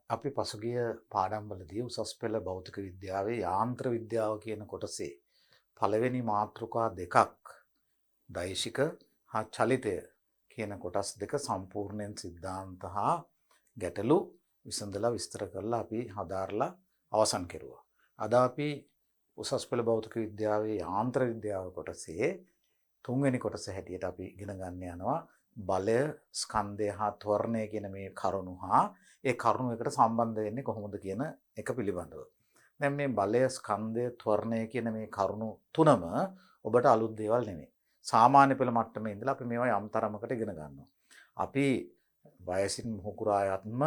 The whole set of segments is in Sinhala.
අපි පසුගිය පාඩම්වලදී උසස් පෙළ භෞතික විද්‍යාවේ යාන්ත්‍ර විද්‍යාව කියන කොටසේ පළවෙනි මාතෘකා දෙකක් දෛශික හා චලිතය කියන කොටස් දෙක සම්පූර්ණයෙන් සිද්ධාන්ත හා ගැටලු විසඳලා විස්තර කරලා අපි හදාarලා අවසන් කෙරුවා. අද අපි උසස් පෙළ භෞතික විද්‍යාවේ යාන්ත්‍ර විද්‍යාව කොටසේ තුන්වෙනි කොටස හැටියට අපි ඉගෙන ගන්න යනවා බලය, ස්කන්ධය හා ත්වරණය කියන මේ කරුණු හා ඒ කරුණු එකට සම්බන්ධ වෙන්නේ කොහොමද කියන එක පිළිබඳව. දැන් මේ බලය, ස්කන්ධය, ත්වරණය කියන මේ කරුණු තුනම ඔබට අලුත් දේවල් නෙමෙයි. සාමාන්‍ය පෙළ මට්ටමේ ඉඳලා අපි මේවා යම් තරමකට ඉගෙන ගන්නවා. අපි වයසින් මුහුකුරායත්ම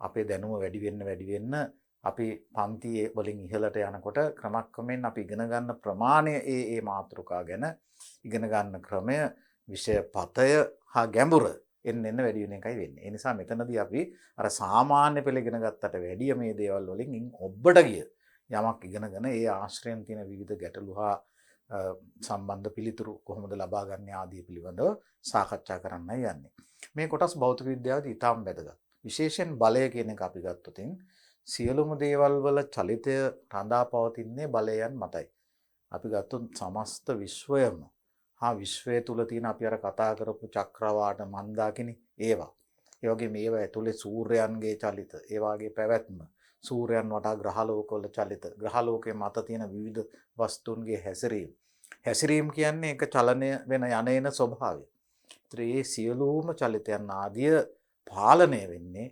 අපේ දැනුම වැඩි වෙන්න අපි පන්තියේ වලින් ඉහළට යනකොට ක්‍රමක්‍රමයෙන් අපි ඉගෙන ගන්න ප්‍රමාණය ඒ මාතෘකා ගැන ඉගෙන ගන්න ක්‍රමය, විෂය පතය හා ගැඹුර එන්න වැඩි වෙන එකයි වෙන්නේ. ඒ නිසා මෙතනදී අපි අර සාමාන්‍ය පෙළ ඉගෙන ගත්තට වැඩිය මේ දේවල් වලින් ඔබට ගිය යමක් ඉගෙනගෙන ඒ ආශ්‍රයෙන් තියෙන විවිධ ගැටලු හා සම්බන්ධ පිළිතුරු කොහොමද ලබා ගන්න ආදී පිළිබඳව සාකච්ඡා කරන්නයි යන්නේ. මේ කොටස් භෞතික විද්‍යාවේදී ඉතාම වැදගත්. විශේෂයෙන් බලය කියන එක අපි ගත්තොත් සියලුම දේවල් වල චලිතය රඳා පවතින්නේ බලයන් මතයි. අපි ගත්තොත් සමස්ත විශ්වයම හා විශ්වය තුල තියෙන අපි අර කතා කරපු චක්‍රවාට මන්දාකිනි ඒවා. ඒ වගේම ඒවා ඇතුලේ සූර්යයන්ගේ චලිත, ඒ වාගේ පැවැත්ම, සූර්යයන් වටා ග්‍රහලෝකවල චලිත, ග්‍රහලෝකයේ මත තියෙන විවිධ වස්තුන්ගේ හැසිරීම. හැසිරීම කියන්නේ ඒක චලනය වෙන යන ස්වභාවය. ඒ සියලුම චලිතයන් ආදිය පාලනය වෙන්නේ,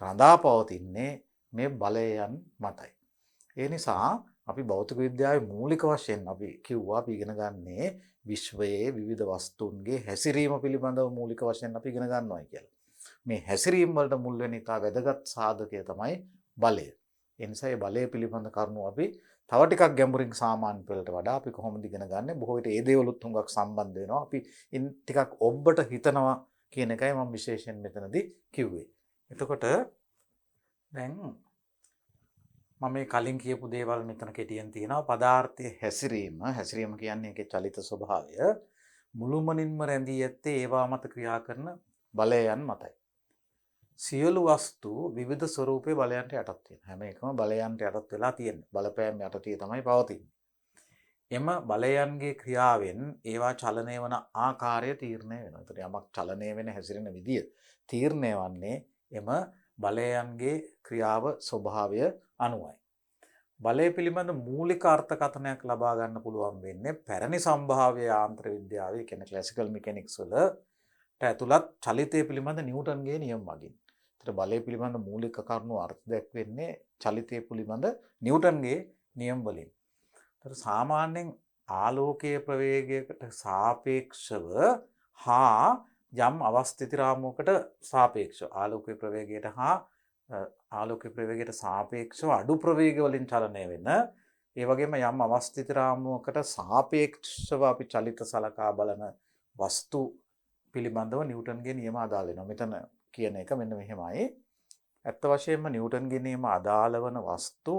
රඳා පවතින්නේ මේ බලයන් මතයි. ඒ නිසා අපි භෞතික විද්‍යාවේ මූලික වශයෙන් අපි කිව්වා අපි ඉගෙන ගන්නේ විශ්වයේ විවිධ වස්තුන්ගේ හැසිරීම පිළිබඳව මූලික වශයෙන් අපි ඉගෙන ගන්නවා කියලා. මේ හැසිරීම වලට මුල් වෙන ඉතා වැදගත් සාධකය තමයි බලය. ඒ නිසා මේ බලය පිළිබඳ කරුණු අපි තව ටිකක් ගැඹුරින් සාමාන්‍ය පෙළට වඩා අපි කොහොමද ඉගෙන ගන්නේ? බොහෝ විට ඒ දේවලුත් හුඟක් සම්බන්ධ වෙනවා. අපි ටිකක් ඔබට හිතනවා කියන එකයි මම විශේෂයෙන් මෙතනදී කිව්වේ. එතකොට දැන් මම මේ කලින් කියපු දේවල් මෙතන කෙටියෙන් තියෙනවා. පදාර්ථයේ හැසිරීම කියන්නේ ඒකේ චලිත ස්වභාවය මුළුමනින්ම රැඳී ඇත්තේ ඒවා මත ක්‍රියා කරන බලයන් මතයි. සියලු වස්තු විවිධ ස්වරූපයේ බලයන්ට යටත් වෙනවා. හැම එකම බලයන්ට යටත් වෙලා තියෙනවා. බලපෑම් යටතේ තමයි පවතින්නේ. එම බලයන්ගේ ක්‍රියාවෙන් ඒවා චලනය වන ආකාරය තීරණය වෙනවා. ඒතර යමක් චලනය වෙන හැසිරෙන විදිය තීරණය වන්නේ එම බලයන්ගේ ක්‍රියාව ස්වභාවය අනුවයි. බලය පිළිබඳ මූලික අර්ථකථනයක් ලබා ගන්න පුළුවන් වෙන්නේ පැරණි සම්භාව්‍ය යාන්ත්‍ර විද්‍යාවේ කියන ක්ලාසිකල් මෙකැනික්ස් වලට ඇතුළත් චලිතය පිළිබඳ නිව්ටන්ගේ නියම මගින්. ඒතර බලය පිළිබඳ මූලික කරුණු අර්ථ දැක්වෙන්නේ චලිතය පිළිබඳ නිව්ටන්ගේ නියම වලින්. ඒතර සාමාන්‍යයෙන් ආලෝකයේ ප්‍රවේගයකට සාපේක්ෂව හා යම් අවස්ථිති රාමුවකට සාපේක්ෂව ආලෝකයේ ප්‍රවේගයට සාපේක්ෂව අඩු ප්‍රවේග වලින් චලනය වෙන, ඒ වගේම යම් අවස්ථිති රාමුවකට සාපේක්ෂව අපි චලිත සලකා බලන වස්තු පිළිබඳව නිව්ටන්ගේ නියම අදාළ වෙනවා. මෙතන කියන එක මෙන්න මෙහෙමයි. ඇත්ත වශයෙන්ම නිව්ටන්ගේ නියම අදාළ වන වස්තු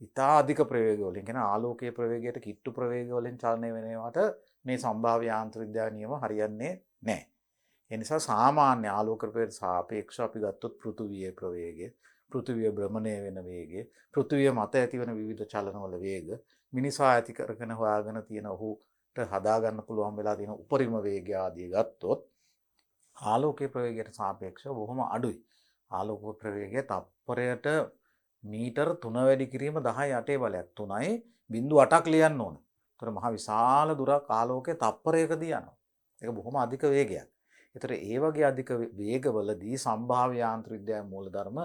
ඉතා අධික ප්‍රවේග වලින් කියන ආලෝකයේ ප්‍රවේගයට කිට්ටු ප්‍රවේග වලින් චලනය වෙනවට මේ සම්භාව්‍ය යාන්ත්‍ර විද්‍යාව නියම හරියන්නේ නැහැ. ඒ නිසා සාමාන්‍ය ආලෝක ප්‍රවේගයට සාපේක්ෂව අපි ගත්තොත් පෘථුවියේ ප්‍රවේගය, පෘථුවිය භ්‍රමණය වෙන වේගය, පෘථුවිය මත ඇතිවන විවිධ චලනවල වේග, මිනිසා ඇති කරගෙන හොයාගෙන තියෙන ඔහුට හදා ගන්න පුළුවන් වෙලා තියෙන උපරිම වේගය ආදී ගත්තොත් ආලෝකයේ ප්‍රවේගයට සාපේක්ෂව බොහොම අඩුයි. ආලෝක ප්‍රවේගය තප්පරයට මීටර් 3 වැඩි කිරීම 10 බලයක් 3.8ක් ලියන්න ඕන. ඒතර මහ විශාල දුරක් ආලෝකයේ තප්පරයකදී යනවා. ඒක බොහොම අධික වේගයක්. ඒතර ඒ වගේ අධික වේගවලදී සම්භාව්‍ය යාන්ත්‍ර විද්‍යාවේ මූලධර්ම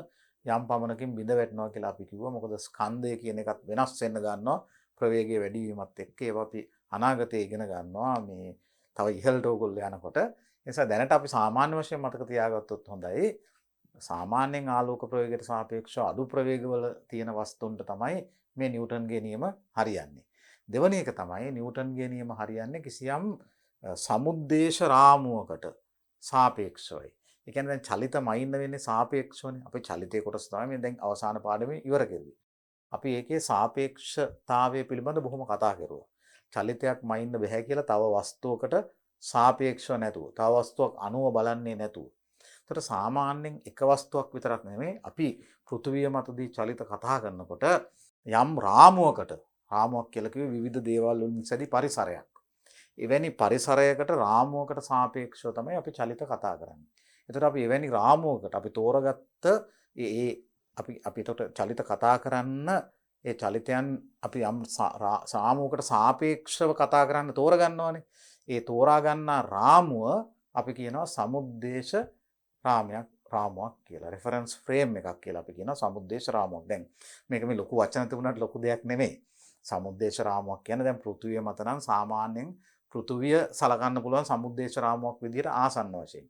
යම් පමණකින් බිඳ වැටෙනවා කියලා අපි කිව්වා. මොකද ස්කන්ධය කියන එකත් වෙනස් වෙන්න ගන්නවා ප්‍රවේගය වැඩි වීමත් එක්ක. ඒවා අපි අනාගතයේ ඉගෙන ගන්නවා මේ තව ඉහළට ඕගොල්ලෝ යනකොට. ඒ නිසා දැනට අපි සාමාන්‍ය වශයෙන් මතක තියාගත්තොත් හොඳයි. සාමාන්‍යයෙන් ආලෝක ප්‍රවේගයට සාපේක්ෂව අඩු ප්‍රවේගවල තියෙන වස්තුන්ට තමයි මේ නිව්ටන්ගේ නියම හරියන්නේ. දෙවැනි එක තමයි නිව්ටන්ගේ නියම හරියන්නේ කිසියම් සමුද්දේශ රාමුවකට සාපේක්ෂවයි. ඒ කියන්නේ දැන් චලිත මයින්න වෙන්නේ සාපේක්ෂවනේ. අපි චලිතයේ කොටස තමයි මේ දැන් අවසාන පාඩමේ ඉවර කෙරුවේ. අපි ඒකේ සාපේක්ෂතාවය පිළිබඳ බොහොම කතා කරුවා. චලිතයක් මයින්න බෑ කියලා තව වස්තුවකට සාපේක්ෂව නැතුව, තව වස්තුවක් අනුව බලන්නේ නැතුව. ඒතර සාමාන්‍යයෙන් එක වස්තුවක් විතරක් නෙමෙයි අපි පෘථුවිය මතදී චලිත කතා කරනකොට යම් රාමුවක් කියලා කිව්වේ විවිධ දේවල් වලින් සැදි පරිසරයක්. එවැනි පරිසරයකට රාමුවකට සාපේක්ෂව තමයි අපි චලිත කතා කරන්නේ. එතකොට අපි එවැනි රාමුවකට අපි තෝරගත්ත ඒ අපි එතකොට චලිත කතා කරන්න ඒ චලිතයන් අපි යම් රාමුවකට සාපේක්ෂව කතා කරන්න තෝරගන්නවානේ. ඒ තෝරා ගන්නා රාමුව අපි කියනවා සමුද්දේශ රාමුවක් කියලා. රෙෆරන්ස් ෆ්‍රේම් එකක් කියලා අපි කියනවා සමුද්දේශ රාමුවක්. දැන් මේක මේ ලොකු වචන තිබුණාට ලොකු දෙයක් නෙමෙයි. සමුද්දේශ රාමුවක් කියන්නේ දැන් පෘථුවිය මත නම් සාමාන්‍යයෙන් පෘථුවිය සලකන්න පුළුවන් සමුද්දේශ රාමුවක් විදිහට ආසන්න වශයෙන්.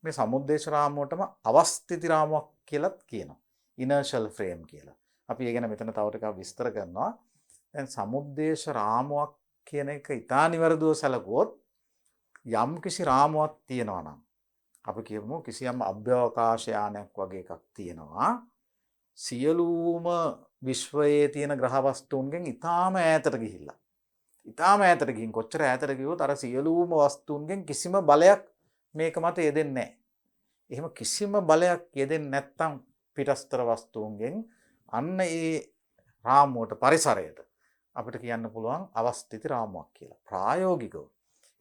මේ සමුද්දේශ රාමුවටම අවස්ථිති රාමුවක් කියලාත් කියනවා. ඉනර්ෂල් ෆ්‍රේම් කියලා. අපි ඒ ගැන මෙතන තව ටිකක් විස්තර කරනවා. දැන් සමුද්දේශ රාමුවක් කියන එක ඉතා නිවැරදිව සැලකුවොත් යම් කිසි රාමුවක් තියෙනවා නම් අපි කියමු කිසියම් අභ්‍යවකාශ යානයක් වගේ එකක් තියෙනවා. සියලුම විශ්වයේ තියෙන ග්‍රහ වස්තුන්ගෙන් ඉතාම ඈතට ගිහිල්ලා. ඉතාම ඈතට ගිහින් කොච්චර ඈතට ගියොත් අර සියලුම වස්තුන්ගෙන් කිසිම බලයක් මේක මත යෙදෙන්නේ නැහැ. එහෙම කිසිම බලයක් යෙදෙන්නේ නැත්නම් පිටස්තර වස්තුන්ගෙන් අන්න ඒ රාමුවට පරිසරයට අපිට කියන්න පුළුවන් අවස්ථිති රාමුවක් කියලා. ප්‍රායෝගිකව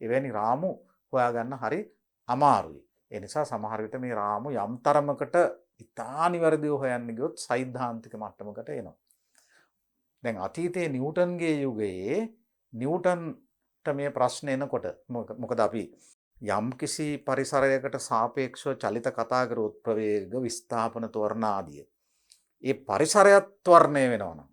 එවැනි රාමු හොයාගන්න හරි අමාරුයි. ඒ නිසා සමහර විට මේ රාමු යම් තරමකට ඉතා නිවැරදිව හොයන්න ගියොත් සෛද්ධාන්තික මට්ටමකට එනවා. දැන් අතීතයේ නිව්ටන්ගේ යුගයේ නිව්ටන්ට මේ ප්‍රශ්න එනකොට මොකද අපි යම් කිසි පරිසරයකට සාපේක්ෂව චලිත කතා කරොත් ප්‍රවේග විස්ථාපන ත්වරණ ආදිය. ඒ පරිසරයත් ත්වරණය වෙනවා නම්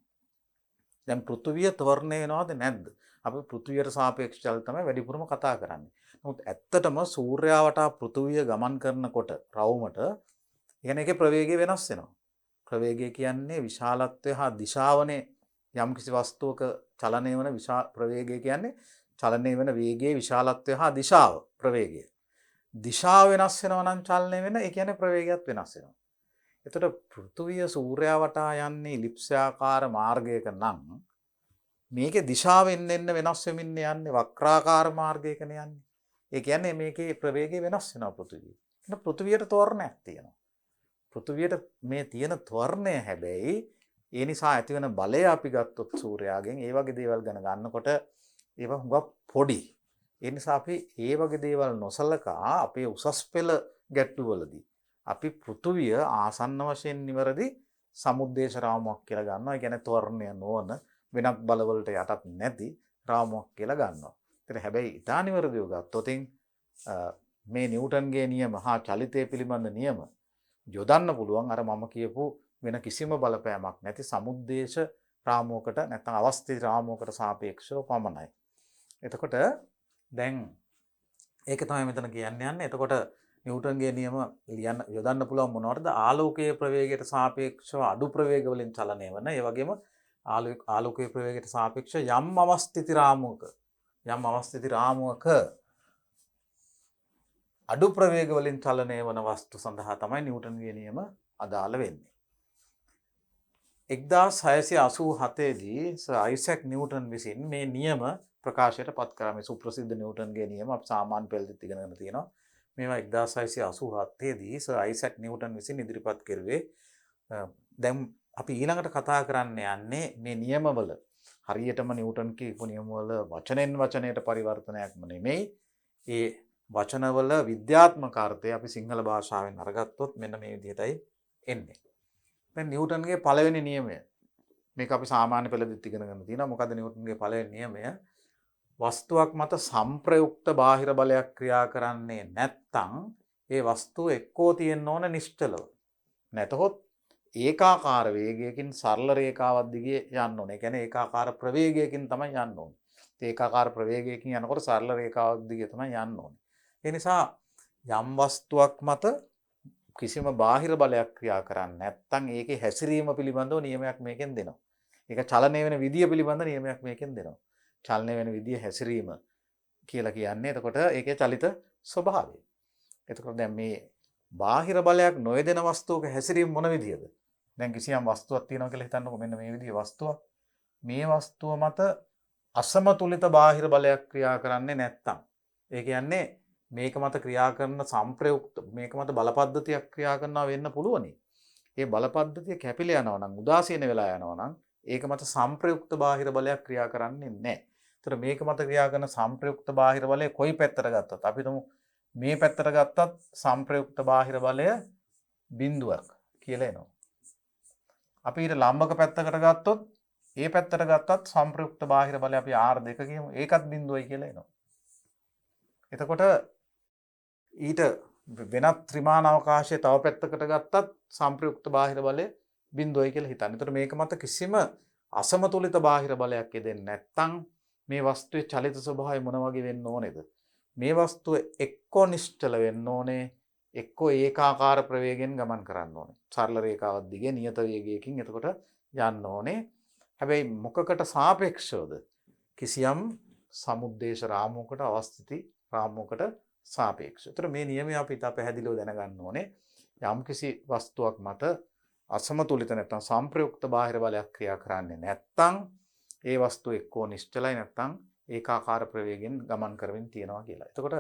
දැන් පෘථුවිය ත්වරණය වෙනවද නැද්ද? අපි පෘථුවියට සාපේක්ෂ චලිත තමයි වැඩිපුරම කතා කරන්නේ. නමුත් ඇත්තටම සූර්යයා වටා පෘථුවිය ගමන් කරනකොට රවුමට කියන්නේ ඒකේ ප්‍රවේගය වෙනස් වෙනවා. ප්‍රවේගය කියන්නේ විශාලත්වය හා දිශාවනේ යම් කිසි වස්තුවක චලනය වන ප්‍රවේගය කියන්නේ චලනය වෙන වේගයේ විශාලත්වය හා දිශාව ප්‍රවේගය. දිශාව වෙනස් වෙනවා නම් චලනය වෙන ඒ කියන්නේ ප්‍රවේගයත් වෙනස් වෙනවා. එතකොට පෘථුවිය සූර්යයා වටා යන්නේ ඉලිප්සාකාර මාර්ගයක නම් මේකේ දිශාවෙන් එන්න වෙනස් වෙමින් යන්නේ වක්‍රාකාර මාර්ගයකනේ යන්නේ. ඒ කියන්නේ මේකේ ප්‍රවේගය වෙනස් වෙනවා පෘථුවිය. එහෙනම් පෘථුවියට ත්වරණයක් තියෙනවා. පෘථුවියට මේ තියෙන ත්වරණය හැබැයි ඒ නිසා ඇතිවන බලය අපි ගත්තොත් සූර්යාගෙන් ඒ වගේ දේවල් ගැන ගන්නකොට ඒවා හුඟක් පොඩි. ඒ නිසා අපි ඒ වගේ දේවල් නොසලකා අපේ උසස් පෙළ ගැටලුවලදී අපි පෘථුවිය ආසන්න වශයෙන් නිවැරදි සමුද්දේශ රාමුවක් කියලා ගන්නවා. ඒ කියන්නේ ත්වරණය නොවන වෙනත් බලවලට යටත් නැති රාමුවක් කියලා ගන්නවා. ඒත් හැබැයි ඊටා නිවැරදිව ගත්තොත් මේ නිව්ටන්ගේ නියම හා චලිතය පිළිබඳ නියම යොදන්න පුළුවන් අර මම කියපු වෙන කිසිම බලපෑමක් නැති සමුද්දේශ රාමුවකට නැත්නම් අවස්ථිත රාමුවකට සාපේක්ෂව පමණයි. එතකොට දැන් ඒක තමයි මෙතන යන්නේ. එතකොට නිව්ටන්ගේ නියම යොදන්න පුළුවන් මොනවටද? ආලෝකයේ ප්‍රවේගයට සාපේක්ෂව අඩු ප්‍රවේග වලින් චලනය වෙන. ඒ වගේම ආලෝකයේ ප්‍රවේගයට සාපේක්ෂව යම් අවස්ථිති රාමුවක අඩු ප්‍රවේග වලින් චලනය වන වස්තු සඳහා තමයි නිව්ටන්ගේ නියම අදාළ වෙන්නේ. 1687 දී සර් අයිසැක් නිව්ටන් විසින් මේ නියම ප්‍රකාශයට පත් කරා. මේ සුප්‍රසිද්ධ නිව්ටන්ගේ නියම අපි සාමාන්‍ය පෙළට ඉගෙනගෙන තියෙනවා. මේවා 1687 දී සර් අයිසැක් නිව්ටන් විසින් ඉදිරිපත් කෙරුවේ. දැන් අපි ඊළඟට කතා කරන්න යන්නේ මේ නියමවල හරියටම නිව්ටන් කියපු නියමවල වචනෙන් වචනයට පරිවර්තනයක්ම නෙමෙයි. ඒ වචනවල විද්‍යාත්මක අර්ථය අපි සිංහල භාෂාවෙන් අරගත්තොත් මෙන්න මේ විදිහටයි එන්නේ. දැන් නිව්ටන්ගේ පළවෙනි නියමය මේක අපි සාමාන්‍ය පෙළදීත් ඉගෙනගෙන තියෙනවා. මොකද නිව්ටන්ගේ පළවෙනි නියමය වස්තුවක් මත සංප්‍රයුක්ත බාහිර බලයක් ක්‍රියා කරන්නේ නැත්නම් ඒ වස්තුව එක්කෝ තියෙන්න ඕන නිශ්චලව. නැතහොත් ඒකාකාර වේගයකින් සරල රේඛාවක් දිගේ යන්න ඕනේ. ඒ කියන්නේ ඒකාකාර ප්‍රවේගයකින් තමයි යන්න ඕනේ. ඒකාකාර ප්‍රවේගයකින් යනකොට සරල රේඛාවක් දිගේ තමයි යන්න ඕනේ. ඒ නිසා යම් වස්තුවක් මත කිසිම බාහිර බලයක් ක්‍රියා කරන්නේ නැත්නම් ඒකේ හැසිරීම පිළිබඳව නියමයක් මේකෙන් දෙනවා. ඒක චලනය වෙන විදිය පිළිබඳ නියමයක් මේකෙන් දෙනවා. චලනය වෙන විදිය හැසිරීම කියලා කියන්නේ එතකොට ඒකේ චලිත ස්වභාවය. එතකොට දැන් මේ බාහිර බලයක් නොයදෙන වස්තුවක හැසිරීම මොන විදියද? දැන් කිසියම් වස්තුවක් තියෙනවා කියලා හිතන්නකො මෙන්න මේ විදිහේ වස්තුවක්. මේ වස්තුව මත අසමතුලිත බාහිර බලයක් ක්‍රියා කරන්නේ නැත්නම් ඒ කියන්නේ මේක මත ක්‍රියා කරන සම්ප්‍රයුක්ත මේක මත බලපද්ධතියක් ක්‍රියා කරනවා වෙන්න පුළුවනි. ඒ බලපද්ධතිය කැපිලා යනවා නම් උදාසීන වෙලා යනවා නම් ඒක මත සම්ප්‍රයුක්ත බාහිර බලයක් ක්‍රියා කරන්නේ නැහැ. ඒතර මේක මත ක්‍රියා කරන සම්ප්‍රයුක්ත බාහිර බලය කොයි පැත්තට ගත්තත් අපි හිතමු මේ පැත්තට ගත්තත් සම්ප්‍රයුක්ත බාහිර බලය බිඳුවක් කියලා එනවා. අපි ඊට ලම්බක පැත්තකට ගත්තොත් ඒ පැත්තට ගත්තත් සම්ප්‍රයුක්ත බාහිර බලය අපි R2 කියමු. ඒකත් බිඳුවයි කියලා එනවා. එතකොට ඊට වෙනත් ත්‍රිමාන අවකාශයේ තව පැත්තකට ගත්තත් සම්ප්‍රයුක්ත බාහිර බලය බිඳුවයි කියලා හිතන්න. ඒතර මේක මත කිසිම අසමතුලිත බාහිර බලයක් යෙදෙන්නේ නැත්නම් මේ වස්තුවේ චලිත ස්වභාවය මොන වගේ වෙන්න ඕනේද? මේ වස්තුව එක්කෝ නිශ්චල වෙන්න ඕනේ, එක්කෝ ඒකාකාර ප්‍රවේගයෙන් ගමන් කරන්න ඕනේ. සරල රේඛාවක් දිගේ නියත වේගයකින් එතකොට යන්න ඕනේ. හැබැයි මොකකට සාපේක්ෂවද? කිසියම් සමුද්දේශ රාමුවකට අවස්ථිති රාමුවකට සාපේක්ෂව. ඒතර මේ නියමය අපි ඉතා පැහැදිලිව දැනගන්න ඕනේ. යම්කිසි වස්තුවක් මත අසමතුලිත නැත්නම් සම්ප්‍රයුක්ත බාහිර බලයක් ක්‍රියා කරන්නේ නැත්නම් ඒ වස්තුව එක්කෝ නිශ්චලයි නැත්නම් ඒකාකාර ප්‍රවේගයෙන් ගමන් කරමින් තියෙනවා කියලා. එතකොට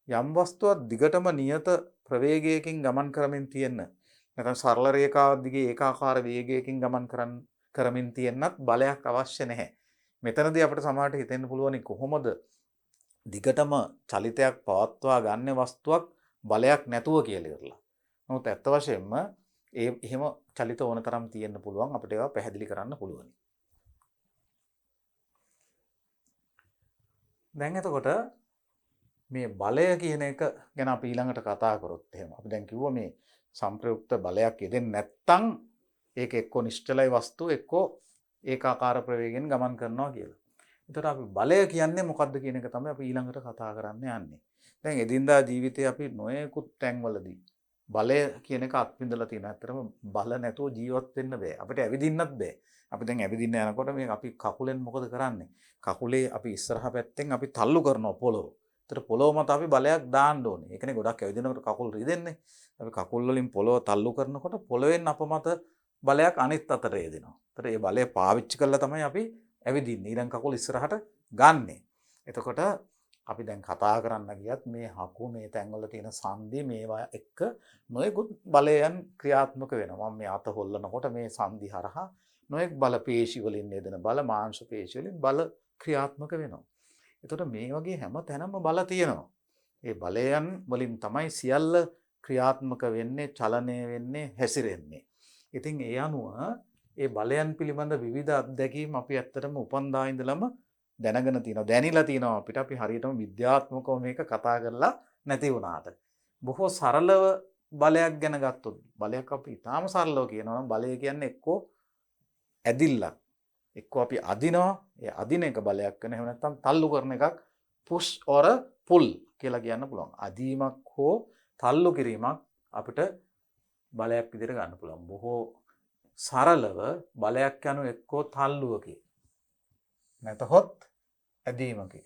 යම් වස්තුවක් දිගටම නියත ප්‍රවේගයකින් ගමන් කරමින් තියෙන නැත්නම් සරල රේඛාවක් දිගේ ඒකාකාර වේගයකින් ගමන් කරමින් තියෙන්නත් බලයක් අවශ්‍ය නැහැ. මෙතනදී අපිට සමහරට හිතෙන්න පුළුවන් කොහොමද දිගටම චලිතයක් පවත්වා ගන්න වස්තුවක් බලයක් නැතුව කියලා ඉරලා. නමුත් ඇත්ත වශයෙන්ම එහෙම චලිත ඕන තරම් තියෙන්න පුළුවන් අපිට ඒවා පැහැදිලි කරන්න පුළුවන්. දැන් එතකොට මේ බලය කියන එක ගැන අපි ඊළඟට කතා කරොත් එහෙම අපි දැන් කිව්වා මේ සම්ප්‍රයුක්ත බලයක් යෙදෙන්නේ නැත්තම් ඒක එක්කෝ නිශ්චලයි වස්තුව එක්කෝ ඒකාකාර ප්‍රවේගයෙන් ගමන් කරනවා කියලා. එතකොට අපි බලය කියන්නේ මොකක්ද කියන එක තමයි අපි ඊළඟට කතා කරන්න යන්නේ. දැන් එදිනදා ජීවිතේ අපි නොයෙකුත් තැන්වලදී බලය කියන එක අත්විඳලා තියෙනවා. ඇත්තටම බල නැතුව ජීවත් වෙන්න බෑ. අපිට ඇවිදින්නත් බෑ. අපි දැන් ඇවිදින්න යනකොට මේ අපි කකුලෙන් මොකද කරන්නේ? කකුලේ අපි ඉස්සරහා පැත්තෙන් අපි තල්ලු කරනවා පොළොව. ඒතර පොළොව මත අපි බලයක් දාන්න ඕනේ. ඒකනේ ගොඩක් ඇවිදිනකොට කකුල් රිදෙන්නේ. අපි කකුල් වලින් පොළොව තල්ලු කරනකොට පොළොවෙන් අප මත බලයක් අනිත් අතට එදිනවා. ඒතර මේ බලය පාවිච්චි කරලා තමයි අපි ඇවිදින්නේ. ඊළඟ කකුල ඉස්සරහට ගන්නෙ. එතකොට අපි දැන් කතා කරන්න ගියත් මේ හකු මේ තැන්වල තියෙන සංදි මේවා එක්ක නොයෙකුත් බලයන් ක්‍රියාත්මක වෙනවා. මම මේ අත හොල්ලනකොට මේ සංදි හරහා නොයෙක් බල පේශි වලින් යෙදෙන බල මාංශ පේශි වලින් බල ක්‍රියාත්මක වෙනවා. එතකොට මේ වගේ හැම තැනම බල තියෙනවා. ඒ බලයන් වලින් තමයි සියල්ල ක්‍රියාත්මක වෙන්නේ, චලනය වෙන්නේ, හැසිරෙන්නේ. ඉතින් ඒ අනුව ඒ බලයන් පිළිබඳ විවිධ අත්දැකීම් අපි ඇත්තටම උපන්දා ඉඳලම දැනගෙන තියෙනවා. දැනিলা තියෙනවා අපිට. අපි හරියටම විද්‍යාත්මකව මේක කතා කරලා නැති වුණාට. බොහෝ සරලව බලයක් ගැන ගත්තොත් බලයක් අපි ඊටාම සරලව කියනවා නම් බලය කියන්නේ එක්කෝ ඇදිල්ලක්. එක්කෝ අපි අදිනවා. ඒ අදින එක බලයක් වෙන. එහෙම නැත්නම් තල්ලු කරන එකක් push or pull කියලා කියන්න පුළුවන්. අදීමක් හෝ තල්ලු කිරීමක් අපිට බලයක් විදිහට ගන්න පුළුවන්. බොහෝ සරලව බලයක් යනු එක්කෝ තල්ලුවකි. නැතහොත් ඇදීමකි.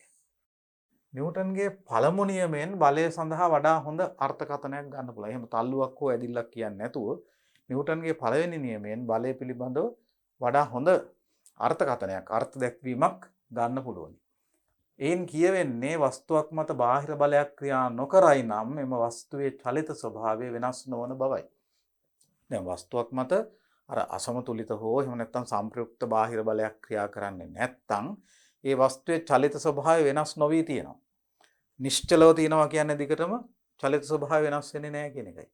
නිව්ටන්ගේ පළමු නියමයෙන් බලය සඳහා වඩා හොඳ අර්ථකථනයක් ගන්න පුළුවන්. එහෙම තල්ලුවක් හෝ ඇදිල්ලක් කියන්නේ නැතුව නිව්ටන්ගේ පළවෙනි නියමයෙන් බලය පිළිබඳව වඩා හොඳ අර්ථකථනයක්, අර්ථ දැක්වීමක් ගන්න පුළුවන්. එයින් කියවෙන්නේ වස්තුවක් මත බාහිර බලයක් ක්‍රියා නොකරයි නම් එම වස්තුවේ චලිත ස්වභාවය වෙනස් නොවන බවයි. දැන් වස්තුවක් මත අර අසමතුලිත හෝ එහෙම නැත්නම් සම්ප්‍රයුක්ත බාහිර බලයක් ක්‍රියා කරන්නේ නැත්නම් ඒ වස්තුවේ චලිත ස්වභාවය වෙනස් නොවී තියෙනවා. නිශ්චලව තියෙනවා කියන්නේ දිගටම චලිත ස්වභාවය වෙනස් වෙන්නේ නැහැ කියන එකයි.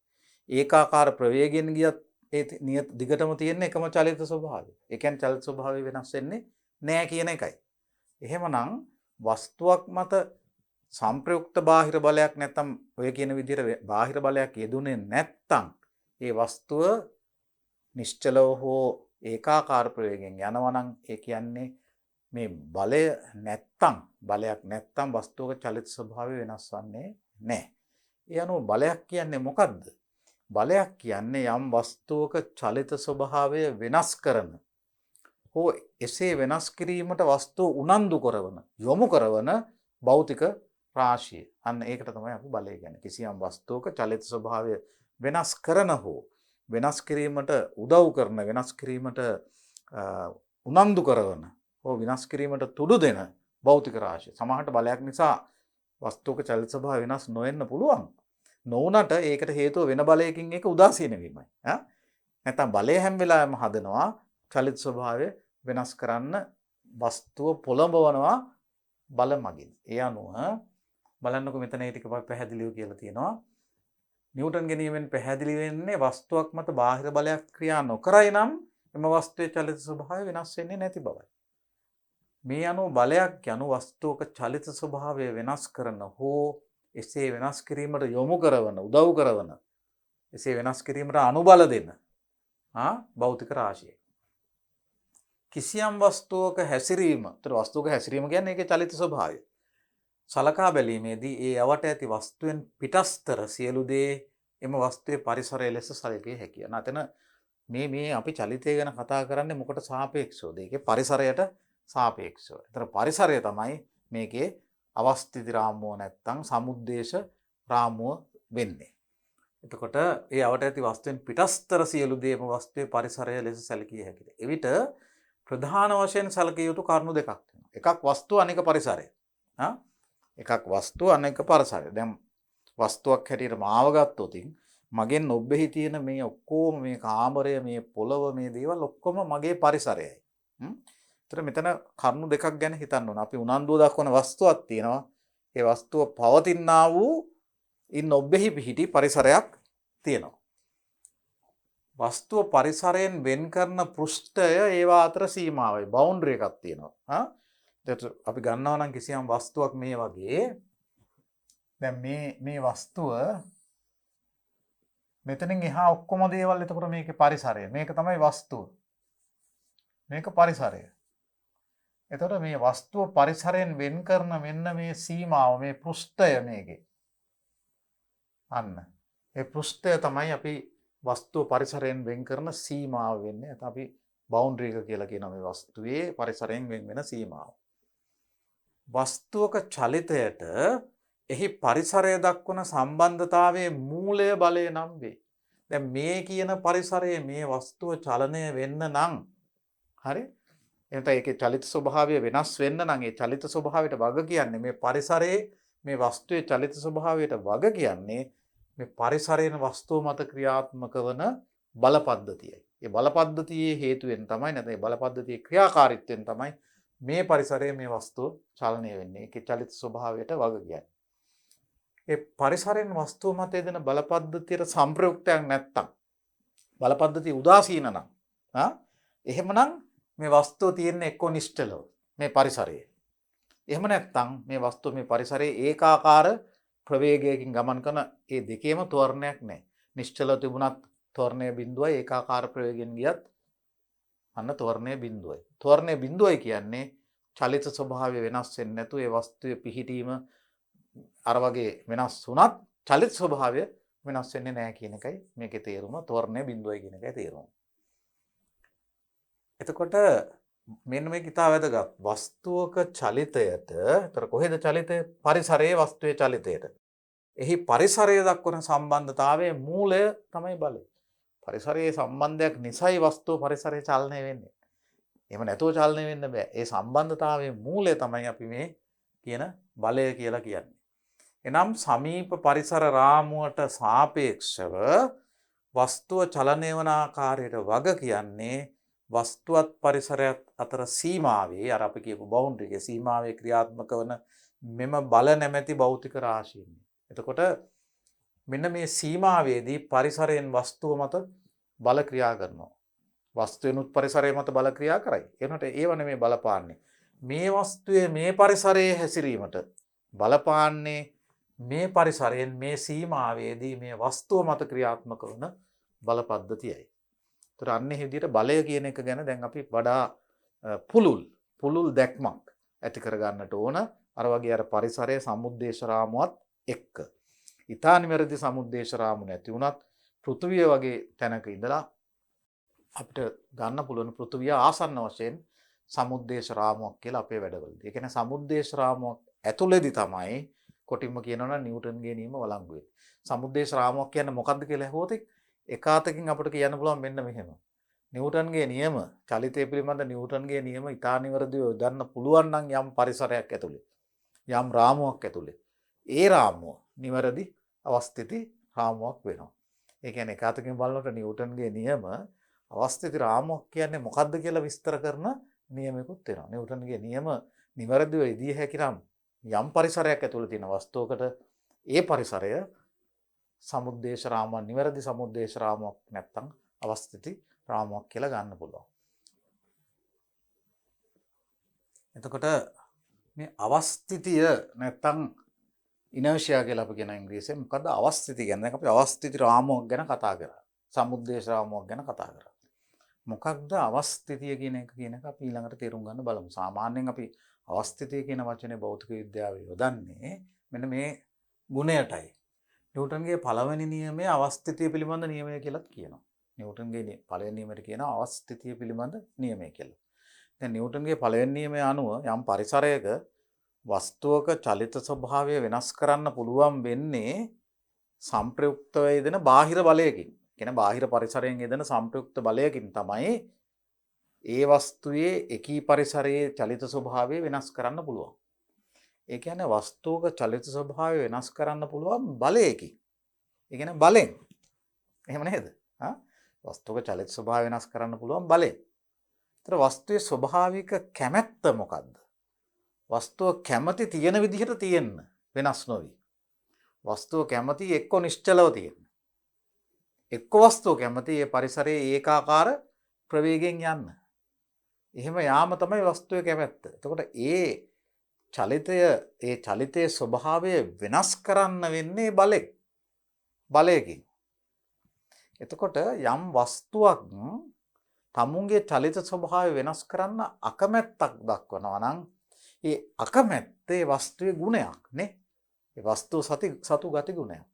ඒකාකාර ප්‍රවේගයෙන් ගියත් ඒ නියත දිගටම තියෙන එකම චලිත ස්වභාවය. ඒ කියන්නේ චලිත ස්වභාවය වෙනස් වෙන්නේ නැහැ කියන එකයි. එහෙමනම් වස්තුවක් මත සම්ප්‍රයුක්ත බාහිර බලයක් නැත්නම් ඔය කියන විදිහට බාහිර බලයක් යෙදුනේ නැත්නම් ඒ වස්තුව නිශ්චලව හෝ ඒකාකාර ප්‍රවේගයෙන් යනවා නම් ඒ කියන්නේ මේ බලය නැත්තම් බලයක් නැත්තම් වස්තුවක චලිත ස්වභාවය වෙනස් වන්නේ නැහැ. ඒ අනුව බලයක් කියන්නේ මොකද්ද? බලයක් කියන්නේ යම් වස්තුවක චලිත ස්වභාවය වෙනස් කරන හෝ එසේ වෙනස් කිරීමට වස්තුව උනන්දු කරන යොමු කරන භෞතික රාශිය. අන්න ඒකට තමයි අපි බලය කියන්නේ. කිසියම් වස්තුවක චලිත ස්වභාවය වෙනස් කරන හෝ වෙනස් කිරීමට උදව් කරන වෙනස් කිරීමට උනන්දු කරන හෝ විනාශ කිරීමට තුඩු දෙන භෞතික රාශිය. සමහරට බලයක් නිසා වස්තුවක චලිත ස්වභාවය වෙනස් නොවෙන්න පුළුවන්. නොවුනට ඒකට හේතුව වෙන බලයකින් ඒක උදාසීන වීමයි. නැත්නම් බලය හැම වෙලාවෙම හදනවා චලිත ස්වභාවය වෙනස් කරන්න වස්තුව පොළඹවනවා බල මගින්. ඒ අනුව බලන්නකො මෙතන ඒ ටික පැහැදිලිව කියලා තියෙනවා. නිව්ටන්ගේ නියමෙන් පැහැදිලි වෙන්නේ වස්තුවක් මත බාහිර බලයක් ක්‍රියා නොකරයි නම් එම වස්තුවේ චලිත ස්වභාවය වෙනස් වෙන්නේ නැති බවයි. මේ අනුව බලයක් යනු වස්තුවක චලිත ස්වභාවය වෙනස් කරන හෝ එසේ වෙනස් කිරීමට යොමු කරවන උදව් කරවන එසේ වෙනස් කිරීමට අනුබල දෙන භෞතික රාශියයි. කිසියම් වස්තුවක හැසිරීම, ඒතර වස්තුවක හැසිරීම කියන්නේ ඒකේ චලිත ස්වභාවය. සලකා බැලීමේදී ඒ යවට ඇති වස්තුවෙන් පිටස්තර සියලු දේ එම වස්තුවේ පරිසරය ලෙස සැලකිය හැකිය. නැතන මේ අපි චලිතය ගැන කතා කරන්නේ මොකට සාපේක්ෂවද? ඒකේ පරිසරයට සාපේක්ෂව. ඒතර පරිසරය තමයි මේකේ අවස්ථිති රාමුව නැත්තම් සමුද්දේශ රාමුව වෙන්නේ. එතකොට ඒ යවට ඇති වස්තුවෙන් පිටස්තර සියලු දේම වස්තුවේ පරිසරය ලෙස සැලකිය හැකිද? එවිට ප්‍රධාන වශයෙන් සැලකිය යුතු කරුණු දෙකක් තියෙනවා. එකක් වස්තුව අනෙක පරිසරය. එකක් වස්තුව අනෙක පරිසරය. දැන් වස්තුවක් හැටියට මාව ගත්තොත් මගෙන් ඔබෙහි තියෙන මේ ඔක්කොම මේ කාමරය, මේ පොළව, මේ දේවල් ඔක්කොම මගේ පරිසරයයි. ඒතර මෙතන කරුණු දෙකක් ගැන හිතන්න ඕන. අපි උනන්දුව දක්වන වස්තුවක් තියෙනවා. ඒ වස්තුව පවතිනා වූ ඉන් ඔබෙහි පිහිටි පරිසරයක් තියෙනවා. වස්තුව පරිසරයෙන් වෙන් කරන පෘෂ්ඨය ඒවා අතර සීමාවයි, බවුන්ඩරි එකක් තියෙනවා. අපි ගන්නවා නම් කිසියම් වස්තුවක් මේ වගේ. දැන් මේ වස්තුව මෙතනින් එහා ඔක්කොම දේවල් එතකොට මේකේ පරිසරය. මේක තමයි වස්තුව. මේක පරිසරය. එතකොට මේ වස්තුව පරිසරයෙන් වෙන් කරන මෙන්න මේ සීමාව, මේ පෘෂ්ඨය මේකේ. අන්න. ඒ පෘෂ්ඨය තමයි අපි වස්තුව පරිසරයෙන් වෙන් කරන සීමාව වෙන්නේ. නැත්නම් අපි බවුන්ඩරි එක කියලා කියනවා මේ වස්තුවේ පරිසරයෙන් වෙන් වෙන සීමාව. වස්තුවක චලිතයට එහි පරිසරය දක්වන සම්බන්ධතාවයේ මූලය බලය නම් වේ. දැන් මේ කියන පරිසරයේ මේ වස්තුව චලනය වෙන්න නම් හරි? එතන ඒකේ චලිත ස්වභාවය වෙනස් වෙන්න නම් ඒ චලිත ස්වභාවයට වග කියන්නේ මේ පරිසරයේ මේ වස්තුවේ චලිත ස්වභාවයට වග කියන්නේ මේ පරිසරයෙන් වස්තුව මත ක්‍රියාත්මක වන බල පද්ධතියයි. ඒ බල පද්ධතියේ හේතුවෙන් තමයි නැත්නම් ඒ බල පද්ධතියේ ක්‍රියාකාරීත්වයෙන් තමයි මේ පරිසරයේ මේ වස්තුව චලනය වෙන්නේ. ඒකේ චලිත ස්වභාවයට වග කියන්නේ. ඒ පරිසරයෙන් වස්තුව මත යෙදෙන බල පද්ධතියට සම්ප්‍රයුක්තයක් නැත්තම් බල පද්ධතිය උදාසීන නම් එහෙමනම් මේ වස්තුව තියෙන්නේ එක්ක නිශ්චලව මේ පරිසරයේ. එහෙම නැත්තම් මේ වස්තුව මේ පරිසරයේ ඒකාකාර ප්‍රවේගයකින් ගමන් කරන ඒ දෙකේම ත්වරණයක් නැහැ. නිශ්චලව තිබුණත් ත්වරණය බිඳුවයි, ඒකාකාර ප්‍රවේගයෙන් ගියත් අන්න ත්වරණය බිඳුවයි. ත්වරණය බිඳුවයි කියන්නේ චලිත ස්වභාවය වෙනස් වෙන්නේ නැතුව ඒ වස්තුවේ පිහිටීම අර වගේ වෙනස් වුණත් චලිත ස්වභාවය වෙනස් වෙන්නේ නැහැ කියන එකයි මේකේ තේරුම. ත්වරණය බිඳුවයි කියන එකයි තේරුම. එතකොට මෙන්න මේක ඉතාල වැදගත්. වස්තුවක චලිතයට, ඒතර කොහෙද චලිතය? පරිසරයේ වස්තුවේ චලිතයට. එහි පරිසරය දක්වන සම්බන්ධතාවයේ මූලය තමයි බලය. පරිසරයේ සම්බන්ධයක් නිසයි වස්තුව පරිසරයේ චලනය වෙන්නේ. එහෙම නැතුව චලනය වෙන්න බෑ. ඒ සම්බන්ධතාවයේ මූලය තමයි අපි මේ කියන බලය කියලා කියන්නේ. එනම් සමීප පරිසර රාමුවට සාපේක්ෂව වස්තුව චලනය වන ආකාරයට වග කියන්නේ වස්තුවත් පරිසරයත් අතර සීමාවේ, අර අපි කියපු බවුන්ඩරි එකේ සීමාවේ ක්‍රියාත්මක වන මෙම බල නැමැති භෞතික රාශියන්. එතකොට මෙන්න මේ සීමාවේදී පරිසරයෙන් වස්තුව මත බල ක්‍රියා කරනවා. වස්තුවෙනුත් පරිසරය මත බල ක්‍රියා කරයි. එනකොට ඒව නෙමේ බලපාන්නේ. මේ වස්තුවේ මේ පරිසරයේ හැසිරීමට බලපාන්නේ මේ පරිසරයෙන් මේ සීමාවේදී මේ වස්තුව මත ක්‍රියාත්මක වන බල පද්ධතියයි. ඒතර අන්නේ විදිහට බලය කියන එක ගැන දැන් අපි වඩා පුළුල් දැක්මක් ඇති කර ගන්නට ඕන. අර වගේ අර පරිසරයේ සමුද්දේශ රාමුවත් එක්ක. ඊතා නිවැරදි සමුද්දේශ රාමු නැති වුණත් පෘථුවිය වගේ තැනක ඉඳලා අපිට ගන්න පුළුවන් පෘථුවිය ආසන්න වශයෙන් සමුද්දේශ රාමුවක් කියලා අපේ වැඩවලදී. ඒ කියන්නේ සමුද්දේශ රාමුවක් ඇතුළේදී තමයි කොටින්ම කියනවනම් නිව්ටන්ගේ නියම වළංගු වෙන්නේ. සමුද්දේශ රාමුවක් කියන්නේ මොකක්ද කියලා ඇහුවොත් එක අතකින් අපිට කියන්න පුළුවන් මෙන්න මෙහෙම. නිව්ටන්ගේ නියම චලිතය පිළිබඳ නිව්ටන්ගේ නියම ඊතා නිවැරදිව යොදන්න පුළුවන් නම් යම් පරිසරයක් ඇතුළේ, යම් රාමුවක් ඇතුළේ ඒ රාමුව නිවැරදි අවස්ථිති රාමුවක් වෙනවා. ඒ කියන්නේ එක අතකින් බලනකොට නිව්ටන්ගේ නියම අවස්ථිති රාමුවක් කියන්නේ මොකක්ද කියලා විස්තර කරන නියමයකුත් වෙනවා. නිව්ටන්ගේ නියම නිවැරදිව ඉදිය හැකි නම් යම් පරිසරයක් ඇතුළේ තියෙන වස්තුවකට ඒ පරිසරය සමුද්දේශ රාමුවක් නිවැරදි සමුද්දේශ රාමුවක් නැත්තම් අවස්ථිති රාමුවක් කියලා ගන්න පුළුවන්. එතකොට මේ අවස්ථිතිය නැත්තම් ඉනර්ෂියා කියලා අපි කියන ඉංග්‍රීසියෙන් මොකද්ද අවස්ථිතිය කියන්නේ? දැන් අපි අවස්ථිති රාමුවක් ගැන කතා කරා. සමුද්දේශ රාමුවක් ගැන කතා කරා. මොකක්ද අවස්ථිතිය කියන එක අපි ඊළඟට තේරුම් ගන්න බලමු. සාමාන්‍යයෙන් අපි අවස්ථිතිය කියන වචනේ භෞතික විද්‍යාවේ යොදන්නේ මෙන්න මේ ගුණයටයි. නිව්ටන්ගේ පළවෙනි නියමය අවස්ථිතිය පිළිබඳ නියමය කියලාත් කියනවා. නිව්ටන්ගේ පළවෙනි නියමයට කියනවා අවස්ථිතිය පිළිබඳ නියමය කියලා. දැන් නිව්ටන්ගේ පළවෙනි නියමය අනුව යම් පරිසරයක වස්තුවක චලිත ස්වභාවය වෙනස් කරන්න පුළුවන් වෙන්නේ සංප්‍රයුක්ත වේදෙන බාහිර බලයකින්. කියන්නේ බාහිර පරිසරයෙන් යෙදෙන සංප්‍රයුක්ත බලයකින් තමයි ඒ වස්තුවේ එකී පරිසරයේ චලිත ස්වභාවය වෙනස් කරන්න පුළුවන්. ඒ කියන්නේ වස්තුවක චලිත ස්වභාවය වෙනස් කරන්න පුළුවන් බලයකින්. ඒ කියන්නේ බලෙන්. එහෙම නේද? වස්තුවක චලිත ස්වභාවය වෙනස් කරන්න පුළුවන් බලෙන්. ඒතර වස්තුවේ ස්වභාවික කැමැත්ත මොකද්ද? වස්තුව කැමති තියෙන විදිහට තියෙන්න වෙනස් නොවි. වස්තුව කැමති එක්ක නිශ්චලව තියෙන්න. එක්ක වස්තුව කැමති ඒ පරිසරයේ ඒකාකාර ප්‍රවේගයෙන් යන්න. එහෙම යාම තමයි වස්තුවේ කැමැත්ත. එතකොට ඒ චලිතයේ ස්වභාවය වෙනස් කරන්න වෙන්නේ බලයකින්. එතකොට යම් වස්තුවක් තමුන්ගේ චලිත ස්වභාවය වෙනස් කරන්න අකමැත්තක් දක්වනවා නම් ඒ අකමැත්තේ වස්තුවේ ගුණයක් නේ. ඒ වස්තුව සතු ගති ගුණයක්.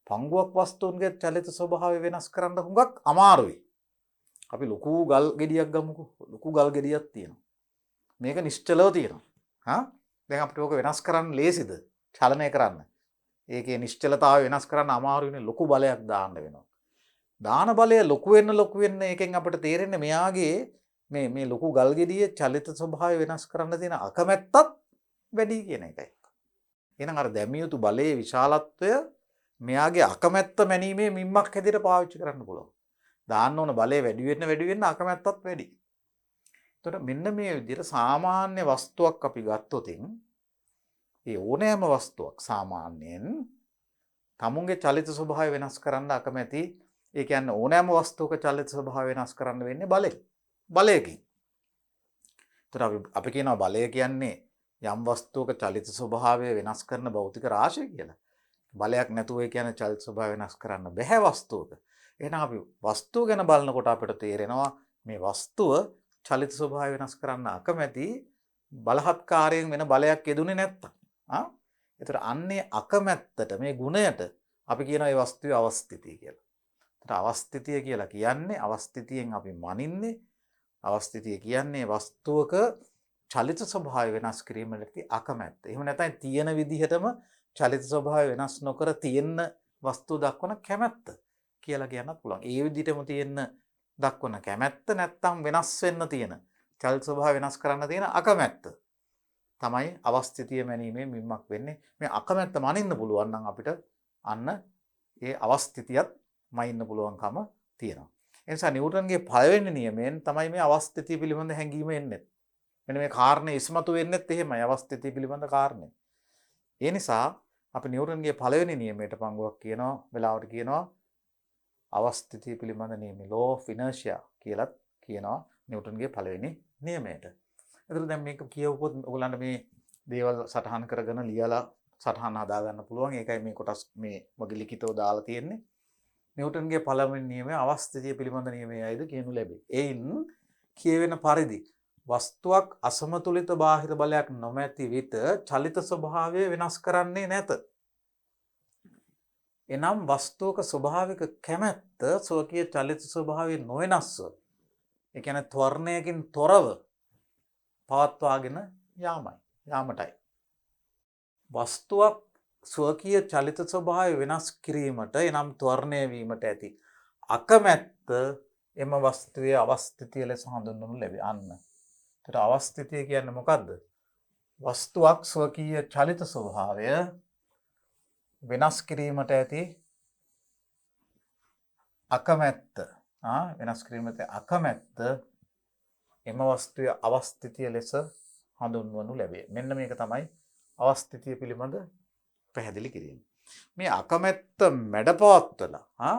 පංගුවක් වස්තුන්ගේ චලිත ස්වභාවය වෙනස් කරන්න හුඟක් අමාරුයි. අපි ලොකු ගල් ගෙඩියක් ගමුකෝ. ලොකු ගල් ගෙඩියක් තියෙනවා. මේක නිශ්චලව තියෙනවා. දැන් අපිට ඕක වෙනස් කරන්න ලේසිද? චලනය කරන්න. ඒකේ නිශ්චලතාවය වෙනස් කරන්න අමාරුයිනේ. ලොකු බලයක් දාන්න වෙනවා. දාන බලය ලොකු වෙන්න එකෙන් අපිට තේරෙන්නේ මෙයාගේ මේ ලොකු ගල් ගෙඩියේ චලිත ස්වභාවය වෙනස් කරන්න තියෙන අකමැත්තත් වැඩි කියන එකයි. එහෙනම් අර දැමිය යුතු බලයේ විශාලත්වය මෙයාගේ අකමැත්ත මැනීමේ මිම්මක් හැටියට පාවිච්චි කරන්න පුළුවන්. දාන්න ඕන බලය වැඩි වෙන්න අකමැත්තත් වැඩි. එතකොට මෙන්න මේ විදිහට සාමාන්‍ය වස්තුවක් අපි ගත්තොතින් ඒ ඕනෑම වස්තුවක් සාමාන්‍යයෙන් තමුන්ගේ චලිත ස්වභාවය වෙනස් කරන්න අකමැති. ඒ කියන්නේ ඕනෑම වස්තුවක චලිත ස්වභාවය වෙනස් කරන්න වෙන්නේ බලයකින්. එතකොට අපි කියනවා බලය කියන්නේ යම් වස්තුවක චලිත ස්වභාවය වෙනස් කරන භෞතික රාශිය කියලා. බලයක් නැතුව ඒ කියන්නේ චලිත ස්වභාවය වෙනස් කරන්න බැහැ වස්තුවක. එහෙනම් අපි වස්තුව ගැන බලනකොට අපිට තේරෙනවා මේ වස්තුව චලිත ස්වභාවය වෙනස් කරන්න අකමැති බලහත්කාරයෙන් වෙන බලයක් යෙදුනේ නැත්තම්. ඒතර අන්නේ අකමැත්තට මේ ගුණයට අපි කියනවා මේ වස්තුවේ අවස්ථිතිය කියලා. ඒතර අවස්ථිතිය කියලා කියන්නේ අවස්ථිතියෙන් අපි මනින්නේ අවස්ථිතිය කියන්නේ වස්තුවක චලිත ස්වභාවය වෙනස් කිරීමට අකමැත්ත. එහෙම නැත්නම් තියෙන විදිහටම චලිත ස්වභාවය වෙනස් නොකර තියෙන වස්තුව දක්වන කැමැත්ත කියලා කියන්නත් පුළුවන්. ඒ විදිහටම තියෙන දක්වන කැමැත්ත නැත්නම් වෙනස් වෙන්න තියෙන චලිත ස්වභාවය වෙනස් කරන්න තියෙන අකමැත්ත තමයි අවස්ථිතිය මැනීමේ මිම්මක් වෙන්නේ. මේ අකමැත්ත මනින්න පුළුවන් නම් අපිට අන්න ඒ අවස්ථිතියත් මනින්න පුළුවන්කම තියෙනවා. ඒ නිසා නිව්ටන්ගේ පළවෙනි නියමයෙන් තමයි මේ අවස්ථිතිය පිළිබඳ හැඟීම එන්නේ. මෙන්න මේ කාරණේ ඉස්මතු වෙන්නෙත් එහෙමයි අවස්ථිතිය පිළිබඳ කාරණේ. ඒ නිසා අපි නිව්ටන්ගේ පළවෙනි නියමයට පංගුවක් කියනවා වෙලාවට කියනවා අවස්ථිතිය පිළිබඳ නියමය law of inertia කියලාත් කියනවා නිව්ටන්ගේ පළවෙනි නියමයට. එතකොට දැන් මේක කියවුවොත් ඔයගලන්ට මේ දේවල් සටහන් කරගෙන ලියලා සටහන් හදා ගන්න පුළුවන්. ඒකයි මේ කොටස් මේ වගේ ලිඛිතව දාලා තියෙන්නේ. නිව්ටන්ගේ පළවෙනි නියමය අවස්ථිතිය පිළිබඳ නියමයයිද කියනු ලැබේ. එයින් කියවෙන පරිදි වස්තුවක් අසමතුලිත බාහිර බලයක් නොමැති විට චලිත ස්වභාවය වෙනස් කරන්නේ නැත. එනම් වස්තුවක ස්වභාවික කැමැත්ත ස්වකීය චලිත ස්වභාවය නොවෙනස්ව ඒ කියන්නේ ත්වරණයකින් තොරව පවත්වාගෙන යාමටයි. වස්තුවක් ස්වකීය චලිත ස්වභාවය වෙනස් කිරීමට එනම් ත්වරණය වීමට ඇති අකමැත්ත එම වස්තුවේ අවස්ථිතිය ලෙස හඳුන්වනු ලැබේ. අන්න. ඒතර අවස්ථිතිය කියන්නේ මොකද්ද? වස්තුවක් ස්වකීය චලිත ස්වභාවය වෙනස් කිරීමට ඇති අකමැත්ත වෙනස් කිරීමට අකමැත්ත එම වස්තුවේ අවස්ථිතිය ලෙස හඳුන්වනු ලැබේ. මෙන්න මේක තමයි අවස්ථිතිය පිළිබඳ පැහැදිලි කිරීම. මේ අකමැත්ත මැඩපවත්වලා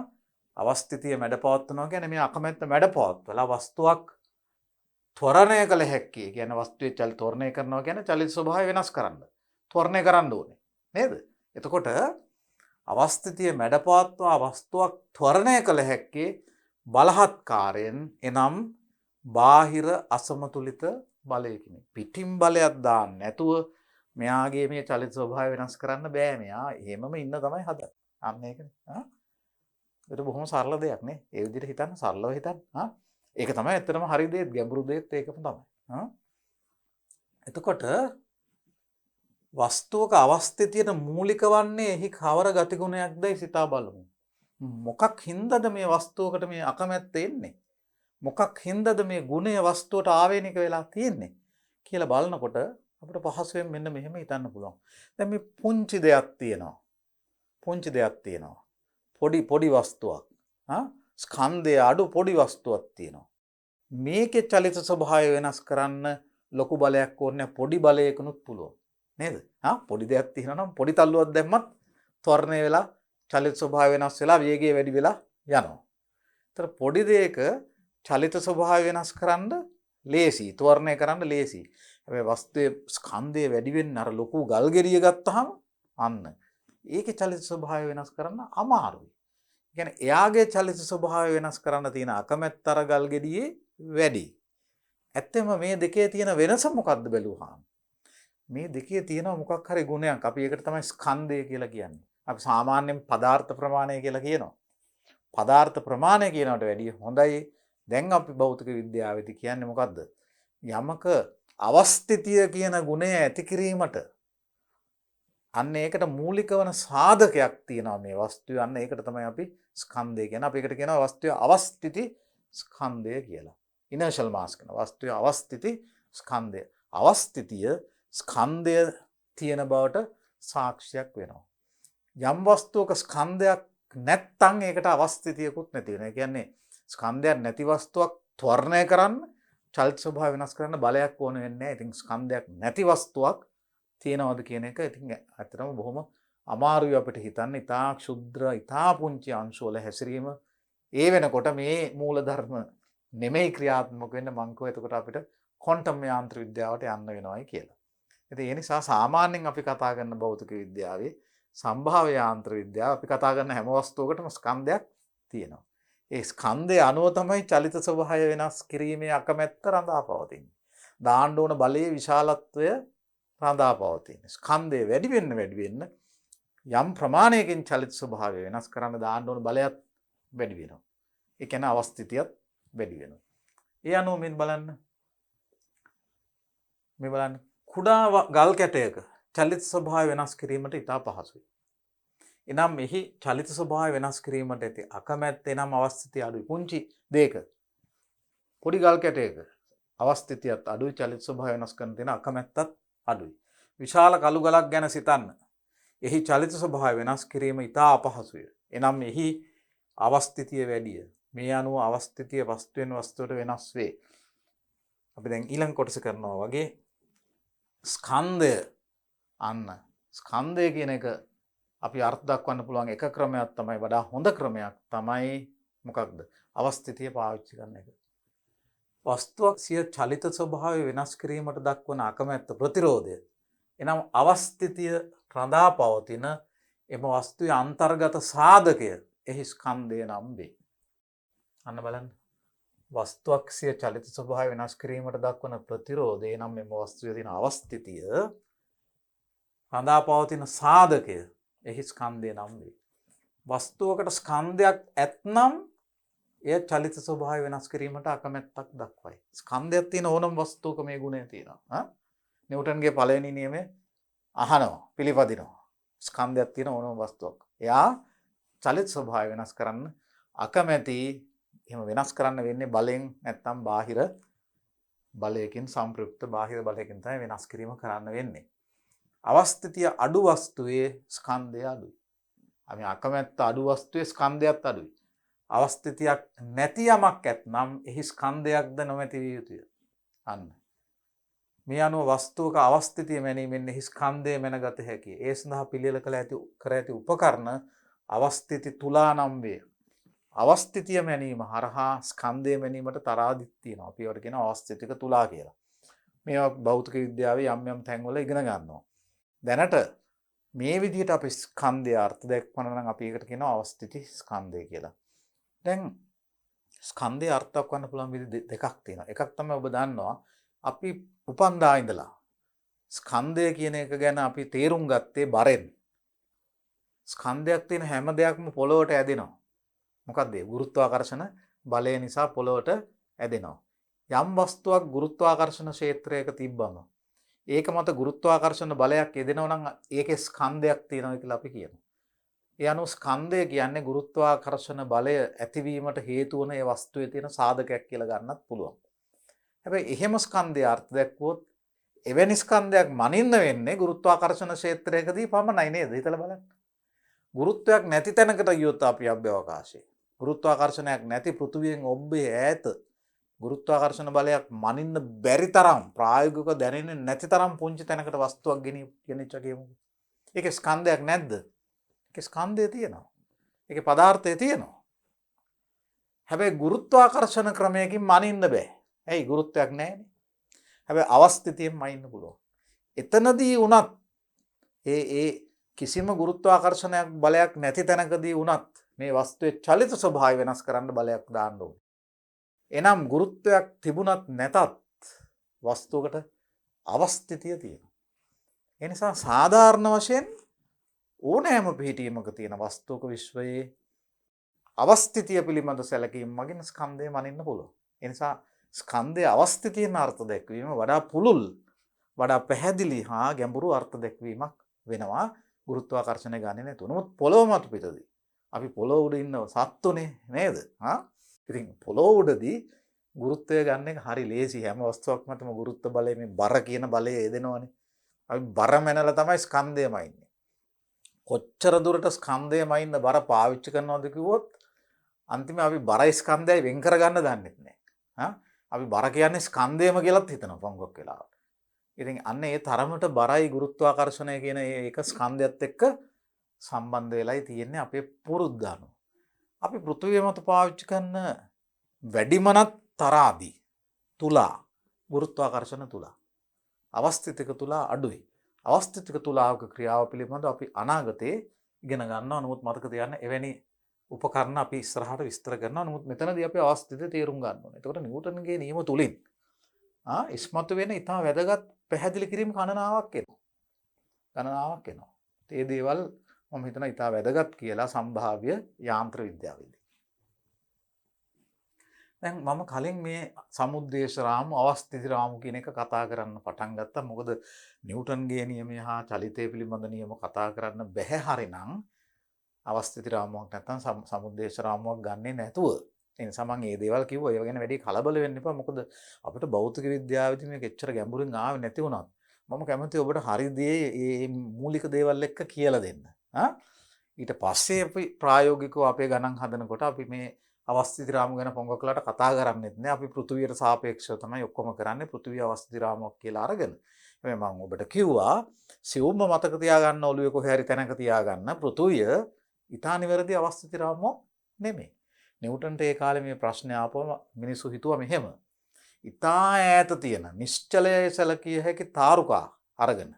අවස්ථිතිය මැඩපවත්වනවා කියන්නේ මේ අකමැත්ත මැඩපවත්වලා වස්තුවක් ත්වරණය කළ හැක්කේ. කියන්නේ වස්තුවේ චලිත ත්වරණය කරනවා කියන්නේ චලිත ස්වභාවය වෙනස් කරන්න. ත්වරණය කරන්න ඕනේ. නේද? එතකොට අවස්ථිතිය මැඩපවත්වා වස්තුවක් ත්වරණය කළ හැක්කේ බලහත්කාරයෙන් එනම් බාහිර අසමතුලිත බලයකින්. පිටින් බලයක් දාන්න නැතුව මෙයාගේ මේ චලිත ස්වභාවය වෙනස් කරන්න බෑ. මෙයා එහෙමම ඉන්න තමයි හදන්නේ. අන්න ඒකනේ. ඒක බොහොම සරල දෙයක් නේ. ඒ විදිහට හිතන්න, සරලව හිතන්න. ඒක තමයි ඇත්තටම හරි දෙයක්, ගැඹුරු දෙයක් ඒකම තමයි. එතකොට වස්තුවක අවස්ථිතියට මූලික වන්නේ එහි කවර ගතිගුණයක්දයි සිතා බලමු. මොකක් හින්දාද මේ වස්තුවකට මේ අකමැත්ත එන්නේ? මොකක් හින්දාද මේ ගුණය වස්තුවට ආවේනික වෙලා තියෙන්නේ කියලා බලනකොට අපිට පහසුවෙන් මෙන්න මෙහෙම හිතන්න පුළුවන්. දැන් මේ පුංචි දෙයක් තියෙනවා. පුංචි දෙයක් තියෙනවා. පොඩි වස්තුවක්. ස්කන්ධයේ අඩු පොඩි වස්තුවක් තියෙනවා. මේකේ චලිත ස්වභාවය වෙනස් කරන්න ලොකු බලයක් ඕනේ පොඩි බලයකනුත් පුළුවන්. නේද? පොඩි දෙයක් තියෙනවා නම් පොඩි තල්ලුවක් දැම්මත් ත්වරණය වෙලා චලිත ස්වභාවය වෙනස් වෙලා වේගය වැඩි වෙලා යනවා. ඒතර පොඩි දෙයක චලිත ස්වභාවය වෙනස් කරන්න ලේසි, ත්වරණය කරන්න ලේසි. හැබැයි වස්තුවේ ස්කන්ධය වැඩි වෙන්න අර ලොකු ගල් ගෙඩිය ගත්තාම අන්න ඒකේ චලිත ස්වභාවය වෙනස් කරන්න අමාරුයි. ඒ කියන්නේ එයාගේ චලිත ස්වභාවය වෙනස් කරන්න තියෙන අකමැත්ත අර ගල් ගෙඩියේ වැඩි. ඇත්තම මේ දෙකේ තියෙන වෙනස මොකක්ද බැලුවාම? මේ දෙකේ තියෙන මොකක් හරි ගුණයක්. අපි ඒකට තමයි ස්කන්ධය කියලා කියන්නේ. අපි සාමාන්‍යයෙන් පදාර්ථ ප්‍රමාණය කියලා කියනවා. පදාර්ථ ප්‍රමාණය කියනකට වැඩිය හොඳයි දැන් අපි භෞතික විද්‍යාවේදී කියන්නේ මොකද්ද? යමක අවස්ථිතිය කියන ගුණය ඇති කිරීමට අන්න ඒකට මූලික වන සාධකයක් තියෙනවා මේ වස්තුවේ. අන්න ඒකට තමයි අපි ස්කන්ධය කියන. අපි ඒකට කියනවා වස්තුවේ අවස්ථිති ස්කන්ධය කියලා. ඉනර්ෂල් මාස් කියන වස්තුවේ අවස්ථිති ස්කන්ධය. අවස්ථිතිය ස්කන්ධය තියෙන බවට සාක්ෂියක් වෙනවා. යම් වස්තුවක ස්කන්ධයක් නැත්තම් ඒකට අවස්ථිතියකුත් නැති වෙනවා. ඒ කියන්නේ ස්කන්ධයක් නැති වස්තුවක් ත්වරණය කරන්න චලිත ස්වභාවය වෙනස් කරන්න බලයක් ඕන වෙන්නේ නැහැ. ඉතින් ස්කන්ධයක් නැති වස්තුවක් තියෙනවද කියන එක ඉතින් ඇත්තටම බොහොම අමාරුයි අපිට හිතන්න. ඉතා ක්ෂුද්‍ර, ඉතා පුංචි අංශු වල හැසිරීම ඒ වෙනකොට මේ මූලධර්ම නෙමෙයි ක්‍රියාත්මක වෙන්න මං කෝ එතකොට අපිට ක්වොන්ටම් යාන්ත්‍ර විද්‍යාවට යන්න වෙනවයි කියලා. ඉතින් ඒ නිසා සාමාන්‍යයෙන් අපි කතා කරන භෞතික විද්‍යාවේ සම්භාව්‍ය යාන්ත්‍ර විද්‍යාව අපි කතා කරන හැම වස්තුවකටම ස්කන්ධයක් තියෙනවා. ඒ ස්කන්ධය අනුව තමයි චලිත ස්වභාවය වෙනස් කිරීමේ අකමැත්ත රඳා පවතින්නේ. දාන්න ඕන බලයේ විශාලත්වය රඳා පවතින්නේ. ස්කන්ධය වැඩි වෙන්න යම් ප්‍රමාණයකින් චලිත ස්වභාවය වෙනස් කරන්න දාන්න ඕන බලයත් වැඩි වෙනවා. ඒ කියන්නේ අවස්ථිතියත් වැඩි වෙනවා. ඒ අනුව මෙන්න බලන්න. මේ බලන්න කුඩා ගල් කැටයක චලිත ස්වභාවය වෙනස් කිරීමට ඉතා පහසුයි. එනම් මෙහි චලිත ස්වභාවය වෙනස් කිරීමට ඇති අකමැත්ත එනම් අවස්ථිතිය අඩුයි. පුංචි දෙයක පොඩි ගල් කැටයක අවස්ථිතියත් අඩුයි, චලිත ස්වභාවය වෙනස් කරන තියෙන අකමැත්තත් අඩුයි. විශාල කළු ගලක් ගැන සිතන්න. එහි චලිත ස්වභාවය වෙනස් කිරීම ඉතා අපහසුය. එනම් එහි අවස්ථිතිය වැඩිය. මේ අනුව අවස්ථිතිය වස්තුවෙන් වස්තුවට වෙනස් වේ. අපි දැන් ඊළඟ කොටස කරනවා වගේ ස්කන්ධය අන්න ස්කන්ධය කියන එක අපි අර්ථ දක්වන්න පුළුවන් එක ක්‍රමයක් තමයි, වඩා හොඳ ක්‍රමයක් තමයි මොකක්ද? අවස්ථිතිය පාවිච්චි කරන එක. වස්තුවක් සිය චලිත ස්වභාවය වෙනස් කිරීමට දක්වන අකමැත්ත ප්‍රතිරෝධය. එනම් අවස්ථිතිය රඳා පවතින එම වස්තුවේ අන්තර්ගත සාධකය එහි ස්කන්ධය නම් වේ. අන්න බලන්න. වස්තුවක් සිය චලිත ස්වභාවය වෙනස් කිරීමට දක්වන ප්‍රතිරෝධය නම් එම වස්තුවේ තියෙන අවස්ථිතිය රඳා පවතින සාධකය එහි ස්කන්ධය නම් වේ. වස්තුවකට ස්කන්ධයක් ඇත්නම් එය චලිත ස්වභාවය වෙනස් කිරීමට අකමැත්තක් දක්වයි. ස්කන්ධයක් තියෙන ඕනම වස්තුවක මේ ගුණය තියෙනවා. නිව්ටන්ගේ පළවෙනි නියමය අහනවා, පිළිපදිනවා. ස්කන්ධයක් තියෙන ඕනම වස්තුවක්. එයා චලිත ස්වභාවය වෙනස් කරන්න අකමැති. එහෙම වෙනස් කරන්න වෙන්නේ බලෙන් නැත්නම් බාහිර බලයකින්, සම්ප්‍රයුක්ත බාහිර බලයකින් තමයි වෙනස් කිරීම කරන්න වෙන්නේ. අවස්ථිතිය අඩු වස්තුවේ ස්කන්ධය අඩුයි. අපි අකමැත්ත අඩු වස්තුවේ ස්කන්ධයත් අඩුයි. අවස්ථිතියක් නැති යමක් ඇත්නම් එහි ස්කන්ධයක්ද නොමැති විය යුතුය. අන්න. මේ අනුව වස්තුවක අවස්ථිතිය මැනීමෙන් එහි ස්කන්ධය මැනගත හැකිය. ඒ සඳහා පිළියෙල කර ඇති උපකරණ අවස්ථිති තුලා නම් වේ. අවස්ථිතිය මැනීම හරහා ස්කන්ධය මැනීමට තරාදිත් තියෙනවා. අපි ඒවට කියන අවස්ථිතික තුලා කියලා. මේවා භෞතික විද්‍යාවේ යම් යම් තැන්වල ඉගෙන ගන්නවා. දැනට මේ විදිහට අපි ස්කන්ධය අර්ථ දක්වනවා නම් අපි ඒකට කියනවා අවස්ථිති ස්කන්ධය කියලා. දැන් ස්කන්ධය අර්ථ දක්වන්න පුළුවන් විදි දෙකක් තියෙනවා. එකක් තමයි ඔබ දන්නවා අපි උපන්දා ඉඳලා ස්කන්ධය කියන එක ගැන අපි තේරුම් ගත්තේ බරෙන්. ස්කන්ධයක් තියෙන හැම දෙයක්ම පොළොවට ඇදෙනවා. මොකක්ද ඒ? ගුරුත්වාකර්ෂණ බලය නිසා පොළොවට ඇදෙනවා. යම් වස්තුවක් ගුරුත්වාකර්ෂණ ක්ෂේත්‍රයක තිබ්බම ඒක මත ගුරුත්වාකර්ෂණ බලයක් යෙදෙනවා නම් ඒකේ ස්කන්ධයක් තියෙනවා කියලා අපි කියනවා. ඒ අනුව ස්කන්ධය කියන්නේ ගුරුත්වාකර්ෂණ බලය ඇතිවීමට හේතු වන ඒ වස්තුවේ තියෙන සාධකයක් කියලා ගන්නත් පුළුවන්. හැබැයි එහෙම ස්කන්ධය අර්ථ දැක්වුවොත් එවැනි ස්කන්ධයක් මනින්න වෙන්නේ ගුරුත්වාකර්ෂණ ක්ෂේත්‍රයකදී පමණයි නේද? හිතලා බලන්න. ගුරුත්වයක් නැති තැනකට ගියොත් අපි අභ්‍යවකාශයේ ගුරුත්වාකර්ෂණයක් නැති පෘථුවියෙන් ඔබ්බේ ඈත ගුරුත්වාකර්ෂණ බලයක් මනින්න බැරි තරම් ප්‍රායෝගිකව දැනෙන්නේ නැති තරම් පුංචි තැනකට වස්තුවක් ගෙනිච්ච කියමුකෝ. ඒකේ ස්කන්ධයක් නැද්ද? ඒකේ ස්කන්ධය තියෙනවා. ඒකේ පදාර්ථය තියෙනවා. හැබැයි ගුරුත්වාකර්ෂණ ක්‍රමයකින් මනින්න බෑ. ඇයි? ගුරුත්වයක් නැහැනේ. හැබැයි අවස්ථිතියෙන් මනින්න පුළුවන්. එතනදී වුණත් ඒ කිසිම ගුරුත්වාකර්ෂණයක් බලයක් නැති තැනකදී වුණත් මේ වස්තුවේ චලිත ස්වභාවය වෙනස් කරන්න බලයක් දාන්න ඕනේ. එනම් ගුරුත්වයක් තිබුණත් නැතත් වස්තුවකට අවස්ථිතිය තියෙනවා. ඒ නිසා සාධාරණ වශයෙන් ඕනෑම පිහිටීමක තියෙන වස්තුවක විශ්වයේ අවස්ථිතිය පිළිබඳ සැලකීම මගින් ස්කන්ධය මනින්න පුළුවන්. ඒ නිසා ස්කන්ධයේ අවස්ථිතියෙන් අර්ථ දැක්වීම වඩා පුළුල්, වඩා පැහැදිලි හා ගැඹුරු අර්ථ දැක්වීමක් වෙනවා ගුරුත්වාකර්ෂණය ගන්නේ නැතුව. නමුත් පොළොව මත පිටදී අපි පොළොව උඩ ඉන්න සත්තුනේ නේද? ඉතින් පොළොව උඩදී ගුරුත්වය ගන්න එක හරි ලේසි. හැම වස්තුවක් මතම ගුරුත්ව බලය මේ බර කියන බලය එදෙනවනේ. අපි බර මැනලා තමයි ස්කන්ධයම ඉන්නේ. කොච්චර දුරට ස්කන්ධයම ඉන්න බර පාවිච්චි කරනවද කිව්වොත් අන්තිමේ අපි බර ස්කන්ධයයි වෙන් කරගන්න දන්නේ නැහැ. අපි බර කියන්නේ ස්කන්ධයම කියලාත් හිතනවා පංගුවක් වෙලාවට. ඉතින් අන්න ඒ තරමට බරයි ගුරුත්වාකර්ෂණය කියන ඒක ස්කන්ධයත් එක්ක සම්බන්ධ වෙලයි තියෙන්නේ අපේ පුරුද්ද අනුව. අපි පෘථිවිය මත පාවිච්චි කරන වැඩිමනත් තරාදී තුලා ගුරුත්වාකර්ෂණ තුලා අවස්ථිතික තුලා අඩුයි. අවස්ථිතික තුලාවක ක්‍රියාව පිළිබඳව අපි අනාගතයේ ඉගෙන ගන්නවා. නමුත් මතක තියාගන්න එවැනි උපකරණ අපි ඉස්සරහට විස්තර කරනවා. නමුත් මෙතනදී අපි අවස්ථිතිය තේරුම් ගන්න ඕනේ. එතකොට නිව්ටන්ගේ නියම තුලින් ඉස්මතු වෙන ඉතා වැදගත් පැහැදිලි කිරීම ගණනාවක් එනවා. ඒ දේවල් මම හිතනවා ඉතා වැදගත් කියලා සම්භාව්‍ය යාන්ත්‍ර විද්‍යාවේදී. දැන් මම කලින් මේ සමුද්දේශ රාමු අවස්ථිති රාමු කියන එක කතා කරන්න පටන් ගත්තා. මොකද නිව්ටන්ගේ නියමය හා චලිතය පිළිබඳ නියම කතා කරන්න බැහැ හරිනම් අවස්ථිති රාමුවක් නැත්නම් සමුද්දේශ රාමුවක් ගන්නෙ නැතුව. ඒ නිසා මම මේ දේවල් කිව්වා. ඒව ගැන වැඩි කලබල වෙන්න එපා. මොකද අපිට භෞතික විද්‍යාවේදී මේක එච්චර ගැඹුරින් ආවේ නැති වුණත් මම කැමතියි ඔබට හරි දේ මේ මූලික දේවල් එක්ක කියලා දෙන්න. ඊට පස්සේ අපි ප්‍රායෝගිකව අපේ ගණන් හදනකොට අපි මේ අවස්ථිති රාමු ගැන පොඟකලට කතා කරන්නේත් නෑ. අපි පෘථිවියට සාපේක්ෂව තමයි ඔක්කොම කරන්නේ. පෘථිවිය අවස්ථිති රාමුවක් කියලා අරගෙන. මේ මම ඔබට කිව්වා සිවුම්ම මතක තියාගන්න ඔළුවේ කොහේ හරි තැනක තියාගන්න පෘථිවිය ඊටා නිවැරදි අවස්ථිති රාමුවක් නෙමෙයි. නිව්ටන්ට ඒ කාලේ මේ ප්‍රශ්නේ ආපුවම මිනිස්සු හිතුවා මෙහෙම. ඊටා ඈත තියෙන නිශ්චලයේ සැලකිය හැකි තාරුකා අරගෙන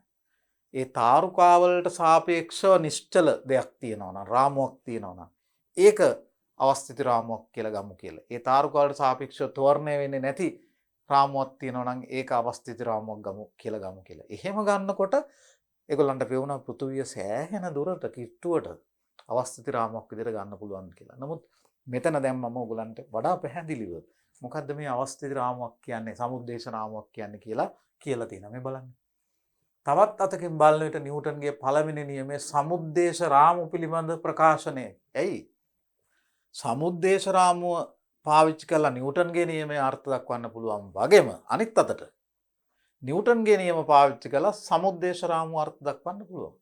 ඒ තාරුකා වලට සාපේක්ෂව නිශ්චල දෙයක් තියෙනවා නම් රාමුවක් තියෙනවා නම් ඒක අවස්ථිති රාමුවක් කියලා ගමු කියලා. ඒ තාරුකා වලට සාපේක්ෂව තෝරණය වෙන්නේ නැති රාමුවක් තියෙනවා නම් ඒක අවස්ථිති රාමුවක් ගමු කියලා. එහෙම ගන්නකොට ඒගොල්ලන්ට පෙවුණා පෘථුවිය සෑහෙන දුරට කිට්ටුවට අවස්ථිති රාමුවක් විදිහට ගන්න පුළුවන් කියලා. නමුත් මෙතන දැන් මම ඔයගලන්ට වඩා පැහැදිලිව මොකද්ද මේ අවස්ථිති රාමුවක් කියන්නේ සමුද්දේශ රාමුවක් කියන්නේ කියලා තියෙනවා. මේ බලන්න. තවත් අතකින් බලන විට නිව්ටන්ගේ පළවෙනි නියමයේ සමුද්දේශ රාමු පිළිබඳ ප්‍රකාශනය. ඇයි? සමුද්දේශ රාමුව පාවිච්චි කරලා නිව්ටන්ගේ නියමයේ අර්ථ දක්වන්න පුළුවන් වගේම අනිත් අතට නිව්ටන්ගේ නියම පාවිච්චි කරලා සමුද්දේශ රාමුව අර්ථ දක්වන්න පුළුවන්.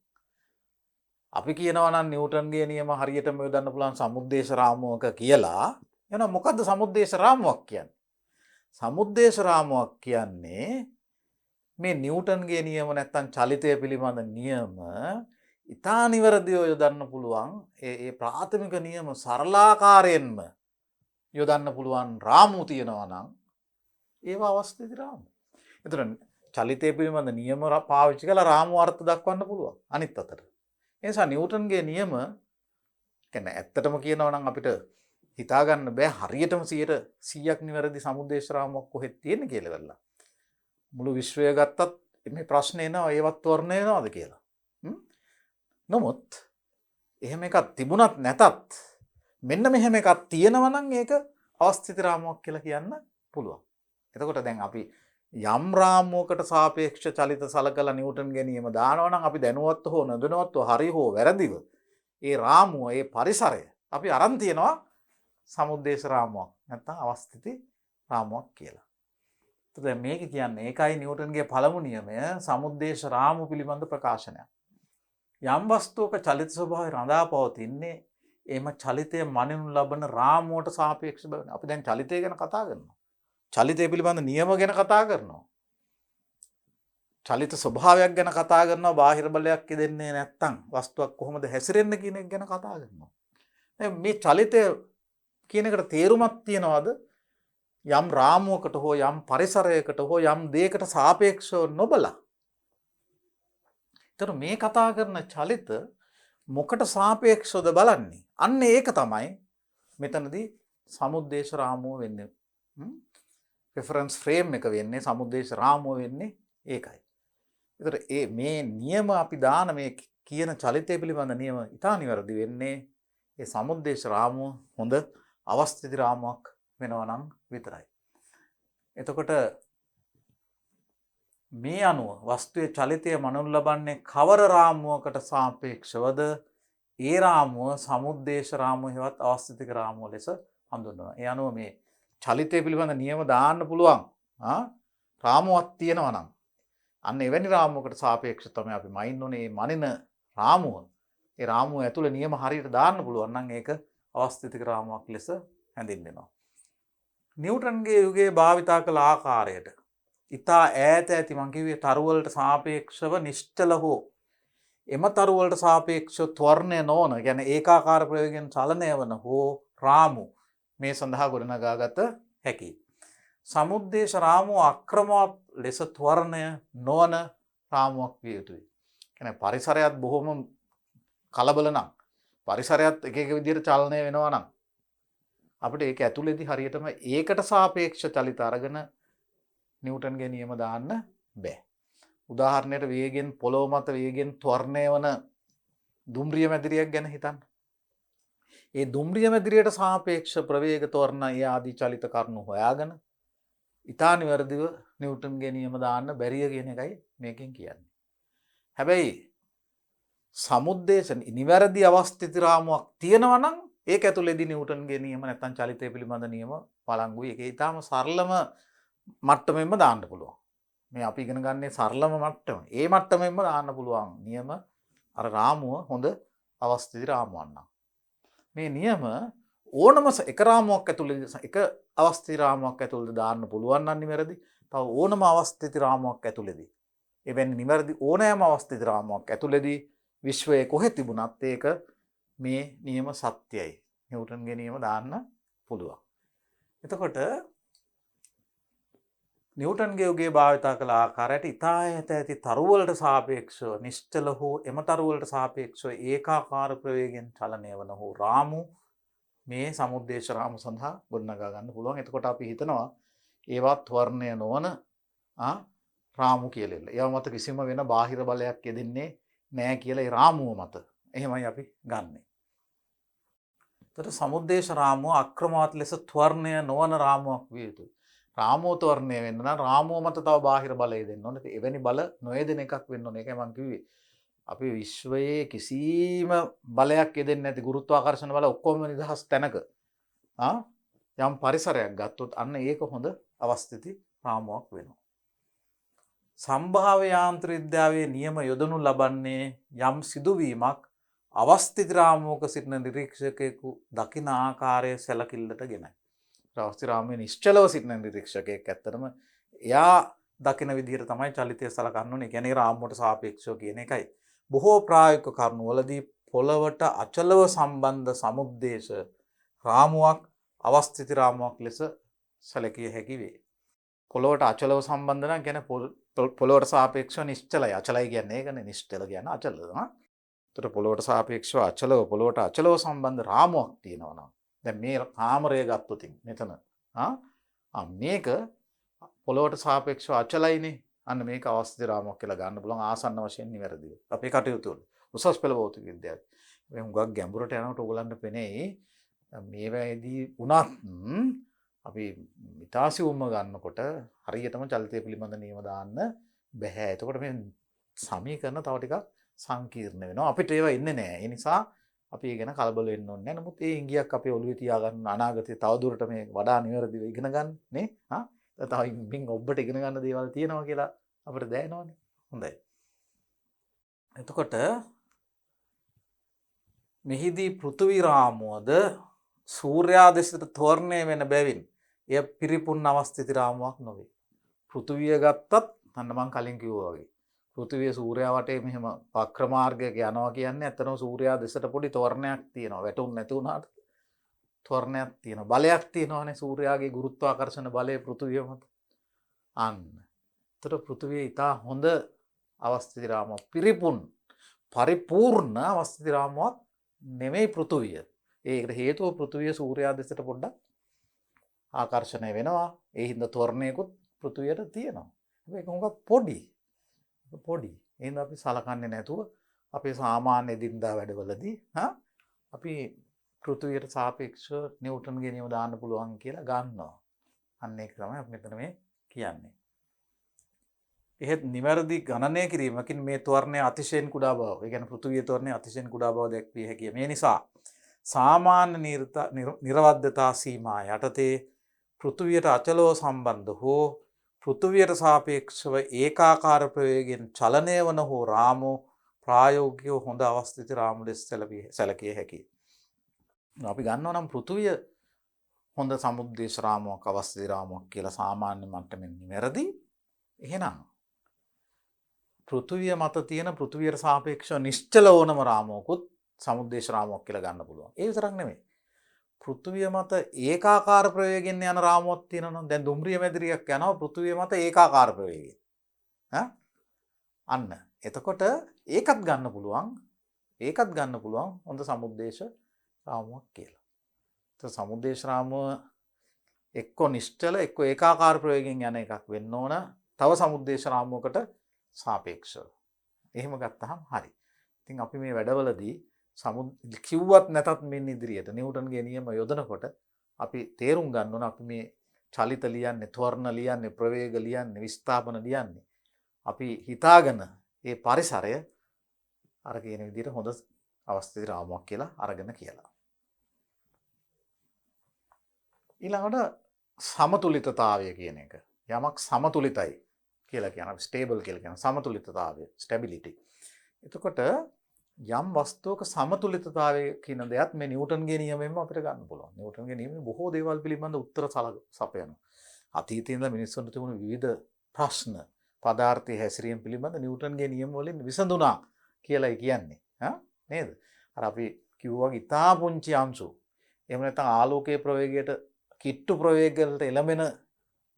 අපි කියනවා නම් නිව්ටන්ගේ නියම හරියටම යොදන්න පුළුවන් සමුද්දේශ රාමුවක කියලා. එහෙනම් මොකද්ද සමුද්දේශ රාමුවක් කියන්නේ? සමුද්දේශ රාමුවක් කියන්නේ මේ නිව්ටන්ගේ නියම නැත්තම් චලිතය පිළිබඳ නියම ඉතා නිවැරදිව යොදන්න පුළුවන් ඒ ප්‍රාථමික නියම සරලාකාරයෙන්ම යොදන්න පුළුවන් රාමු තියෙනවා නම් ඒවා අවස්ථිති රාමු. එතකොට චලිතය පිළිබඳ නියම පාවිච්චි කරලා රාමු අර්ථ දක්වන්න පුළුවන් අනිත් අතට. ඒ නිසා නිව්ටන්ගේ නියම කියන්නේ ඇත්තටම කියනවා නම් අපිට හිතා ගන්න බෑ හරියටම 100ක් නිවැරදි සමුද්දේශ රාමුවක් කොහෙද තියෙන්නේ කියලා වෙලා. මුළු විශ්වය ගත්තත් මේ ප්‍රශ්නේ එනවා ඒවත් වර්ණය වෙනවද කියලා. නමුත් එහෙම එකක් තිබුණත් නැතත් මෙන්න මෙහෙම එකක් තියෙනවා නම් ඒක අවස්ථිත රාමුවක් කියලා කියන්න පුළුවන්. එතකොට දැන් අපි යම් රාමුවකට සාපේක්ෂ චලිත සලකලා නිව්ටන්ගේ නියම දානවා නම් අපි දැනුවත් හෝ නොදැනුවත්ව හරි හෝ වැරදිව ඒ රාමුව ඒ පරිසරය අපි අරන් තියනවා සමුද්දේශ රාමුවක් නැත්නම් අවස්ථිති රාමුවක් කියලා. එතකොට මේක කියන්නේ ඒකයි නිව්ටන්ගේ පළමු නියමය සමුද්දේශ රාමු පිළිබඳ ප්‍රකාශනයක්. යම් වස්තුවක චලිත ස්වභාවය රඳා පවතින්නේ එම චලිතය මනිනු ලබන රාමුවට සාපේක්ෂ බව. අපි දැන් චලිතය ගැන කතා කරනවා. චලිතය පිළිබඳ නියම ගැන කතා කරනවා. චලිත ස්වභාවයක් ගැන කතා කරනවා. බාහිර බලයක් දෙන්නේ නැත්තම් වස්තුවක් කොහොමද හැසිරෙන්න කියන එක ගැන කතා කරනවා. මේ චලිතය කියන එකට තේරුමක් තියනවාද? යම් රාමුවකට හෝ යම් පරිසරයකට හෝ යම් දෙයකට සාපේක්ෂව නොබලා. ඒතර මේ කතා කරන චලිත මොකට සාපේක්ෂවද බලන්නේ? අන්න ඒක තමයි මෙතනදී සමුද්දේශ රාමුව වෙන්නේ. රෙෆරන්ස් ෆ්‍රේම් එක වෙන්නේ සමුද්දේශ රාමුව වෙන්නේ ඒකයි. ඒතර මේ නියම අපි දාන මේ කියන චලිතය පිළිබඳ නියම ඉතා නිවැරදි වෙන්නේ ඒ සමුද්දේශ රාමුව හොඳ අවස්ථිති රාමුවක් වෙනවා නම් විතරයි. එතකොට මේ අනුව වස්තුවේ චලිතය මනු ලබන්නේ කවර රාමුවකට සාපේක්ෂවද? ඒ රාමුව සමුද්දේශ රාමුව හෙවත් අවස්ථිතික රාමුව ලෙස හඳුන්වනවා. ඒ අනුව මේ චලිතය පිළිබඳ නියම දාන්න පුළුවන් රාමුවක් තියෙනවා නම් අන්න එවැනි රාමුවකට සාපේක්ෂව තමයි අපි මයින් උනේ මනින රාමුව. ඒ රාමුව ඇතුළේ නියම හරියට දාන්න පුළුවන් නම් ඒක අවස්ථිතික රාමුවක් ලෙස හැඳින්වෙනවා. නිව්ටන්ගේ යුගයේ භාවිතා කළ ආකාරයට ඉතා ඈත ඇති මං කිව්වේ තරුවලට සාපේක්ෂව නිශ්චල හෝ එම තරුවලට සාපේක්ෂව ත්වරණය නොවන කියන්නේ ඒකාකාර ප්‍රවේගයෙන් චලනය වන හෝ රාමු මේ සඳහා ගොඩනගාගත හැකියි. සමුද්දේශ රාමුව අක්‍රමවත් ලෙස ත්වරණය නොවන රාමුවක් විය යුතුයි. කියන්නේ පරිසරයත් බොහොම කලබල නම් පරිසරයත් එක එක විදිහට චලනය වෙනවා නම් අපිට ඒක ඇතුළේදී හරියටම ඒකට සාපේක්ෂ චලිත අරගෙන නිව්ටන්ගේ නියම දාන්න බෑ. උදාහරණයට වේගෙන් පොළොව මත වේගෙන් ත්වරණය වන දුම්රිය මැදිරියක් ගැන හිතන්න. ඒ දුම්රිය මැදිරියට සාපේක්ෂ ප්‍රවේග ත්වරණ ඒ ආදී චලිත කරුණු හොයාගෙන ඉතා නිවැරදිව නිව්ටන්ගේ නියම දාන්න බැරිය කියන එකයි මේකෙන් කියන්නේ. හැබැයි සමුද්දේශ නිවැරදි අවස්ථිති රාමුවක් තියෙනවා නම් ඒක ඇතුළේදී නිව්ටන්ගේ නියම නැත්නම් චලිතය පිළිබඳ නියම වළංගුයි. ඒක ඊටාම සරලම මට්ටමෙන්ම දාන්න පුළුවන්. මේ අපි ඉගෙන ගන්නේ සරලම මට්ටම. ඒ මට්ටමෙන්ම දාන්න පුළුවන් නියම අර රාමුව හොඳ අවස්ථිති රාමුවක් නම්. මේ නියම ඕනම එක රාමුවක් ඇතුළේ එක අවස්ථිති රාමුවක් ඇතුළේ දාන්න පුළුවන් නම් නිවැරදි. තව ඕනම අවස්ථිති රාමුවක් ඇතුළේදී. එවැනි නිවැරදි ඕනෑම අවස්ථිති රාමුවක් ඇතුළේදී විශ්වයේ කොහෙ තිබුණත් ඒක මේ නියම සත්‍යයි. නිව්ටන්ගේ නියම දාන්න පුළුවන්. එතකොට නිව්ටන්ගේ යුගයේ භාවිතා කළ ආකාරයට ඉතා ඈත ඇති තරුවලට සාපේක්ෂව නිශ්චල හෝ එම තරුවලට සාපේක්ෂව ඒකාකාර ප්‍රවේගයෙන් චලනය වන හෝ රාමු මේ සමුද්දේශ රාමු සඳහා ගොඩනගා ගන්න පුළුවන්. එතකොට අපි හිතනවා ඒවත් වර්ණය නොවන රාමු කියලා. ඒව මත කිසිම වෙන බාහිර බලයක් යෙදෙන්නේ නැහැ කියලා ඒ රාමුව මත. එහෙමයි අපි ගන්නෙ. එතකොට සමුද්දේශ රාමුව අක්‍රමවත් ලෙස ත්වරණය නොවන රාමුවක් විය යුතුයි. රාමුව ත්වරණය වෙන්න නම් රාමුව මත තව බාහිර බලය දෙන්න ඕනේ. එවැනි බල නොයෙදෙන එකක් වෙන්න ඕනේ. ඒකයි මම කිව්වේ. අපි විශ්වයේ කිසිම බලයක් යෙදෙන්නේ නැති ගුරුත්වාකර්ෂණ බල ඔක්කොම නිදහස් තැනක යම් පරිසරයක් ගත්තොත් අන්න ඒක හොඳ අවස්ථිති රාමුවක් වෙනවා. සම්භාව්‍ය යාන්ත්‍ර විද්‍යාවේ නියම යොදනු ලබන්නේ යම් සිදුවීමක් අවස්ථිති රාමුවක සිටින නිරීක්ෂකයෙකු දකින ආකාරය සැලකිල්ලට ගෙනයි. අවස්ථිති රාමුවේ නිශ්චලව සිටින නිරීක්ෂකයෙක් ඇත්තටම එයා දකින විදිහට තමයි චලිතය සලකන්න ඕනේ. කියන්නේ රාමුවට සාපේක්ෂව කියන එකයි. බොහෝ ප්‍රායෝගික කරුණවලදී පොළවට අචලව සම්බන්ධ සමුද්දේශ රාමුවක් අවස්ථිති රාමුවක් ලෙස සැලකිය හැකි වේ. පොළොවට අචලව සම්බන්ධ නම් කියන්නේ පොළොවට සාපේක්ෂව නිශ්චලයි. අචලයි කියන්නේ ඒකනේ, නිශ්චල කියන්නේ අචල. ඒතර පොළොවට සාපේක්ෂව පොළොවට අචලව සම්බන්ධ රාමුවක් තියෙනවා නම් දැන් මේ කාමරය ගත්තොත් මෙතන මේක පොළොවට සාපේක්ෂව අචලයිනේ. අන්න මේක අවස්ථිති රාමුවක් කියලා ගන්න පුළුවන් ආසන්න වශයෙන් නිවැරදිව. අපේ කටයුතු වල උසස් පෙළ භෞතික විද්‍යාව. මේ හුඟක් ගැඹුරට යනකොට ඕගොල්ලන්ට පෙනේ මේවැදී වුණත් අපි මිතාසියුම්ම ගන්නකොට හරියටම චලිතය පිළිබඳ නියම දාන්න බැහැ. එතකොට මේ සමීකරණ තව ටිකක් සංකීර්ණ වෙනවා. අපිට ඒවා ඉන්නේ නැහැ. ඒ නිසා අපි ඒ ගැන කලබල වෙන්න ඕනේ නැහැ. නමුත් ඒ ඉංගියක් අපේ ඔළුවේ තියාගන්න අනාගතේ තවදුරට මේ වඩා නිවැරදිව ඉගෙන ගන්න නේ. තව මින් ඔබට ඉගෙන ගන්න දේවල් තියෙනවා කියලා අපිට දැනෙනවනේ. හොඳයි. එතකොට මෙහිදී පෘථිවි රාමුවද සූර්යා දෙසට තෝරණය වෙන බැවින් එය පිරිපුන් අවස්ථිති රාමුවක් නොවේ. පෘථිවිය ගත්තත් අන්න මම කලින් කිව්වා වගේ පෘථිවිය සූර්යා වටේ මෙහෙම වක්‍ර මාර්ගයක යනවා කියන්නේ ඇත්තටම සූර්යා දෙසට පොඩි තෝරණයක් තියෙනවා. වැටුන් නැති වුණාට තෝරණයක් තියෙනවා. බලයක් තියෙනවානේ සූර්යාගේ ගුරුත්වාකර්ෂණ බලය පෘථිවිය මත. අන්න. ඒතර පෘථිවිය ඊටා හොඳ අවස්ථිති රාමුවක් පිරිපුන් පරිපූර්ණ අවස්ථිති රාමුවක් නෙමෙයි පෘථිවිය. ඒකට හේතුව පෘථිවිය සූර්යා දෙසට පොඩ්ඩක් ආකර්ෂණය වෙනවා. ඒ හින්දා ත්වරණයකුත් පෘථිවියට තියෙනවා. ඒක හුඟක් පොඩි. ඒ හින්දා අපි සලකන්නේ නැතුව අපේ සාමාන්‍ය දිනදා වැඩවලදී අපි පෘථිවියට සාපේක්ෂව නිව්ටන්ගේ නියම දාන්න පුළුවන් කියලා ගන්නවා. අන්න ඒක තමයි අපි මෙතන මේ කියන්නේ. එහෙත් නිවැරදි ගණනය කිරීමකින් මේ ත්වරණය අතිශයින් කුඩා බව, ඒ කියන්නේ පෘථිවිය ත්වරණය අතිශයින් කුඩා බව දැක්විය හැකිය. මේ නිසා සාමාන්‍ය නිර්වද්‍යතා සීමා යටතේ පෘථිවියට අචලව සම්බන්ධ හෝ පෘථිවියට සාපේක්ෂව ඒකාකාර ප්‍රවේගයෙන් චලනය වන හෝ රාමු ප්‍රායෝගිකව හොඳ අවස්ථිති රාමු ලෙස සැලකිය හැකියි. අපි ගන්නවා නම් පෘථිවිය හොඳ සමුද්දේශ රාමුවක් අවස්ථිති රාමුවක් කියලා සාමාන්‍ය මට්ටමින් නිවැරදි. එහෙනම් පෘථිවිය මත තියෙන පෘථිවියට සාපේක්ෂව නිශ්චල ඕනම රාමුවකුත් සමුද්දේශ රාමුවක් කියලා ගන්න පුළුවන්. ඒ විතරක් නෙමෙයි. පෘථිවිය මත ඒකාකාර ප්‍රවේගයෙන් යන රාමුවක් තියෙනවා. දැන් දුම්රිය මැදිරියක් යනවා පෘථිවිය මත ඒකාකාර ප්‍රවේගයෙන්. අන්න. එතකොට ඒකත් ගන්න පුළුවන් හොඳ සමුද්දේශ රාමුවක් කියලා. ඒත් සමුද්දේශ රාමුව එක්ක නිශ්චල එක්ක ඒකාකාර ප්‍රවේගයෙන් යන එකක් වෙන්න ඕන. තව සමුද්දේශ රාමුවකට සාපේක්ෂව. එහෙම ගත්තහම හරි. ඉතින් අපි මේ වැඩවලදී කිව්වත් නැතත් මෙන්න ඉදිරියට නිව්ටන්ගේ නියම යොදනකොට අපි තේරුම් ගන්න ඕන අපි මේ චලිත ලියන්නේ, ත්වරණ ලියන්නේ, ප්‍රවේග ලියන්නේ, විස්ථාපන ලියන්නේ. අපි හිතාගෙන මේ පරිසරය අර කියන විදිහට හොඳ අවස්ථිති රාමුවක් කියලා අරගෙන කියලා. ඊළඟට සමතුලිතතාවය කියන එක. යමක් සමතුලිතයි කියලා කියන ස්ටේබල් කියලා කියන සමතුලිතතාවය, ස්ටැබිලිටි. එතකොට යම් වස්තුවක සමතුලිතතාවය කියන දෙයක් මේ නිව්ටන්ගේ නියමයෙන්ම අපිට ගන්න පුළුවන්. නිව්ටන්ගේ නියමයේ බොහෝ දේවල් පිළිබඳ උත්තර සපයනවා. අතීතයේ ඉඳලා මිනිස්සුන්ට තිබුණු විවිධ ප්‍රශ්න පදාර්ථයේ හැසිරීම පිළිබඳ නිව්ටන්ගේ නියම වලින් විසඳුණා කියලායි කියන්නේ. නේද? අර අපි කිව්වා ඉතා පුංචි අංශු. එහෙම නැත්නම් ආලෝකයේ ප්‍රවේගයට කිට්ටු ප්‍රවේගවලට එළඹෙන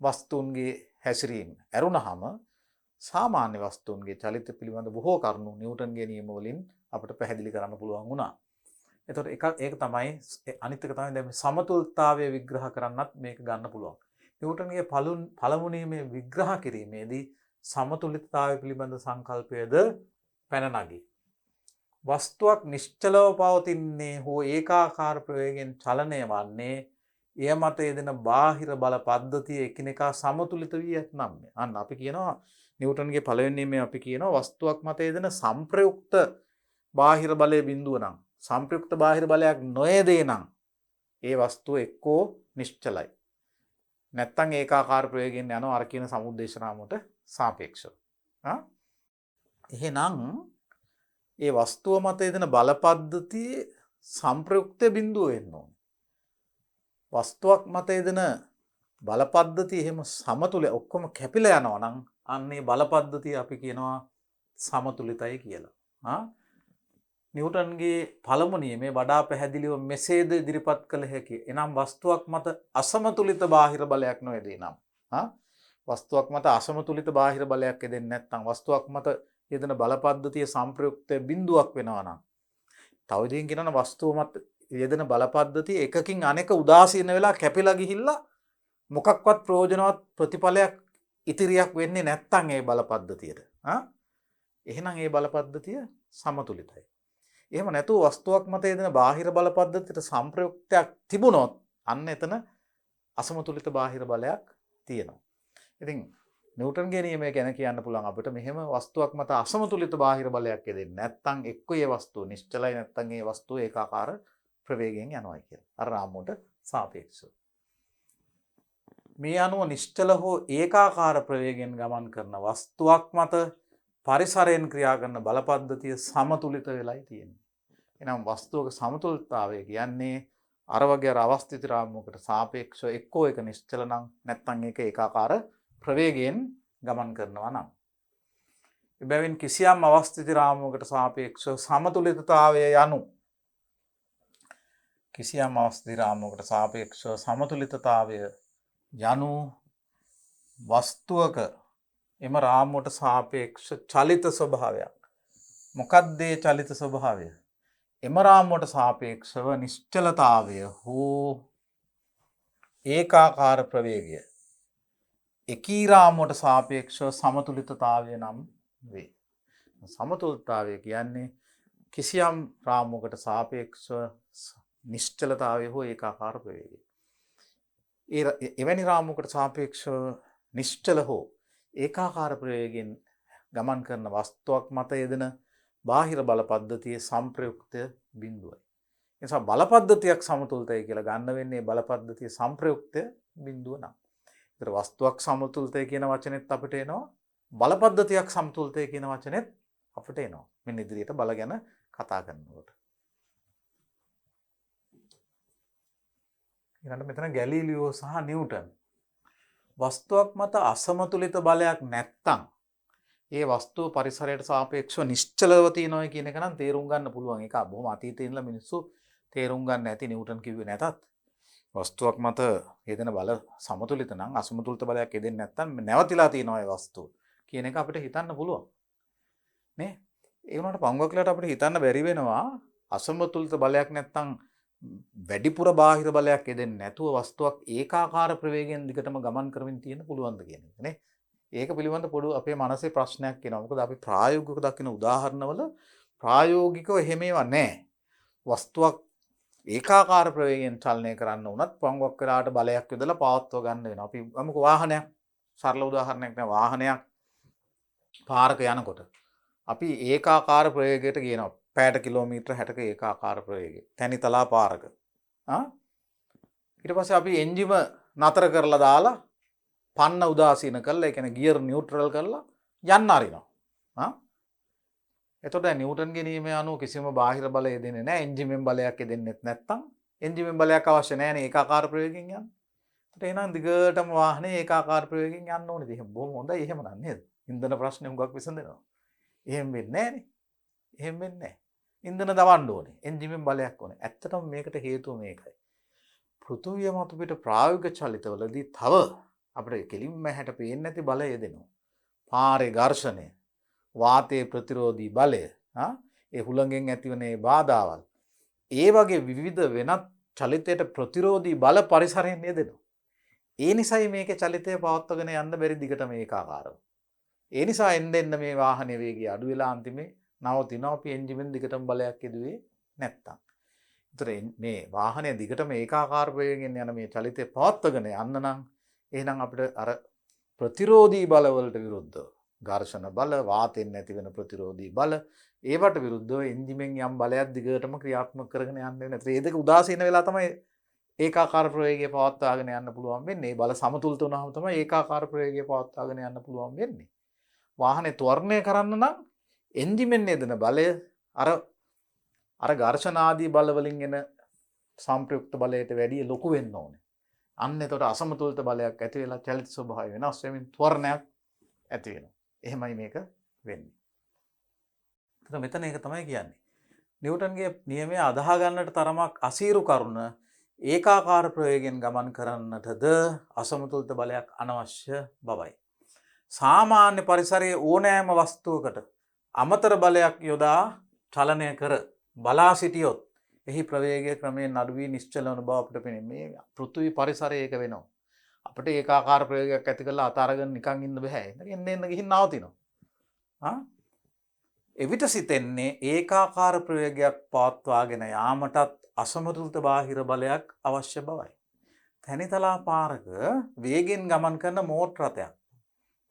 වස්තුන්ගේ හැසිරීම ඇරුණාම සාමාන්‍ය වස්තුන්ගේ චලිත පිළිබඳ බොහෝ කරුණු නිව්ටන්ගේ නියම වලින් අපිට පැහැදිලි කරන්න පුළුවන් වුණා. එතකොට ඒක තමයි අනිත් එක තමයි දැන් සමතුලිතතාවය විග්‍රහ කරන්නත් මේක ගන්න පුළුවන්. නිව්ටන්ගේ පළමු නියමයේ විග්‍රහ කිරීමේදී සමතුලිතතාවය පිළිබඳ සංකල්පයද පැන නගී. වස්තුවක් නිශ්චලව පවතින්නේ හෝ ඒකාකාර ප්‍රවේගයෙන් චලනය වන්නේ එය මත යෙදෙන බාහිර බල පද්ධතිය එකිනෙකා සමතුලිත වී ඇතනම්. අන්න අපි කියනවා නිව්ටන්ගේ පළවෙනි නියමයේ අපි කියනවා වස්තුවක් මත යෙදෙන සංප්‍රයුක්ත බාහිර බලයේ බිඳුව නම් සංප්‍රයුක්ත බාහිර බලයක් නොයේදේ නම් ඒ වස්තුව එක්කෝ නිශ්චලයි. නැත්තම් ඒකාකාර ප්‍රවේගයෙන් යනවා අර කියන සමුද්දේශ රාමුවට සාපේක්ෂව. එහෙනම් ඒ වස්තුව මත යෙදෙන බලපද්ධතියේ සංප්‍රයුක්ත බිඳුව වෙන්න ඕනේ. වස්තුවක් මත යෙදෙන බලපද්ධතිය එහෙම සමතුල ඔක්කොම කැපිලා යනවා නම් අන්නේ බලපද්ධතිය අපි කියනවා සමතුලිතයි කියලා. නිව්ටන්ගේ පළමු නියමය වඩා පැහැදිලිව මෙසේද ඉදිරිපත් කළ හැකි. එනම් වස්තුවක් මත අසමතුලිත බාහිර බලයක් නොයදී නම්. වස්තුවක් මත අසමතුලිත බාහිර බලයක් යෙදෙන්නේ නැත්නම් වස්තුවක් මත යෙදෙන බලපද්ධතිය සංප්‍රයුක්ත බිඳුවක් වෙනවා නම්. තව ඉදින් කියනවා වස්තුව මත යෙදෙන බලපද්ධතිය එකකින් අනෙක උදාසීන වෙලා කැපිලා ගිහිල්ලා මොකක්වත් ප්‍රයෝජනවත් ප්‍රතිඵලයක් ඉතිරියක් වෙන්නේ නැත්නම් ඒ බලපද්ධතියට. එහෙනම් ඒ බලපද්ධතිය සමතුලිතයි. එහෙම නැතුව වස්තුවක් මත යෙදෙන බාහිර බලපද්ධතියට සංප්‍රයුක්තයක් තිබුණොත් අන්න එතන අසමතුලිත බාහිර බලයක් තියෙනවා. ඉතින් නිව්ටන්ගේ නියමය ගැන කියන්න පුළුවන් අපිට මෙහෙම වස්තුවක් මත අසමතුලිත බාහිර බලයක් යෙදෙන්නේ නැත්නම් එක්ක ඒ වස්තුව නිශ්චලයි නැත්නම් ඒ වස්තුව ඒකාකාර ප්‍රවේගයෙන් යනවා කියලා. අර රාමුවට සාපේක්ෂව. මේ අනුව නිශ්චල හෝ ඒකාකාර ප්‍රවේගයෙන් ගමන් කරන වස්තුවක් මත පරිසරයෙන් ක්‍රියා කරන බලපද්ධතිය සමතුලිත වෙලයි තියෙන්නේ. එනම් වස්තුවක සමතුලිතතාවය කියන්නේ අර වගේ අවස්ථිත රාමුවකට සාපේක්ෂව එක්කෝ එක නිශ්චල නම් නැත්නම් ඒක ඒකාකාර ප්‍රවේගයෙන් ගමන් කරනවා නම්. එබැවින් කිසියම් අවස්ථිත රාමුවකට සාපේක්ෂව සමතුලිතතාවය යනු කිසියම් අවස්ථිත රාමුවකට සාපේක්ෂව සමතුලිතතාවය යනු වස්තුවක එම රාමුවට සාපේක්ෂ චලිත ස්වභාවයක්. මොකක්ද ඒ චලිත ස්වභාවය? එම රාමුවට සාපේක්ෂව නිශ්චලතාවය හෝ ඒකාකාර ප්‍රවේගය එකී රාමුවට සාපේක්ෂව සමතුලිතතාවය නම් වේ. සමතුලිතතාවය කියන්නේ කිසියම් රාමුවකට සාපේක්ෂව නිශ්චලතාවය හෝ ඒකාකාර ප්‍රවේගය. එවැනි රාමුවකට සාපේක්ෂව නිශ්චල හෝ ඒකාකාර ප්‍රවේගයෙන් ගමන් කරන වස්තුවක් මත යෙදෙන බාහිර බලපද්ධතියේ සංප්‍රයුක්ත බිඳුවයි. ඒ නිසා බලපද්ධතියක් සමතුලිතයි කියලා ගන්න වෙන්නේ බලපද්ධතිය සංප්‍රයුක්ත බිඳුව නම්. ඒතර වස්තුවක් සමතුලිතයි කියන වචනේත් අපිට එනවා බලපද්ධතියක් සමතුලිතයි කියන වචනේත් අපිට එනවා. මෙන්න ඉදිරියට බල ගැන කතා කරනකොට. ඊළඟට මෙතන ගැලීලියෝ සහ නිව්ටන් වස්තුවක් මත අසමතුලිත බලයක් නැත්තම් ඒ වස්තුව පරිසරයට සාපේක්ෂව නිශ්චලව තියෙනවා කියන එක නම් තේරුම් ගන්න පුළුවන්. ඒක බොහොම අතීතේ ඉඳලා මිනිස්සු තේරුම් ගන්න ඇති නිව්ටන් කිව්වේ නැතත්. වස්තුවක් මත යෙදෙන බල සමතුලිත නම් අසමතුලිත බලයක් යෙදෙන්නේ නැත්තම් නැවතිලා තියෙනවා ඒ වස්තුව කියන එක අපිට හිතන්න පුළුවන්. නේ? ඒ වුණාට පංගුවක්ලට අපිට හිතන්න බැරි වෙනවා අසමතුලිත බලයක් නැත්තම් වැඩිපුර බාහිර බලයක් යෙදෙන්නේ නැතුව වස්තුවක් ඒකාකාර ප්‍රවේගයෙන් දිගටම ගමන් කරමින් තියෙන පුළුවන්ද කියන එක නේ. ඒක පිළිබඳ පොඩු අපේ මනසේ ප්‍රශ්නයක් එනවා. මොකද අපි ප්‍රායෝගිකව දකින උදාහරණවල ප්‍රායෝගිකව එහෙම ඒවා නැහැ. වස්තුවක් ඒකාකාර ප්‍රවේගයෙන් චලනය කරන්න උනත් පංගුවක් වෙලාවට බලයක් යොදලා පවත්ව ගන්න වෙනවා. අපි ගමුකෝ වාහනයක්. සරල උදාහරණයක් නේ වාහනයක් පාරක යනකොට අපි ඒකාකාර ප්‍රවේගයකට ගේනවා. පැයට කිලෝමීටර් 60ක ඒකාකාර ප්‍රවේගය. තැනිතලා පාරක. ඊට පස්සේ අපි එන්ජිම නතර කරලා දාලා පන්න උදාසීන කරලා ඒ කියන්නේ ගියර් නියුට්‍රල් කරලා යන්න අරිනවා. එතකොට නිව්ටන්ගේ නියමය අනුව කිසිම බාහිර බලය දෙන්නේ නැහැ. එන්ජිමෙන් බලයක් දෙන්නෙත් නැත්තම් එන්ජිමෙන් බලයක් අවශ්‍ය නැහැ නේ ඒකාකාර ප්‍රවේගයෙන් යන්න. ඒකට එහෙනම් දිගටම වාහනේ ඒකාකාර ප්‍රවේගයෙන් යන්න ඕනේද? එහෙම බොහොම හොඳයි එහෙම නේද? ඉන්ධන ප්‍රශ්නේ හුඟක් විසඳෙනවා. එහෙම වෙන්නේ නැහැ නේ. එහෙම වෙන්නේ නැහැ. ඉන්ධන දවන්න ඕනේ. එන්ජිමෙන් බලයක් ඕනේ. ඇත්තටම මේකට හේතුව මේකයි. පෘථුවිය මත පිට ප්‍රායෝගික චලිතවලදී තව අපිට කෙලින්ම හැට පේන්නේ නැති බලය දෙනවා. පාරේ ඝර්ෂණය, වාතයේ ප්‍රතිරෝධී බලය, ඒ හුළඟෙන් ඇතිවන ඒ බාධාවල්. ඒ වගේ විවිධ වෙනත් චලිතයට ප්‍රතිරෝධී බල පරිසරයෙන් යෙදෙනවා. ඒ නිසායි මේකේ චලිතය පවත්වාගෙන යන්න බැරි දිගටම ඒකාකාරව. ඒ නිසා එන්න මේ වාහනේ වේගය අඩු වෙලා අන්තිමේ නවතිනවා. අපි එන්ජිමෙන් දිගටම බලයක් යදුවේ නැත්තම්. ඒතර මේ වාහනේ දිගටම ඒකාකාර වේගයෙන් යන මේ චලිතය පවත්වාගෙන යන්න නම් එහෙනම් අපිට අර ප්‍රතිරෝධී බලවලට විරුද්ධව ඝර්ෂණ බල, වාතෙන් නැති වෙන ප්‍රතිරෝධී බල, ඒවට විරුද්ධව එන්ජිමෙන් යම් බලයක් දිගටම ක්‍රියාත්මක කරගෙන යන්න වෙන. ඒ දෙක උදාසීන වෙලා තමයි ඒකාකාර ප්‍රවේගය පවත්වාගෙන යන්න පුළුවන් වෙන්නේ. ඒ බල සමතුලිත වුණාම තමයි ඒකාකාර ප්‍රවේගය පවත්වාගෙන යන්න පුළුවන් වෙන්නේ. වාහනේ ත්වරණය කරන්න නම් එන්ජිමෙන් යෙදෙන බලය අර අර ඝර්ෂණ ආදී බල වලින් එන සංප්‍රයුක්ත බලයට වැඩිය ලොකු වෙන්න ඕනේ. අන්න එතකොට අසමතුලිත බලයක් ඇති වෙලා චලිත ස්වභාවය වෙනස් වෙමින් ත්වරණයක් ඇති වෙනවා. එහෙමයි මේක වෙන්නේ. එතකොට මෙතන ඒක තමයි කියන්නේ. නිව්ටන්ගේ නියමය අදාහ ගන්නට තරමක් අසීරු කරුණ ඒකාකාර ප්‍රවේගයෙන් ගමන් කරන්නටද අසමතුලිත බලයක් අනවශ්‍ය බවයි. සාමාන්‍ය පරිසරයේ ඕනෑම වස්තුවකට අමතර බලයක් යොදා චලනය කර බලා සිටියොත් එහි ප්‍රවේගය ක්‍රමයෙන් අඩු වී නිශ්චල වන බව අපිට පෙනේ. මේ පෘථිවි පරිසරය ඒක වෙනවා. අපිට ඒකාකාර ප්‍රවේගයක් ඇති කරලා අතාරගෙන නිකන් ඉන්න බෑ. එන්න ගිහින් නවතිනවා. එවිට සිතෙන්නේ ඒකාකාර ප්‍රවේගයක් පවත්වාගෙන යාමටත් අසමතුලිත බාහිර බලයක් අවශ්‍ය බවයි. තැනිතලා පාරක වේගෙන් ගමන් කරන මෝටර රථයක්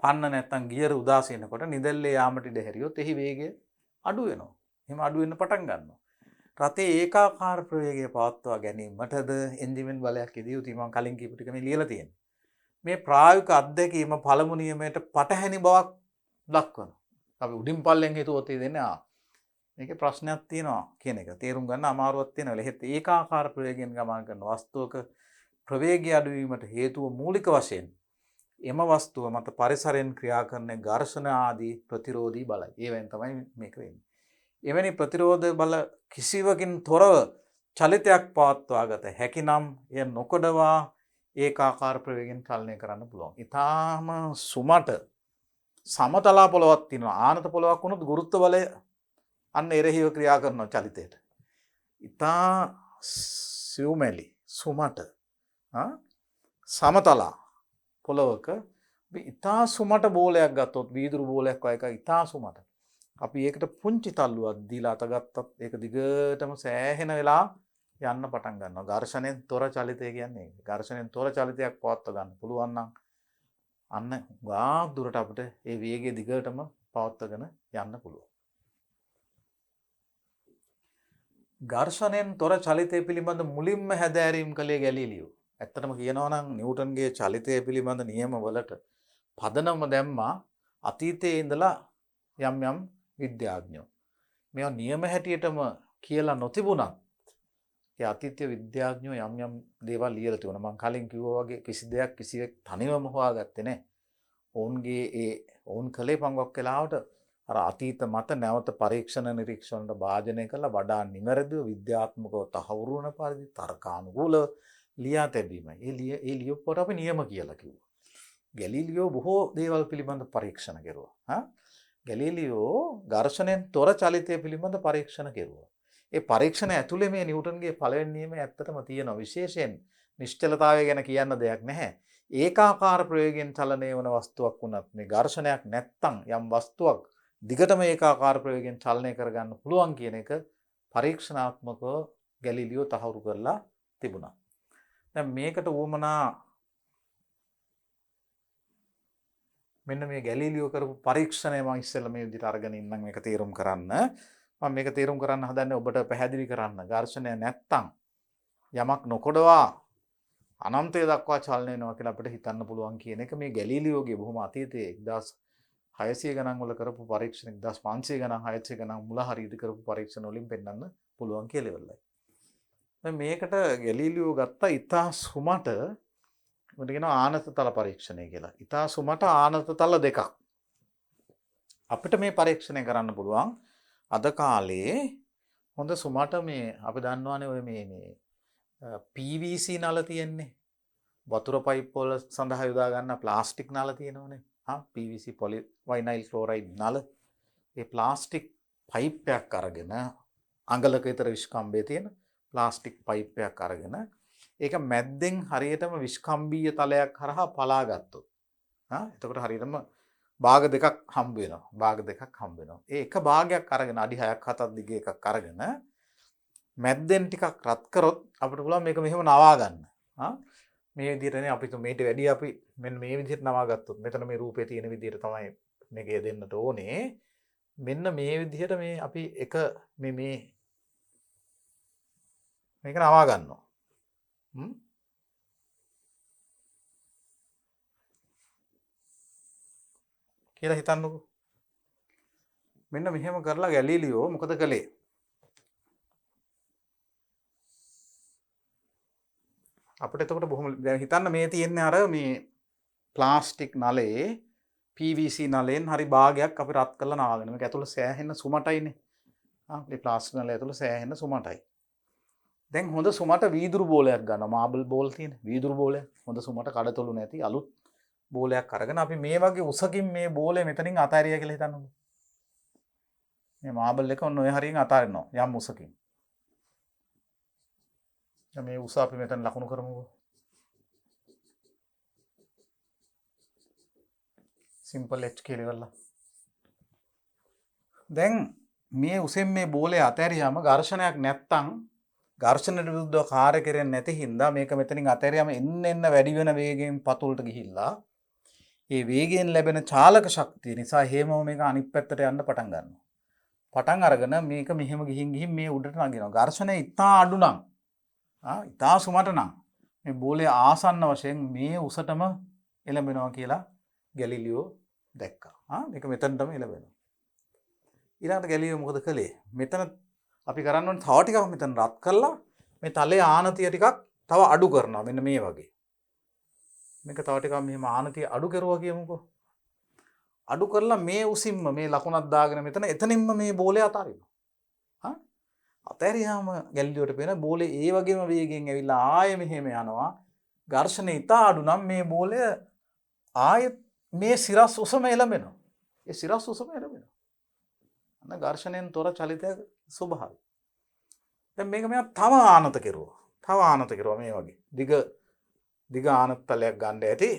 පන්න නැත්තම් ගියර උදාසීනකොට නිදැල්ලේ යාමට ඉඩ හැරියොත් එහි වේගය අඩු වෙනවා. එහෙම අඩු වෙන්න පටන් ගන්නවා. රථයේ ඒකාකාර ප්‍රවේගය පවත්වා ගැනීමටද එන්ජිමෙන් බලයක් ඉදිය යුතුයි. මම කලින් කියපු ටික මේ ලියලා තියෙනවා. මේ ප්‍රායෝගික අත්දැකීම පළමු නියමයට පටහැනි බවක් දක්වනවා. අපි උඩින් පල්ලෙන් හිතුවොත් දෙන්නේ මේකේ ප්‍රශ්නයක් තියෙනවා කියන එක. තේරුම් ගන්න අමාරුවක් තියෙනවා. එහෙත් ඒකාකාර ප්‍රවේගයෙන් ගමන් කරන වස්තුවක ප්‍රවේගය අඩු වීමට හේතුව මූලික වශයෙන් එම වස්තුව මත පරිසරයෙන් ක්‍රියා කරන ඝර්ෂණ ආදී ප්‍රතිරෝධී බලයි. ඒවෙන් තමයි මේක වෙන්නේ. එවැනි ප්‍රතිරෝධ බල කිසිවකින් තොරව චලිතයක් පවත්වාගත හැකිනම් එය නොකඩවා ඒකාකාර ප්‍රවේගයෙන් චලනය කරන්න පුළුවන්. ඊටාම සුමට සමතලා පොළවක් තියෙනවා. ආනත පොළවක් වුණොත් ගුරුත්ව බලය අන්න එරෙහිව ක්‍රියා කරනවා චලිතයට. ඊටා සියුමැලි සුමට සමතලා පොළවක ඊටා සුමට බෝලයක් ගත්තොත් වීදුරු බෝලයක් වගේ එකක් ඊටා සුමට. අපි ඒකට පුංචි තල්ලුවක් දීලා අතගත්තත් ඒක දිගටම සෑහෙන වෙලා යන්න පටන් ගන්නවා. ඝර්ෂණයෙන් තොර චලිතය කියන්නේ ඒක. ඝර්ෂණයෙන් තොර චලිතයක් පවත්වා ගන්න පුළුවන් නම් අන්න ගාක් දුරට අපිට ඒ වේගය දිගටම පවත්වාගෙන යන්න පුළුවන්. ඝර්ෂණයෙන් තොර චලිතය පිළිබඳ මුලින්ම හැදෑරීම් කළේ ගැලීලියෝ. ඇත්තටම කියනවා නම් නිව්ටන්ගේ චලිතය පිළිබඳ නියම වලට පදනම දැම්මා අතීතයේ ඉඳලා යම් යම් විද්‍යාඥයෝ. මේවා නියම හැටියටම කියලා නොතිබුණත් ඒ අතීතීය විද්‍යාඥයෝ යම් යම් දේවල් ලියලා තිබුණා. මම කලින් කිව්වා වගේ කිසි දෙයක් කිසිවෙක් තනිවම හොයාගත්තේ නැහැ. ඔවුන් කලේ පංගුවක් වෙලාවට අර අතීත මත නැවත පරීක්ෂණ නිරීක්ෂණවලට භාජනය කරලා වඩා නිවැරදිව විද්‍යාත්මකව තහවුරු වන පරිදි තර්කානුකූලව ලියා තැබීමයි. ඒ ලියුප්පට අපි නියම කියලා කිව්වා. ගැලීලියෝ බොහෝ දේවල් පිළිබඳ පරීක්ෂණ කෙරුවා. ගැලීලියෝ ඝර්ෂණයෙන් තොර චලිතය පිළිබඳ පරීක්ෂණ කෙරුවා. ඒ පරීක්ෂණ ඇතුලේ මේ නිව්ටන්ගේ පළවෙනි නියමය ඇත්තටම තියෙනවා. විශේෂයෙන් නිශ්චලතාවය ගැන කියන්න දෙයක් නැහැ. ඒකාකාර ප්‍රවේගයෙන් චලනය වන වස්තුවක් වුණත් මේ ඝර්ෂණයක් නැත්තම් යම් වස්තුවක් දිගටම ඒකාකාර ප්‍රවේගයෙන් චලනය කරගන්න පුළුවන් කියන එක පරීක්ෂණාත්මකව ගැලීලියෝ තහවුරු කරලා තිබුණා. දැන් මේකට උවමනා මෙන්න මේ ගැලීලියෝ කරපු පරීක්ෂණය මම ඉස්සෙල්ලා මේ විදිහට අරගෙන ඉන්නම් මේක තේරුම් කරන්න. මම මේක තේරුම් කරන්න හදන්නේ ඔබට පැහැදිලි කරන්න. ඝර්ෂණය නැත්තම් යමක් නොකොඩවා අනන්තය දක්වා චලනය වෙනවා කියලා අපිට හිතන්න පුළුවන් කියන එක මේ ගැලීලියෝගේ බොහොම අතීතයේ 1600 ගණන් වල කරපු පරීක්ෂණ 1500 ගණන් 600 ගණන් මුල හරියට කරපු පරීක්ෂණ වලින් පෙන්වන්න පුළුවන් කියලා ඉවරයි. දැන් මේකට ගැලීලියෝ ගත්ත ඉතා සුමට මොකද කියනවා ආනත තල පරීක්ෂණය කියලා. ඉතා සුමට ආනත තල දෙකක්. අපිට මේ පරීක්ෂණය කරන්න පුළුවන් අද කාලේ හොඳ සුමට මේ අපි දන්නවානේ ඔය මේ PVC නල තියෙන්නේ. වතුර පයිප් වල සඳහා යොදා ගන්න ප්ලාස්ටික් නල තියෙනවනේ. PVC පොලිවයිනයිල් ක්ලෝරයිඩ් නල. ඒ ප්ලාස්ටික් පයිප් එකක් අරගෙන අඟලක විතර විස්කම්බයේ තියෙන ප්ලාස්ටික් පයිප් එකක් අරගෙන ඒක මැද්දෙන් හරියටම විස්කම්බීය තලයක් හරහා පලා ගත්තොත් එතකොට හරියටම භාග දෙකක් හම්බ වෙනවා. භාග දෙකක් හම්බ වෙනවා. ඒ එක භාගයක් අරගෙන අඩි 6ක් 7ක් දිගේ එකක් අරගෙන මැද්දෙන් ටිකක් රත් කරොත් අපිට පුළුවන් මේක මෙහෙම නවා ගන්න. මේ විදිහටනේ අපි මේට වැඩි අපි මෙන්න මේ විදිහට නවා ගත්තොත් මෙතන මේ රූපේ තියෙන විදිහට තමයි මේක දෙන්නට ඕනේ. මෙන්න මේ විදිහට මේ අපි එක මේක නවා ගන්නවා. කියලා හිතන්නකෝ. මෙන්න මෙහෙම කරලා ගැලීලියෝ මොකද කළේ? අපිට එතකොට බොහොම දැන් හිතන්න මේ තියෙන්නේ අර මේ ප්ලාස්ටික් නලයේ PVC නලයෙන් හරි භාගයක් අපි රත් කරලා නාගෙන. මේක ඇතුළ සෑහෙන සුමටයිනේ. මේ ප්ලාස්ටික් නලය ඇතුළ සෑහෙන සුමටයි. දැන් හොඳ සුමට වීදුරු බෝලයක් ගන්නවා. මාබල් බෝල් තියෙන වීදුරු බෝලයක්. හොඳ සුමට කඩතොළු නැති අලුත් බෝලයක් අරගෙන අපි මේ වගේ උසකින් මේ බෝලේ මෙතනින් අතාරියා කියලා හිතන්නකෝ. මේ මාබල් එක ඔන්න ඔය හරියෙන් අතාරිනවා යම් උසකින්. දැන් මේ උස අපි මෙතන ලකුණු කරමුකෝ. සිම්පල් H කියලා ඉවරලා. දැන් මේ උසෙන් මේ බෝලේ අතෑරියාම ඝර්ෂණයක් නැත්තම් ඝර්ෂණයට විරුද්ධව කාර්ය කරන්නේ නැති හින්දා මේක මෙතනින් අතෑරියාම එන්න වැඩි වෙන වේගයෙන් පතුලට ගිහිල්ලා ඒ වේගයෙන් ලැබෙන චාලක ශක්තිය නිසා හේමව මේක අනිත් පැත්තට යන්න පටන් ගන්නවා. පටන් අරගෙන මේක මෙහෙම ගිහින් මේ උඩට නගිනවා. ඝර්ෂණය ඉතා අඩු නම් ඉතා සුමට නම් මේ බෝලේ ආසන්න වශයෙන් මේ උසටම එළඹෙනවා කියලා ගැලිලියෝ දැක්කා. මේක මෙතනටම එළඹෙනවා. ඊළඟට ගැලිලියෝ මොකද කළේ? මෙතන අපි කරන්න ඕනේ තව ටිකක් මෙතන රත් කරලා මේ තලයේ ආනතිය ටිකක් තව අඩු කරනවා. මෙන්න මේ වගේ. මේක තව ටිකක් මෙහෙම ආනතිය අඩු කරුවා කියමුකෝ. අඩු කරලා මේ උසින්ම මේ ලකුණක් දාගෙන මෙතන එතනින්ම මේ බෝලේ අතාරිනවා. අතෑරියාම ගැලිලියෝට පේන බෝලේ ඒ වගේම වේගයෙන් ඇවිල්ලා ආයෙ මෙහෙම යනවා. ඝර්ෂණය ඉතා අඩු නම් මේ බෝලය ආයෙත් මේ සිරස් උසම එළඹෙනවා. ඒ සිරස් උසම එළඹෙනවා. අන්න ඝර්ෂණයෙන් තොර චලිතයක ස්වභාවය. දැන් මේක මෙයා තව ආනත කෙරුවා. තව ආනත කෙරුවා මේ වගේ. දිග ආනත තලයක් ගන්න ඇති.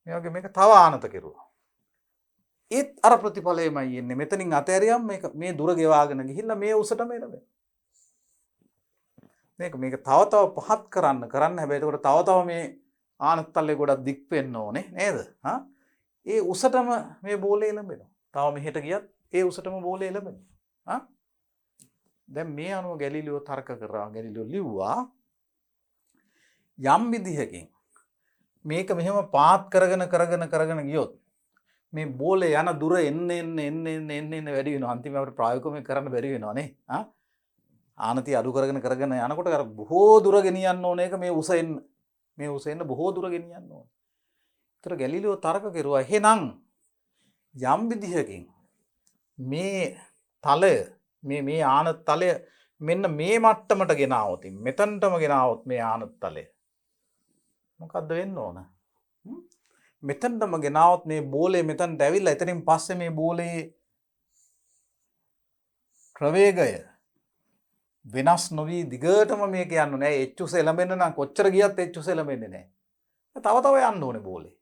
මේ වගේ මේක තව ආනත කෙරුවා. ඒත් අර ප්‍රතිඵලයමයි එන්නේ. මෙතනින් අතෑරියම් මේ දුර ගෙවාගෙන ගිහිල්ලා මේ උසටම එළවෙනවා. මේක තව පහත් කරන්න හැබැයි ඒකට තව මේ ආනත තලයේ ගොඩක් දික් වෙන්න ඕනේ නේද? ඒ උසටම මේ බෝලේ එළඹෙනවා. තව මෙහෙට ගියත් ඒ උසටම බෝලේ එළඹෙනවා. දැන් මේ අනුව ගැලිලියෝ තර්ක කරා. ගැලිලියෝ ලිව්වා යම් විදිහකින් මේක මෙහෙම පාත් කරගෙන ගියොත් මේ බෝලේ යන දුර එන්න වැඩි වෙනවා. අන්තිමට අපිට ප්‍රායෝගිකව කරන්න බැරි වෙනවා නේ. ආනතිය අඩු කරගෙන යනකොට අර බොහෝ දුර ගෙනියන්න ඕන එක මේ උස එන්න බොහෝ දුර ගෙනියන්න ඕන. ඒතර ගැලිලියෝ තර්ක කෙරුවා එහෙනම් යම් විදිහකින් මේ තලය මේ ආනත තලය මෙන්න මේ මට්ටමට ගෙනාවොත් මෙතනටම ගෙනාවොත් මේ ආනත තලය මොකද්ද වෙන්න ඕන? මෙතනටම ගෙනාවොත් මේ බෝලේ මෙතනට ඇවිල්ලා එතනින් පස්සේ මේ බෝලේ ප්‍රවේගය වෙනස් නොවි දිගටම මේක යන්න නෑ. එච්චුස එළඹෙන්න නම් කොච්චර ගියත් එච්චුස එළඹෙන්නේ නෑ. තව යන්න ඕනේ බෝලේ.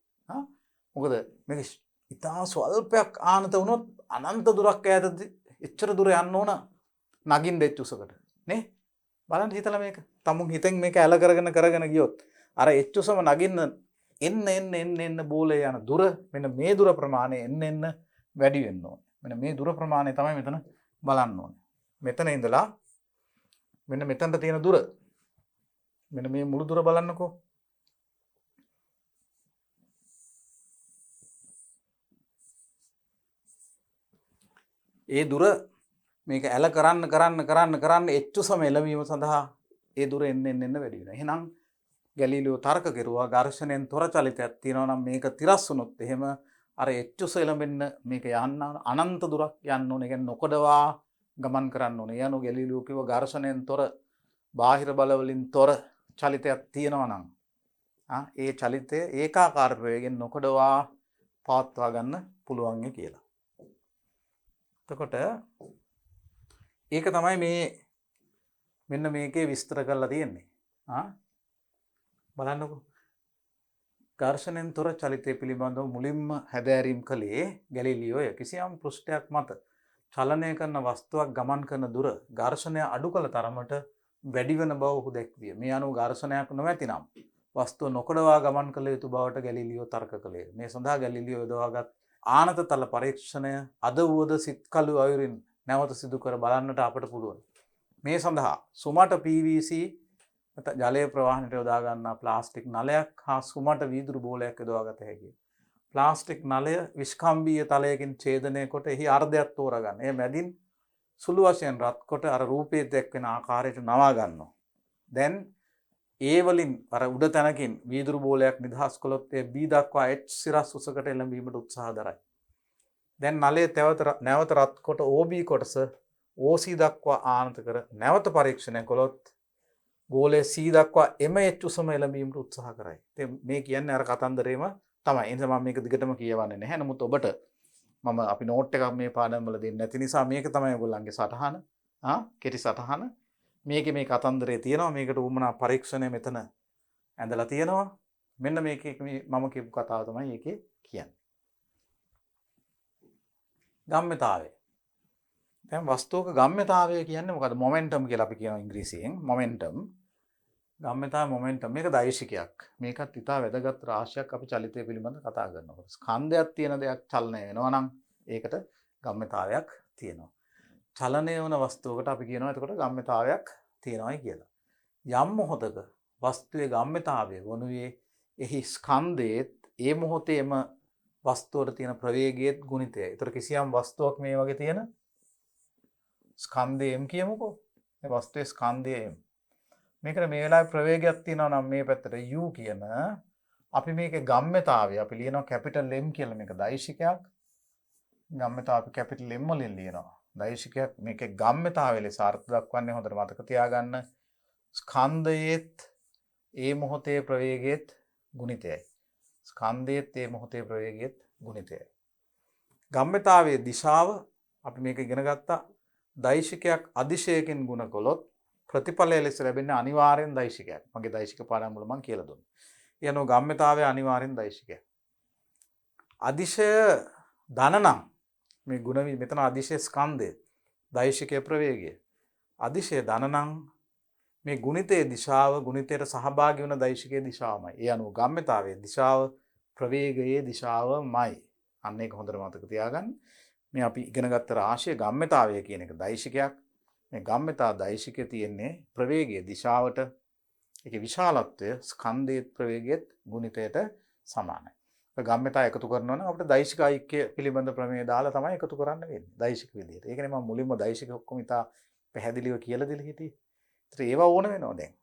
මොකද මේක ඉතා ස්වල්පයක් ආනත වුණොත් අනන්ත දුරක් ඈත එච්චර දුර යන්න ඕන නගින්න එච්චුසකට නේ. බලන්න හිතලා මේක. තමුන් හිතෙන් මේක ඇල කරගෙන ගියොත් අර එච්චුසම නගින්න එන්න බෝලේ යන දුර මෙන්න මේ දුර ප්‍රමාණය එන්න වැඩි වෙන්න ඕනේ. මෙන්න මේ දුර ප්‍රමාණය තමයි මෙතන බලන්න ඕනේ. මෙතන ඉඳලා මෙන්න මෙතනට තියෙන දුර මෙන්න මේ මුළු දුර බලන්නකෝ. ඒ දුර මේක ඇල කරන්න එච්චුසම එළවීම සඳහා ඒ දුර එන්න වැඩි වෙනවා. එහෙනම් ගැලිලියෝ තර්ක කෙරුවා ඝර්ෂණයෙන් තොර චලිතයක් තියෙනවා නම් මේක තිරස් වුණොත් එහෙම අර එච්චුස එළඹෙන්න මේක යන්න අනන්ත දුරක් යන්න ඕනේ. කියන්නේ නොකඩවා ගමන් කරන්න ඕනේ. යනු ගැලිලියෝ කිව්ව ඝර්ෂණයෙන් තොර බාහිර බල වලින් තොර චලිතයක් තියෙනවා නම් ඒ චලිතය ඒකාකාර ප්‍රවේගයෙන් නොකඩවා පවත්වා ගන්න පුළුවන් කියලා. එතකොට ඒක තමයි මෙන්න මේකේ විස්තර කරලා තියෙන්නේ. බලන්නකෝ. ඝර්ෂණයෙන් තොර චලිතය පිළිබඳව මුලින්ම හැදෑරීම් කළේ ගැලිලියෝය. කිසියම් පෘෂ්ඨයක් මත චලනය කරන වස්තුවක් ගමන් කරන දුර ඝර්ෂණය අඩු කළ තරමට වැඩි වෙන බව ඔහු දැක්විය. මේ අනුව ඝර්ෂණයක් නොමැතිනම් වස්තුව නොකඩවා ගමන් කළ යුතු බවට ගැලිලියෝ තර්ක කළේ. මේ සඳහා ගැලිලියෝ යොදවාගත් ආනත තල පරීක්ෂණය අද වුවද සිත්කලු අයුරින් නැවත සිදු කර බලන්නට අපට පුළුවන්. මේ සඳහා සුමට PVC ජලය ප්‍රවාහනයට යොදා ගන්නා ප්ලාස්ටික් නලයක් හා සුමට වීදුරු බෝලයක් යොදවා ගත හැකියි. ප්ලාස්ටික් නලය විස්කම්බීය තලයකින් ඡේදනය කොට එහි අර්ධයක් තෝරගන්න. ඒ මැදින් සුළු වශයෙන් රත් කොට අර රූපයේ දැක්වෙන ආකාරයට නවා ගන්නවා. දැන් ඒ වලින් අර උඩ තැනකින් වීදුරු බෝලයක් නිදහස් කළොත් ඒ B දක්වා H සිරස් උසකට එළඹීමට උත්සාහ දරයි. දැන් නලය නැවත රත් කොට OB කොටස OC දක්වා ආනත කර නැවත පරීක්ෂණය කළොත් ගෝලයේ C දක්වා MH උසම එළඹීමට උත්සාහ කරයි. ඉතින් මේ කියන්නේ අර කතන්දරේම තමයි. ඒ නිසා මම මේක දිගටම කියවන්නේ නැහැ. නමුත් ඔබට මම අපි නෝට් එකක් මේ පාඩම් වල දෙන්නේ නැති නිසා මේක තමයි ඔයගොල්ලන්ගේ සටහන. කෙටි සටහන. මේකේ මේ කතන්දරේ තියෙනවා. මේකට උවමනා පරීක්ෂණය මෙතන ඇඳලා තියෙනවා. මෙන්න මේකේ මම කියපු කතාව තමයි ඒකේ කියන්නේ. ගම්ම්‍යතාවය. දැන් වස්තුවක ගම්ම්‍යතාවය කියන්නේ මොකද්ද? මොමන්ටම් කියලා අපි කියනවා ඉංග්‍රීසියෙන්. මොමන්ටම්. ගම්ම්‍යතාව මොමන්ටම් මේක දෛශිකයක්. මේකත් ඉතා වැදගත් රාශියක් අපි චලිතය පිළිබඳ කතා කරනකොට. ස්කන්ධයක් තියෙන දෙයක් චලනය වෙනවා නම් ඒකට ගම්ම්‍යතාවයක් තියෙනවා. චලනය වන වස්තුවකට අපි කියනවා එතකොට ගම්ම්‍යතාවයක් තියෙනවායි කියලා. යම් මොහොතක වස්තුවේ ගම්ම්‍යතාවය වනුයේ එහි ස්කන්ධයේත් ඒ මොහොතේම වස්තුවට තියෙන ප්‍රවේගයේත් ගුණිතයයි. ඒතර කිසියම් වස්තුවක් මේ වගේ තියෙන ස්කන්ධය m කියමුකෝ. මේ වස්තුවේ ස්කන්ධය m. මේකට මේ වෙලාවේ ප්‍රවේගයක් තියෙනවා නම් මේ පැත්තට u කියන අපි මේකේ ගම්ම්‍යතාවය අපි ලියනවා කැපිටල් M කියලා. මේක දෛශිකයක්. ගම්ම්‍යතාව අපි කැපිටල් M වලින් ලියනවා. දෛශිකයක් මේකේ ගම්ම්‍යතාවය ලෙස අර්ථ දක්වන්නේ හොඳට මතක තියාගන්න. ස්කන්ධයේත් ඒ මොහොතේ ප්‍රවේගයේත් ගුණිතයයි. ස්කන්ධයේත් ඒ මොහොතේ ප්‍රවේගයේත් ගුණිතයයි. ගම්ම්‍යතාවයේ දිශාව අපි මේක ඉගෙන ගත්තා. දෛශිකයක් අදිශයකින් ගුණ කළොත් ප්‍රතිඵලය ලෙස ලැබෙන්නේ අනිවාර්යෙන් දෛශිකයක්. මගේ දෛශික පාඩම් වල මම කියලා දුන්නා. ඒ අනුව ගම්ම්‍යතාවය අනිවාර්යෙන් දෛශිකයක්. අදිශය ධන නම් මේ ගුණ මෙතන අදිශය ස්කන්ධය දෛශිකයේ ප්‍රවේගය. අදිශය ධන නම් මේ ගුණිතයේ දිශාව ගුණිතයට සහභාගී වන දෛශිකයේ දිශාවමයි. ඒ අනුව ගම්ම්‍යතාවයේ දිශාව ප්‍රවේගයේ දිශාවමයි. අන්න ඒක හොඳට මතක තියාගන්න. මේ අපි ඉගෙන ගත්ත රාශිය ගම්ම්‍යතාවය කියන එක දෛශිකයක්. මේ ගම්ම්‍යතා දෛශිකයේ තියෙන්නේ ප්‍රවේගයේ දිශාවට. ඒකේ විශාලත්වය ස්කන්ධයේ ප්‍රවේගයේත් ගුණිතයට සමානයි. ගම්ම්‍යතා එකතු කරනවා නම් අපිට දෛශික ඓක්‍ය පිළිබඳ ප්‍රමේය දාලා තමයි එකතු කරන්න වෙන්නේ. දෛශික විදියට. ඒකනේ මම මුලින්ම දෛශික ඔක්කොම ඉතා පැහැදිලිව කියලා දෙලා හිටියේ. ඒත් ඒවා ඕන වෙනවා දැන්.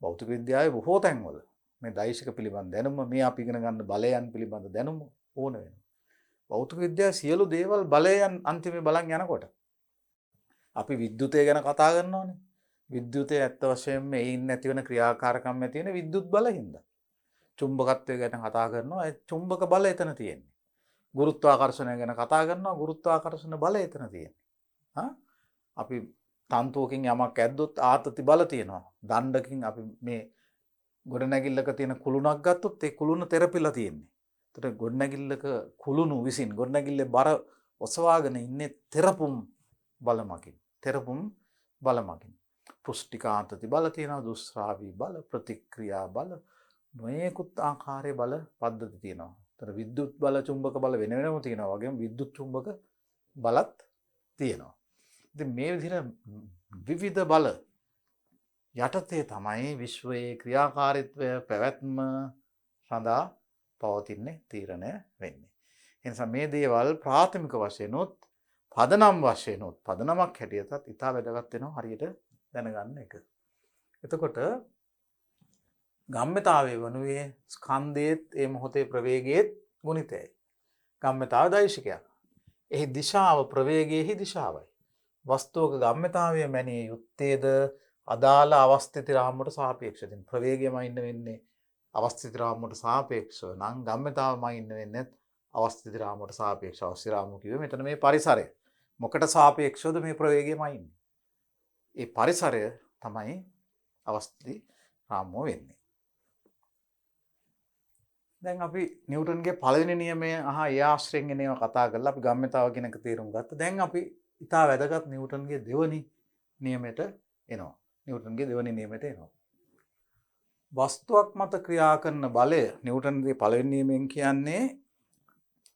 භෞතික විද්‍යාවේ බොහෝ තැන්වල මේ දෛශික පිළිබඳ දැනුම මේ අපි ඉගෙන ගන්න බලයන් පිළිබඳ දැනුම ඕන වෙනවා. භෞතික විද්‍යාවේ සියලු දේවල් බලයන් අන්තිමේ බලන් යනකොට අපි විද්‍යුතය ගැන කතා කරනවානේ. විද්‍යුතය ඇත්ත වශයෙන්ම එයින් නැති වෙන ක්‍රියාකාරකම් ඇති වෙන විද්‍යුත් බලහින්ද. චුම්බකත්වය ගැන කතා කරනවා. ඒ චුම්බක බල එතන තියෙන්නේ. ගුරුත්වාකර්ෂණය ගැන කතා කරනවා. ගුරුත්වාකර්ෂණ බලය එතන තියෙන්නේ. අපි තන්තුවකින් යමක් ඇද්දොත් ආතති බල තියෙනවා. දණ්ඩකින් අපි මේ ගොඩනැගිල්ලක තියෙන කුළුණක් ගත්තොත් ඒ කුළුණ තෙරපිලා තියෙන්නේ. ඒතර ගොඩනැගිල්ලක කුළුණු විසින් ගොඩනැගිල්ලේ බර ඔසවාගෙන ඉන්නේ තෙරපුම් බලමකින්. තෙරපුම් බලමකින්. පුෂ්ටිකාන්තති බල තියෙනවා. දුස්රාවී බල, ප්‍රතික්‍රියා බල, නොයෙකුත් ආකාරයේ බල පද්ධති තියෙනවා. ඒතර විද්‍යුත් බල, චුම්බක බල වෙන වෙනම තියෙනවා. වගේම විද්‍යුත් චුම්බක බලත් තියෙනවා. ඉතින් මේ විදිහට විවිධ බල යටතේ තමයි විශ්වයේ ක්‍රියාකාරීත්වය පැවැත්ම සඳහා පවතින්නේ තීරණය වෙන්නේ. ඒ නිසා මේ දේවල් ප්‍රාථමික වශයෙන් උත් පදනම් වශයෙන් උත් පදනමක් හැටියටත් ඉතා වැදගත් වෙනවා හරියට දැනගන්න එක. එතකොට ගම්ම්‍යතාවය වනුයේ ස්කන්ධයේත් ඒ මොහොතේ ප්‍රවේගයේත් ගුණිතයයි. ගම්ම්‍යතාව දෛශිකයක්. එහි දිශාව ප්‍රවේගයේහි දිශාවයි. වස්තුවක ගම්ම්‍යතාවය මැනිය යුත්තේද අදාළ අවස්ථිති රාමුවට සාපේක්ෂව. ඉතින් ප්‍රවේගයම ඉන්න වෙන්නේ අවස්ථිති රාමුවට සාපේක්ෂව නම් ගම්ම්‍යතාවම ඉන්න වෙන්නේ අවස්ථිති රාමුවට සාපේක්ෂව. අවස්ථිති රාමුව කිව්වේ මෙතන මේ පරිසරය. මොකට සාපේක්ෂවද මේ ප්‍රවේගයම ඉන්නේ? ඒ පරිසරය තමයි අවස්ථිති රාමුව වෙන්නේ. දැන් අපි නිව්ටන්ගේ පළවෙනි නියමය ඒ ආශ්‍රයෙන් එන ඒවා කතා කරලා අපි ගම්ම්‍යතාව කියන එක තේරුම් ගත්තා. දැන් අපි ඉතා වැදගත් නිව්ටන්ගේ දෙවනි නියමයට එනවා. නිව්ටන්ගේ දෙවනි නියමයට එනවා. වස්තුවක් මත ක්‍රියා කරන බලය නිව්ටන්ගේ පළවෙනි නියමයෙන් කියන්නේ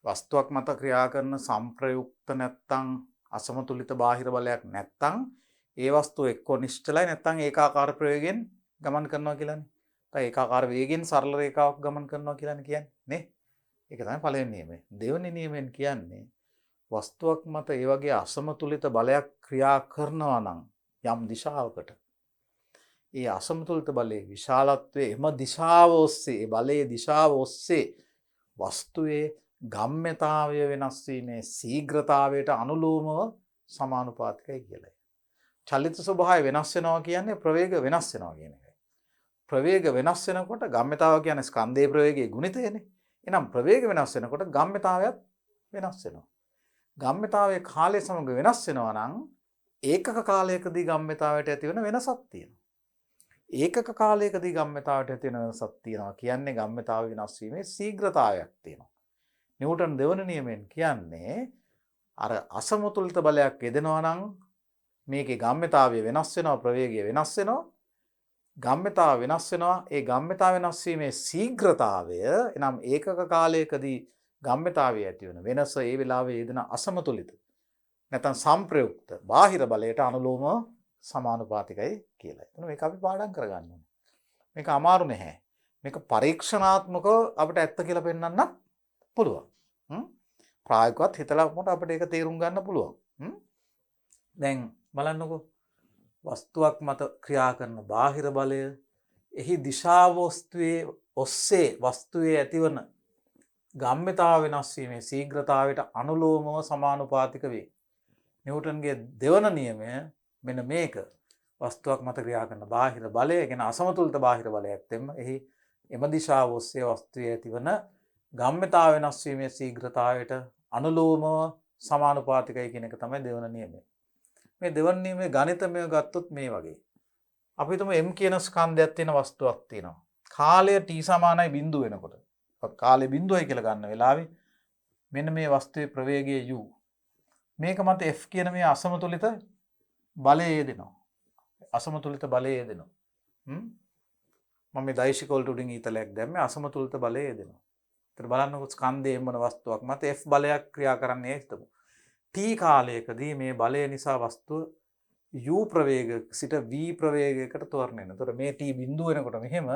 වස්තුවක් මත ක්‍රියා කරන සංප්‍රයුක්ත නැත්තම් අසමතුලිත බාහිර බලයක් නැත්තම් ඒ වස්තුව එක්ක නිශ්චලයි නැත්තම් ඒකාකාර ප්‍රවේගයෙන් ගමන් කරනවා කියලානේ. ඒකාකාර වේගයෙන් සරල රේඛාවක් ගමන් කරනවා කියලානේ කියන්නේ නේ. ඒක තමයි පළවෙනි නියමය. දෙවෙනි නියමයෙන් කියන්නේ වස්තුවක් මත ඒ වගේ අසමතුලිත බලයක් ක්‍රියා කරනවා නම් යම් දිශාවකට ඒ අසමතුලිත බලයේ විශාලත්වයේ එම දිශාව ඔස්සේ ඒ බලයේ දිශාව ඔස්සේ වස්තුවේ ගම්ම්‍යතාවය වෙනස් වීමේ ශීඝ්‍රතාවයට අනුලෝමව සමානුපාතිකයි කියලයි. චලිත ස්වභාවය වෙනස් වෙනවා කියන්නේ ප්‍රවේග වෙනස් වෙනවා කියන එකයි. ප්‍රවේග වෙනස් වෙනකොට ගම්ම්‍යතාව කියන්නේ ස්කන්ධයේ ප්‍රවේගයේ ගුණිතයනේ. එහෙනම් ප්‍රවේග වෙනස් වෙනකොට ගම්ම්‍යතාවයත් වෙනස් වෙනවා. ගම්ම්‍යතාවයේ කාලය සමග වෙනස් වෙනවා නම් ඒකක කාලයකදී ගම්ම්‍යතාවයට ඇති වෙන වෙනසක් තියෙනවා. ඒකක කාලයකදී ගම්ම්‍යතාවයට ඇති වෙන වෙනසක් තියෙනවා කියන්නේ ගම්ම්‍යතාව වෙනස් වීමේ ශීඝ්‍රතාවයක් තියෙනවා. නිව්ටන් දෙවන නියමයෙන් කියන්නේ අර අසමතුලිත බලයක් යෙදෙනවා නම් මේකේ ගම්ම්‍යතාවය වෙනස් වෙනවා ප්‍රවේගය වෙනස් වෙනවා. ගම්ම්‍යතාව වෙනස් වෙනවා ඒ ගම්ම්‍යතාව වෙනස් වීමේ ශීඝ්‍රතාවය එනම් ඒකක කාලයකදී ගම්ම්‍යතාවය ඇති වෙන වෙනස ඒ වෙලාවේ යෙදෙන අසමතුලිත නැත්නම් සංප්‍රයුක්ත බාහිර බලයට අනුලෝමව සමානුපාතිකයි කියලා. එතන මේක අපි පාඩම් කරගන්න ඕනේ. මේක අමාරු නැහැ. මේක පරීක්ෂණාත්මකව අපිට ඇත්ත කියලා පෙන්වන්න පුළුවන්. ප්‍රායෝගිකවත් හිතලා මොකද අපිට ඒක තේරුම් ගන්න පුළුවන්. දැන් බලන්නකෝ වස්තුවක් මත ක්‍රියා කරන බාහිර බලය එහි දිශාව ඔස්සේ වස්තුවේ ඇතිවන ගම්ම්‍යතාව වෙනස් වීමේ ශීඝ්‍රතාවයට අනුලෝමව සමානුපාතික වේ. නිව්ටන්ගේ දෙවන නියමය මෙන්න මේක. වස්තුවක් මත ක්‍රියා කරන බාහිර බලය ගැන අසමතුලිත බාහිර බලයක් තෙම එහි එම දිශාව ඔස්සේ වස්තුවේ ඇතිවන ගම්ම්‍යතාව වෙනස් වීමේ ශීඝ්‍රතාවයට අනුලෝමව සමානුපාතිකයි කියන එක තමයි දෙවන නියමය. මේ දෙවන නියමයේ ගණිතමය ගත්තොත් මේ වගේ. අපි හිතමු m කියන ස්කන්ධයක් තියෙන වස්තුවක් තියෙනවා. කාලය t සමානයි බිඳුව වෙනකොට. කාලය බිඳුවයි කියලා ගන්න වෙලාවේ මෙන්න මේ වස්තුවේ ප්‍රවේගය u. මේක මත f කියන මේ අසමතුලිත බලය යෙදෙනවා. අසමතුලිත බලය යෙදෙනවා. මම මේ දෛශික වලට උඩින් ඊතලයක් දැම්මේ අසමතුලිත බලය යෙදෙනවා. ඒතර බලන්නකො ස්කන්ධයේ මොන වස්තුවක් මත f බලයක් ක්‍රියා කරන්නේ හිතමු. t කාලයකදී මේ බලය නිසා වස්තුව u ප්‍රවේග සිට v ප්‍රවේගයකට ත්වරණය වෙනවා. ඒතර මේ t බිඳුව වෙනකොට මෙහෙම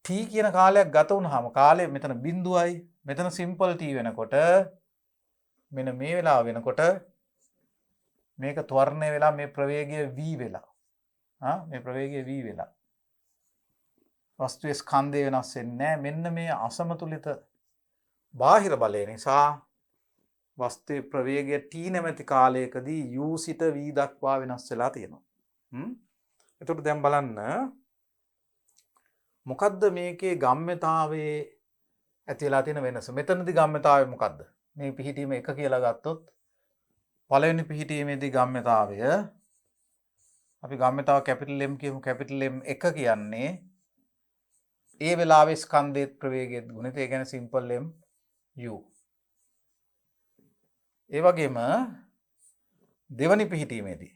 t කියන කාලයක් ගත වුණාම කාලය මෙතන බිඳුවයි මෙතන සිම්පල් t වෙනකොට මෙන්න මේ වෙලාව වෙනකොට මේක ත්වරණය වෙලා මේ ප්‍රවේගය v වෙලා. මේ ප්‍රවේගය v වෙලා. වස්තුවේ ස්කන්ධය වෙනස් වෙන්නේ නැහැ. මෙන්න මේ අසමතුලිත බාහිර බලය නිසා වස්තුවේ ප්‍රවේගය t නැමැති කාලයකදී u සිට v දක්වා වෙනස් වෙලා තියෙනවා. එතකොට දැන් බලන්න මොකද්ද මේකේ ගම්ම්‍යතාවයේ ඇති වෙලා තියෙන වෙනස? මෙතනදී ගම්ම්‍යතාවය මොකද්ද? මේ පිහිටීම 1 කියලා ගත්තොත් පළවෙනි පිහිටීමේදී ගම්ම්‍යතාවය අපි ගම්ම්‍යතාව කැපිටල් M කියමු. කැපිටල් M 1 කියන්නේ ඒ වෙලාවේ ස්කන්ධයේ ප්‍රවේගයේ ගුණිත. ඒ කියන්නේ සිම්පල් M u. ඒ වගේම දෙවනි පිහිටීමේදී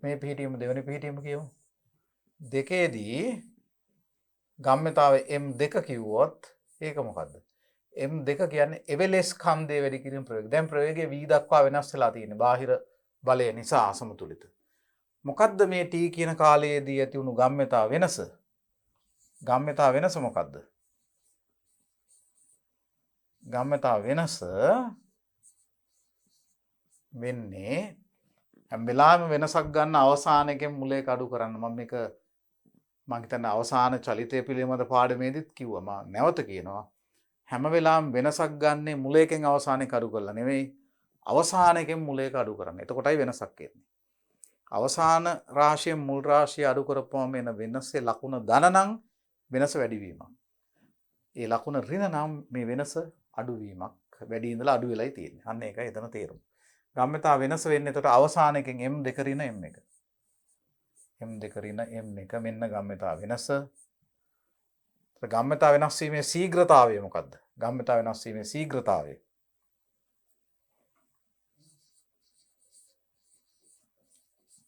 මේ පිහිටීම දෙවනි පිහිටීම කියමු. දෙකේදී ගම්ම්‍යතාවය m2 කිව්වොත් ඒක මොකද්ද? m2 කියන්නේ එවෙලේ ස්කන්ධයේ වැඩි කිරීම ප්‍රවේගය. දැන් ප්‍රවේගය v දක්වා වෙනස් වෙලා තියෙන්නේ බාහිර බලය නිසා අසමතුලිත. මොකද්ද මේ t කියන කාලයේදී ඇති වුණු ගම්ම්‍යතාව වෙනස? ගම්ම්‍යතාව වෙනස මොකද්ද? ගම්ම්‍යතාව වෙනස වෙන්නේ හැම වෙලාවෙම වෙනසක් ගන්න අවසානයකින් මුලයක අඩු කරන්න. මම මේක මම හිතන්නේ අවසාන චලිතය පිළිබඳ පාඩමේදීත් කිව්වා. මම නැවත කියනවා. හැම වෙලාවෙම වෙනසක් ගන්නේ මුලයකින් අවසානයක අඩු කරලා නෙවෙයි. අවසානයකින් මුලයක අඩු කරන්න. එතකොටයි වෙනසක් එන්නේ. අවසාන රාශියෙන් මුල් රාශිය අඩු කරපුවම එන වෙනසේ ලකුණ ධන නම් වෙනස වැඩි වීමක්. ඒ ලකුණ ඍණ නම් මේ වෙනස අඩු වීමක්. වැඩි ඉඳලා අඩු වෙලයි තියෙන්නේ. අන්න ඒකයි එතන තේරුම. ගම්ම්‍යතාව වෙනස වෙන්නේ එතකොට අවසානයකින් m2 ඍණ m1. m2 ඍණ m1 මෙන්න ගම්ම්‍යතාව වෙනස. ගම්ම්‍යතාව වෙනස් වීමේ ශීඝ්‍රතාවය මොකද්ද? ගම්ම්‍යතාව වෙනස් වීමේ ශීඝ්‍රතාවය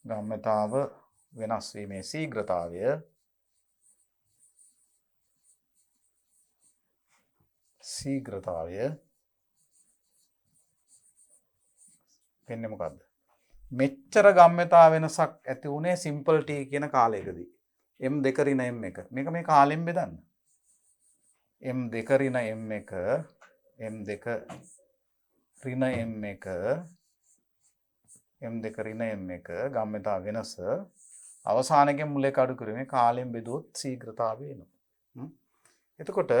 ගම්ම්‍යතාව වෙනස් වීමේ ශීඝ්‍රතාවය වෙන්නේ මොකද්ද? මෙච්චර ගම්ම්‍යතාව වෙනසක් ඇති උනේ සිම්පල් t කියන කාලයකදී. m2 ඍණ m1. මේක මේ කාලෙන් බෙදන්න. M2 ඍණ M1 M2 ඍණ M1 M2 ඍණ M1 ගම්මිතා වෙනස අවසානයේ මුල එක අඩු කිරීමේ කාලයෙන් බෙදුවොත් ශීඝ්‍රතාවය එනවා. එතකොට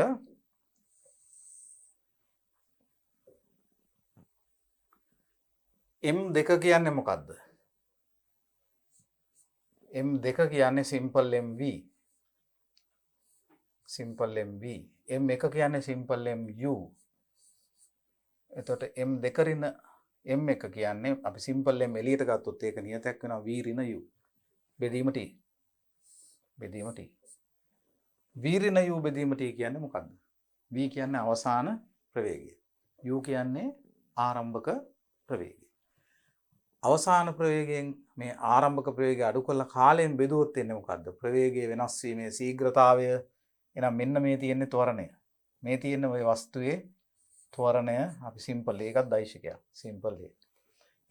M2 කියන්නේ මොකද්ද? M2 කියන්නේ simple MV. simple MV. M1 කියන්නේ simple MU. එතකොට M2 ඍණ M1 කියන්නේ අපි simple M එළියට ගත්තොත් ඒක නියතයක් වෙනවා V ඍණ U. බෙදීම T. බෙදීම T. V ඍණ U බෙදීම T කියන්නේ මොකද්ද? V කියන්නේ අවසාන ප්‍රවේගය. U කියන්නේ ආරම්භක ප්‍රවේගය. අවසාන ප්‍රවේගයෙන් මේ ආරම්භක ප්‍රවේගය අඩු කළ කාලයෙන් බෙදුවොත් එන්නේ මොකද්ද? ප්‍රවේගයේ වෙනස් වීමේ ශීඝ්‍රතාවය. එහෙනම් මෙන්න මේ තියෙන්නේ ත්වරණය. මේ තියෙන ওই වස්තුවේ ත්වරණය අපි සිම්පල් එකක් දෛශිකයක්. සිම්පල් එක.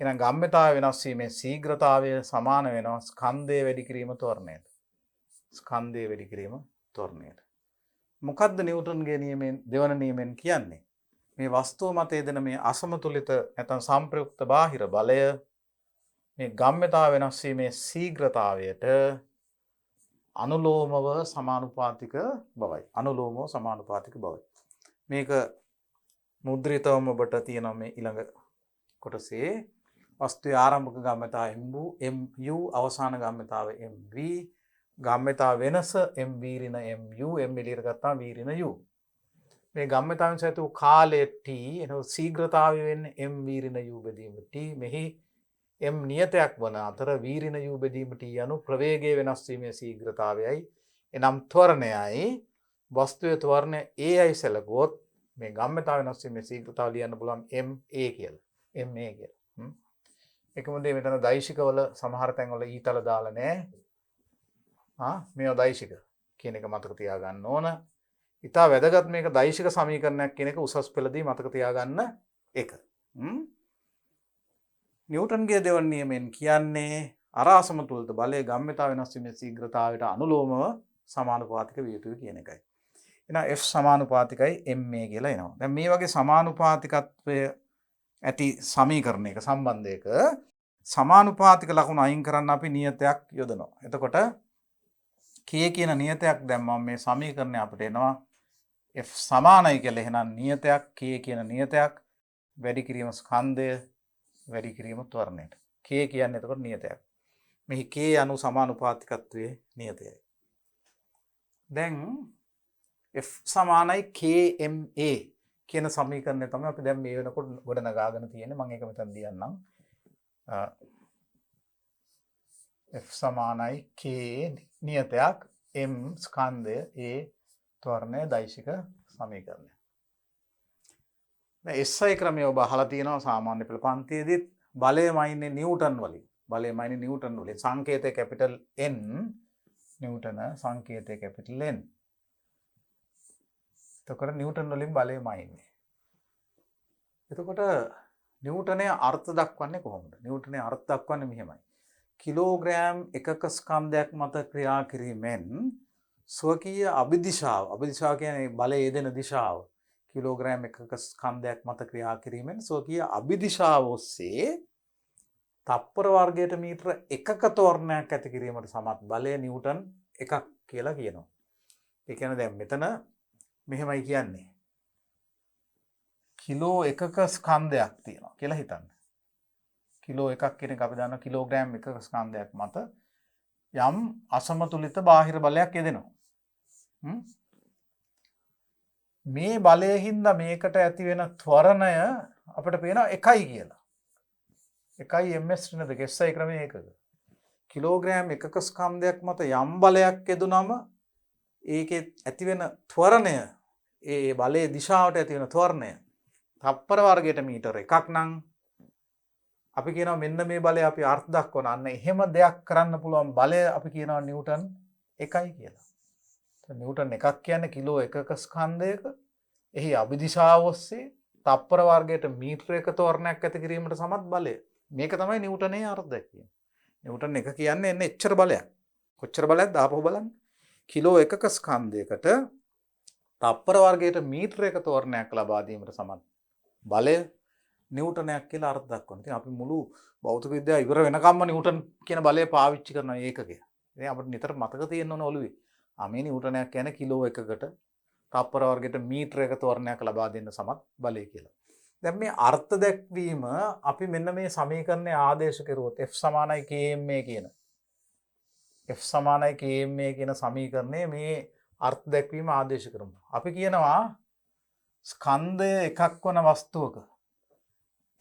එහෙනම් ගම්මිතාව වෙනස් වීමේ ශීඝ්‍රතාවය සමාන වෙනවා ස්කන්ධය වැඩි කිරීම ත්වරණයට. ස්කන්ධය වැඩි කිරීම ත්වරණයට. මොකද්ද නිව්ටන්ගේ නියමයෙන් දෙවන නියමයෙන් කියන්නේ? මේ වස්තුව මත යෙදෙන මේ අසමතුලිත නැත්නම් සංප්‍රයුක්ත බාහිර බලය මේ ගම්මිතාව වෙනස් වීමේ ශීඝ්‍රතාවයට අනුලෝමව සමානුපාතික බවයි. අනුලෝමව සමානුපාතික බවයි. මේක මුද්‍රිතවම ඔබට තියෙනවා මේ ඊළඟ කොටසේ වස්තුවේ ආරම්භක ගම්මිතාව MU අවසාන ගම්මිතාව MV ගම්මිතාව වෙනස MV ඍණ MU M එළියට ගත්තාම V ඍණ U. මේ ගම්මිතාවෙන් සැතු කාලය T එනෝ ශීඝ්‍රතාවය වෙන්නේ MV ඍණ U බෙදීම T. මෙහි M නියතයක් වන අතර V ඍණ U බෙදීම T යනු ප්‍රවේගයේ වෙනස් වීමේ ශීඝ්‍රතාවයයි. එනම් ත්වරණයයි වස්තුවේ ත්වරණය Aයි සැලකුවොත් මේ ගම්මිතාව වෙනස් වීමේ ශීඝ්‍රතාව ලියන්න පුළුවන් MA කියලා. MA කියලා. එකම දේ මෙතන දෛශිකවල සමහර තැන්වල ඊතල දාලා නැහැ. මේවා දෛශික කියන එක මතක තියාගන්න ඕන. ඉතා වැදගත් මේක දෛශික සමීකරණයක් කියන එක උසස් පෙළදී මතක තියාගන්න එක. නිව්ටන්ගේ දෙවන නියමයෙන් කියන්නේ අර අසමතුලිත බලයේ ගම්මිතාව වෙනස් වීමේ ශීඝ්‍රතාවයට අනුලෝමව සමානුපාතික විය යුතුයි කියන එකයි. එහෙනම් F සමානුපාතිකයි MA කියලා එනවා. දැන් මේ වගේ සමානුපාතිකත්වය ඇති සමීකරණයක සම්බන්ධයක සමානුපාතික ලකුණු අයින් කරන්න අපි නියතයක් යොදනවා. එතකොට K කියන නියතයක් දැම්මම මේ සමීකරණය අපිට එනවා F සමානයි කියලා. එහෙනම් නියතයක් K කියන නියතයක් වැඩි කිරීම ස්කන්ධය වැඩි කිරීම ත්වරණයට. K කියන්නේ එතකොට නියතයක්. මෙහි K අනු සමානුපාතිකත්වයේ නියතයයි. දැන් F සමානයි KMA කියන සමීකරණය තමයි අපි දැන් මේ වෙනකොට ගොඩනගාගෙන තියෙන්නේ. මම ඒක මෙතන ලියන්නම්. F සමානයි K නියතයක් M ස්කන්ධය A ත්වරණය දෛශික සමීකරණය. දැන් SI ක්‍රමය ඔබ අහලා තියෙනවා සාමාන්‍ය පෙළ පන්තියේදීත්. බලයමයින්නේ නිව්ටන් වලින්. බලයමයින්නේ නිව්ටන් වලින්. සංකේතය කැපිටල් N නිව්ටන සංකේතය කැපිටල් N. එතකොට නිව්ටන් වලින් බලයමයින්නේ. එතකොට නිව්ටනයේ අර්ථ දක්වන්නේ කොහොමද? නිව්ටනයේ අර්ථ දක්වන්නේ මෙහෙමයි. කිලෝග්‍රෑම් එකක ස්කන්ධයක් මත ක්‍රියා කිරීමෙන් ස්වකීය අභිදිශාව කියන්නේ බලය යෙදෙන දිශාව. කිලෝග්‍රෑම් එකක ස්කන්ධයක් මත ක්‍රියා කිරීමෙන් ස්වකීය අභිදිශාව ඔස්සේ තප්පර වර්ගයට මීටර එකක ත්වරණයක් ඇති කිරීමට සමත් බලය නිව්ටන් එකක් කියලා කියනවා. ඒ කියන්නේ දැන් මෙතන මෙහෙමයි කියන්නේ. කිලෝ එකක ස්කන්ධයක් තියෙනවා කියලා හිතන්න. කිලෝ එකක් කියන එක අපි දන්නවා කිලෝග්‍රෑම් එකක ස්කන්ධයක් මත යම් අසමතුලිත බාහිර බලයක් යෙදෙනවා. මේ බලයෙන් හින්දා මේකට ඇති වෙන ත්වරණය අපිට පේනවා 1යි කියලා. 1යි ms ඍණ 2 SI ක්‍රමයේ එකක. කිලෝග්‍රෑම් එකක ස්කන්ධයක් මත යම් බලයක් යෙදුනම ඒකේ ඇති වෙන ත්වරණය ඒ බලයේ දිශාවට ඇති වෙන ත්වරණය තප්පර වර්ගයට මීටර එකක් නම් අපි කියනවා මෙන්න මේ බලය අපි අර්ථ දක්වන අන්න එහෙම දෙයක් කරන්න පුළුවන් බලය අපි කියනවා නිව්ටන් 1යි කියලා. නිව්ටන් එකක් කියන්නේ කිලෝ එකක ස්කන්ධයක එහි අභිදිශාව ඔස්සේ තප්පර වර්ගයට මීටර එක ත්වරණයක් ඇති කිරීමට සමත් බලය. මේක තමයි නිව්ටනයේ අර්ථය කියන්නේ. නිව්ටන් එක කියන්නේ එන්නේ එච්චර බලයක්. කොච්චර බලයක්ද ආපහු බලන්න. කිලෝ එකක ස්කන්ධයකට තප්පර වර්ගයට මීටර එක තෝරණයක් ලබා දීමට සමත් බලය නිව්ටනයක් කියලා අර්ථ දක්වනවා. ඉතින් අපි මුළු භෞතික විද්‍යාව ඉවර වෙනකම්ම නිව්ටන් කියන බලය පාවිච්චි කරන ඒකකය. ඉතින් අපිට නිතර මතක තියෙන්න ඕන ඔළුවේ. මේ නිව්ටනයක් කියන්නේ කිලෝ එකකට තප්පර වර්ගයට මීටර එක තෝරණයක් ලබා දෙන්න සමත් බලය කියලා. දැන් මේ අර්ථ දැක්වීම අපි මෙන්න මේ සමීකරණය ආදේශ කරුවොත් F සමානයි kma කියන F සමානයි kma කියන සමීකරණය මේ අර්ථ දැක්වීම ආදේශ කරමු. අපි කියනවා ස්කන්ධය එකක් වන වස්තුවක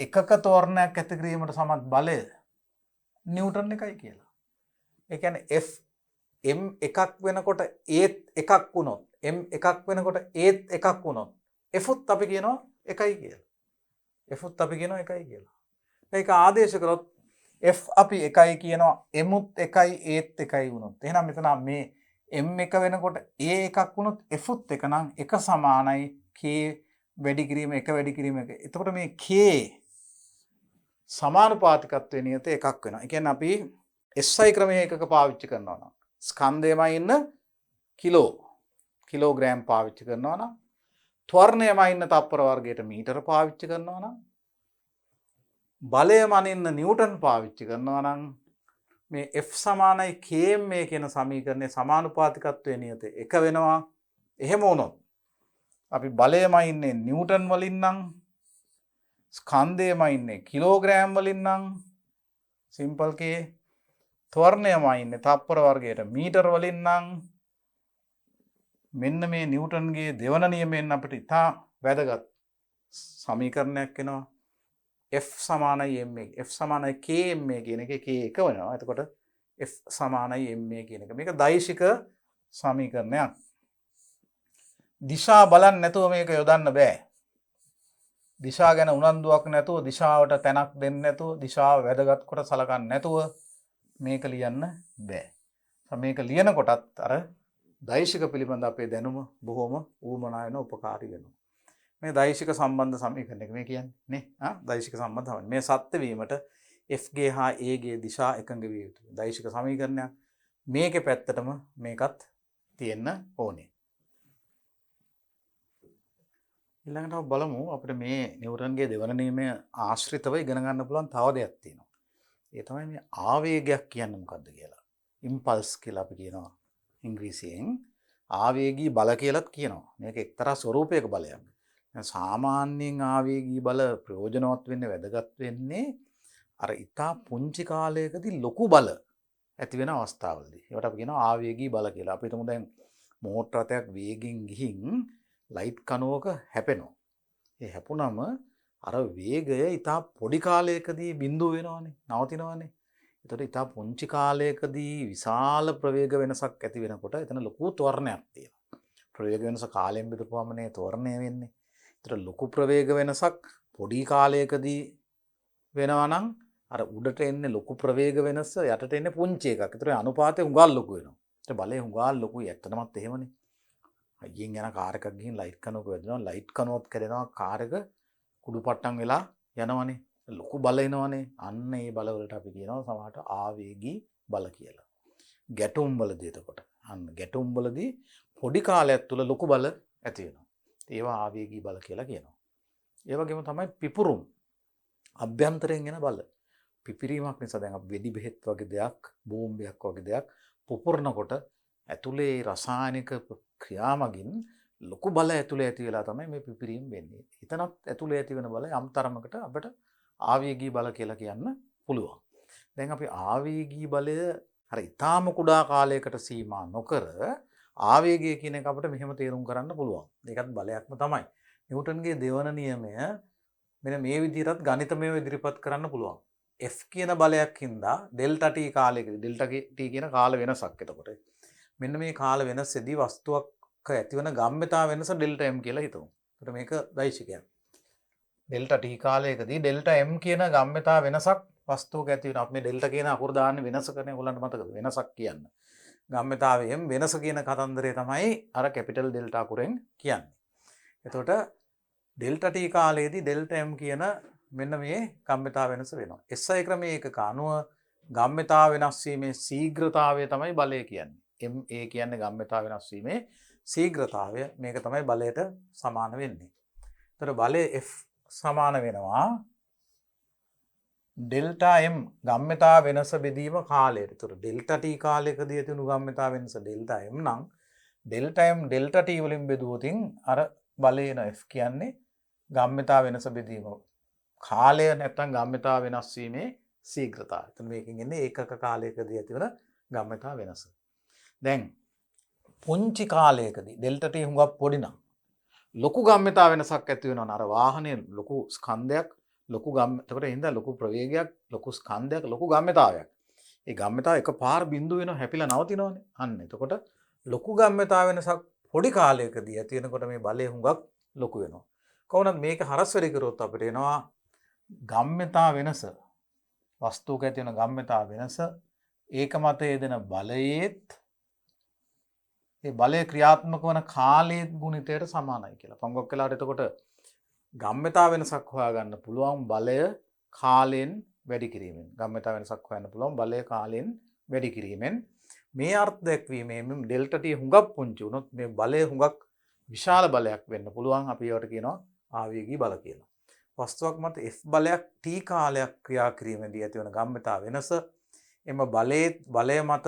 එකක තෝරණයක් ඇති කිරීමට සමත් බලය නිව්ටන් එකයි කියලා. ඒ කියන්නේ F m එකක් වෙනකොට ඒත් එකක් වුණොත් m එකක් වෙනකොට ඒත් එකක් වුණොත් F උත් අපි කියනවා එකයි කියලා. F උත් අපි කියනවා එකයි කියලා. ඒක ආදේශ කරොත් F අපි එකයි කියනවා m උත් එකයි ඒත් එකයි වුණොත්. එහෙනම් මෙතන මේ m එක වෙනකොට a එකක් වුණොත් F උත් එක නම් එක සමානයි k වැඩි කිරීම එක වැඩි කිරීම එක. එතකොට මේ k සමානුපාතිකත්වයේ නියත එකක් වෙනවා. ඒ කියන්නේ අපි SI ක්‍රමයේ එකක පාවිච්චි කරනවා නම් ස්කන්ධයමයි ඉන්න කිලෝග්‍රෑම් පාවිච්චි කරනවා නම් ත්වරණයමයි ඉන්න තප්පර වර්ගයට මීටර පාවිච්චි කරනවා නම් බලයම අනින්න නිව්ටන් පාවිච්චි කරනවා නම් මේ F සමානයි kma කියන සමීකරණයේ සමානුපාතිකත්වයේ නියත එක වෙනවා. එහෙම වුණොත් අපි බලයමයි ඉන්නේ නිව්ටන් වලින් නම් ස්කන්ධයමයි ඉන්නේ කිලෝග්‍රෑම් වලින් නම් සිම්පල් k ත්වරණයමයි ඉන්නේ තප්පර වර්ගයට මීටර වලින් නම් මෙන්න මේ නිව්ටන්ගේ දෙවන නියමයෙන් අපිට ඉතා වැදගත් සමීකරණයක් එනවා. F සමානයි ma. F සමානයි kma කියන එකේ k එක වෙනවා. එතකොට F සමානයි ma කියන එක. මේක දෛශික සමීකරණයක්. දිශා බලන්න නැතුව මේක යොදන්න බෑ. දිශා ගැන උනන්දුවක් නැතුව දිශාවට තැනක් දෙන්න නැතුව දිශාව වැදගත් කොට සලකන්නේ නැතුව මේක ලියන්න බෑ. මේක ලියන කොටත් අර දෛශික පිළිබඳ අපේ දැනුම බොහොම ඌමනා වෙන උපකාරී වෙනවා. මේ දෛශික සම්බන්ධ සමීකරණයක මේ කියන්නේ නේ දෛශික සම්බන්ධ සමීකරණ. මේ සත්‍ය වීමට F ගේ හා A ගේ දිශා එකඟ විය යුතුයි. දෛශික සමීකරණයක්. මේකේ පැත්තටම මේකත් තියෙන්න ඕනේ. ඊළඟට අපි බලමු අපිට මේ නිව්ටන්ගේ දෙවන නියමය ආශ්‍රිතව ඉගෙන ගන්න පුළුවන් තව දෙයක් තියෙනවා. ඒ තමයි මේ ආවේගයක් කියන්නේ මොකද්ද කියලා. ඉම්පල්ස් කියලා අපි කියනවා ඉංග්‍රීසියෙන්. ආවේගී බල කියලාත් කියනවා. මේක එක්තරා ස්වරූපයක බලයක්. සාමාන්‍යයෙන් ආවේගී බල ප්‍රයෝජනවත් වෙන්නේ වැදගත් වෙන්නේ අර ඉතා පුංචි කාලයකදී ලොකු බල ඇති වෙන අවස්ථාවලදී. ඒකට අපි කියනවා ආවේගී බල කියලා. අපි හිතමු දැන් මෝටර රථයක් වේගෙන් ගිහින් ලයිට් කණුවක හැපෙනවා. ඒ හැපුණම අර වේගය ඉතා පොඩි කාලයකදී බිඳුව වෙනවනේ, නවතිනවනේ. ඒතකොට ඉතා පුංචි කාලයකදී විශාල ප්‍රවේග වෙනසක් ඇති වෙනකොට එතන ලොකු ත්වරණයක් තියෙනවා. ප්‍රවේග වෙනස කාලයෙන් බෙදපුවමනේ ත්වරණය වෙන්නේ. ඒතර ලොකු ප්‍රවේග වෙනසක් පොඩි කාලයකදී වෙනවා නම් අර උඩට එන්නේ ලොකු ප්‍රවේග වෙනස යටට එන්නේ පුංචි එකක්. ඒතර අනුපාතය හුඟක් ලොකු වෙනවා. ඒතර බලය හුඟක් ලොකුයි. ඇත්තටමත් එහෙමනේ. අයියෙන් යන කාර් එකක් ගිහින් ලයිට් කනුවක වැදුනා. ලයිට් කනුවත් කැඩෙනවා. කාර් එක කුඩු පට්ටම් වෙලා යනවනේ. ලොකු බල එනවනේ. අන්න ඒ බලවලට අපි කියනවා සමහරට ආවේගී බල කියලා. ගැටුම් වලදී එතකොට. අන්න ගැටුම් වලදී පොඩි කාලයක් තුල ලොකු බල ඇති වෙනවා. ඒවා ආවේගී බල කියලා කියනවා. ඒ වගේම තමයි පිපුරුම්. අභ්‍යන්තරයෙන් එන බල. පිපිරීමක් නිසා දැන් අපි වෙඩි බෙහෙත් වගේ දෙයක්, බෝම්බයක් වගේ දෙයක් පුපුරනකොට ඇතුලේ රසායනික ක්‍රියා මගින් ලොකු බල ඇතුලේ ඇති වෙලා තමයි මේ පිපිරීම වෙන්නේ. එතනත් ඇතුලේ ඇති වෙන බල යම් තරමකට අපිට ආවේගී බල කියලා කියන්න පුළුවන්. දැන් අපි ආවේගී බලය අර ඊටාම කුඩා කාලයකට සීමා නොකර ආවේගය කියන එක අපිට මෙහෙම තේරුම් කරන්න පුළුවන්. ඒකත් බලයක්ම තමයි. නිව්ටන්ගේ දෙවන නියමය මෙන්න මේ විදිහටත් ගණිතමයව ඉදිරිපත් කරන්න පුළුවන්. F කියන බලයක් හින්දා ඩෙල්ටා t කාලයකදී ඩෙල්ටා t කියන කාල වෙනසක් එතකොට. මෙන්න මේ කාල වෙනසෙදී වස්තුවක ඇතිවන ගම්‍යතා වෙනස ඩෙල්ටා m කියලා හිතමු. ඒකට මේක දෛශිකයක්. ඩෙල්ටා t කාලයකදී ඩෙල්ටා m කියන ගම්‍යතා වෙනසක් වස්තුවක ඇති වෙනවා. අපි මේ ඩෙල්ටා කියන අකුර දාන්නේ වෙනසකනේ. ඔයගොල්ලන්ට මතකද? වෙනසක් කියන්න. ගම්‍යතාවයෙන් වෙනස කියන කතන්දරය තමයි අර කැපිටල් ඩෙල්ටා අකුරෙන් කියන්නේ. එතකොට ඩෙල්ටා t කාලයේදී ඩෙල්ටා m කියන මෙන්න මේ ගම්‍යතා වෙනස වෙනවා. SI ක්‍රමයේ එකක අනුව ගම්‍යතා වෙනස් වීමේ ශීඝ්‍රතාවය තමයි බලය කියන්නේ. MA කියන්නේ ගම්‍යතා වෙනස් වීමේ ශීඝ්‍රතාවය මේක තමයි බලයට සමාන වෙන්නේ. එතකොට බලය F සමාන වෙනවා ඩෙල්ටා M ගම්‍යතා වෙනස බෙදීම කාලයට. එතකොට ඩෙල්ටා T කාලයකදී ඇති වුණු ගම්‍යතා වෙනස ඩෙල්ටා M නම් ඩෙල්ටා M ඩෙල්ටා T වලින් බෙදුවොත් අර බලයන F කියන්නේ ගම්‍යතා වෙනස බෙදීම කාලය නැත්නම් ගම්‍යතා වෙනස් වීමේ ශීඝ්‍රතාවය. එතන මේකෙන් එන්නේ ඒකක කාලයකදී ඇතිවන ගම්‍යතා වෙනස. දැන් පුංචි කාලයකදී ඩෙල්ටා T හුඟක් පොඩි නම් ලොකු ගම්‍යතා වෙනසක් ඇති වෙනවා. අර වාහනේ ලොකු ස්කන්ධයක් ලොකු එතකොට හින්දා ලොකු ප්‍රවේගයක් ලොකු ස්කන්ධයක් ලොකු ගම්‍යතාවයක්. ඒ ගම්‍යතාව එකපාර බිඳුව වෙනවා හැපිලා නවතිනවනේ. අන්න එතකොට ලොකු ගම්‍යතා වෙනසක් පොඩි කාලයකදී ඇති වෙනකොට මේ බලය හුඟක් ලොකු වෙනවා. කොහොමද මේක හරස් වැඩි කරොත් අපිට එනවා ගම්‍යතා වෙනස වස්තුවක ඇති වෙන ගම්‍යතා වෙනස ඒක මත යෙදෙන බලයේත් ඒ බලය ක්‍රියාත්මක වන කාලයේත් ගුණිතයට සමානයි කියලා. පංගොක් වෙලාවට එතකොට ගම්‍යතා වෙනසක් හොයාගන්න පුළුවන් බලය කාලයෙන් වැඩි කිරීමෙන්. ගම්‍යතා වෙනසක් හොයන්න පුළුවන් බලය කාලයෙන් වැඩි කිරීමෙන්. මේ අර්ථ දැක්වීමෙන් ඩෙල්ටා T හුඟක් පුංචි වුණොත් මේ බලය හුඟක් විශාල බලයක් වෙන්න පුළුවන්. අපි ඒවට කියනවා ආවේගී බල කියලා. වස්තුවක් මත F බලයක් T කාලයක් ක්‍රියා කිරීමේදී ඇතිවන ගම්‍යතා වෙනස එම බලය මත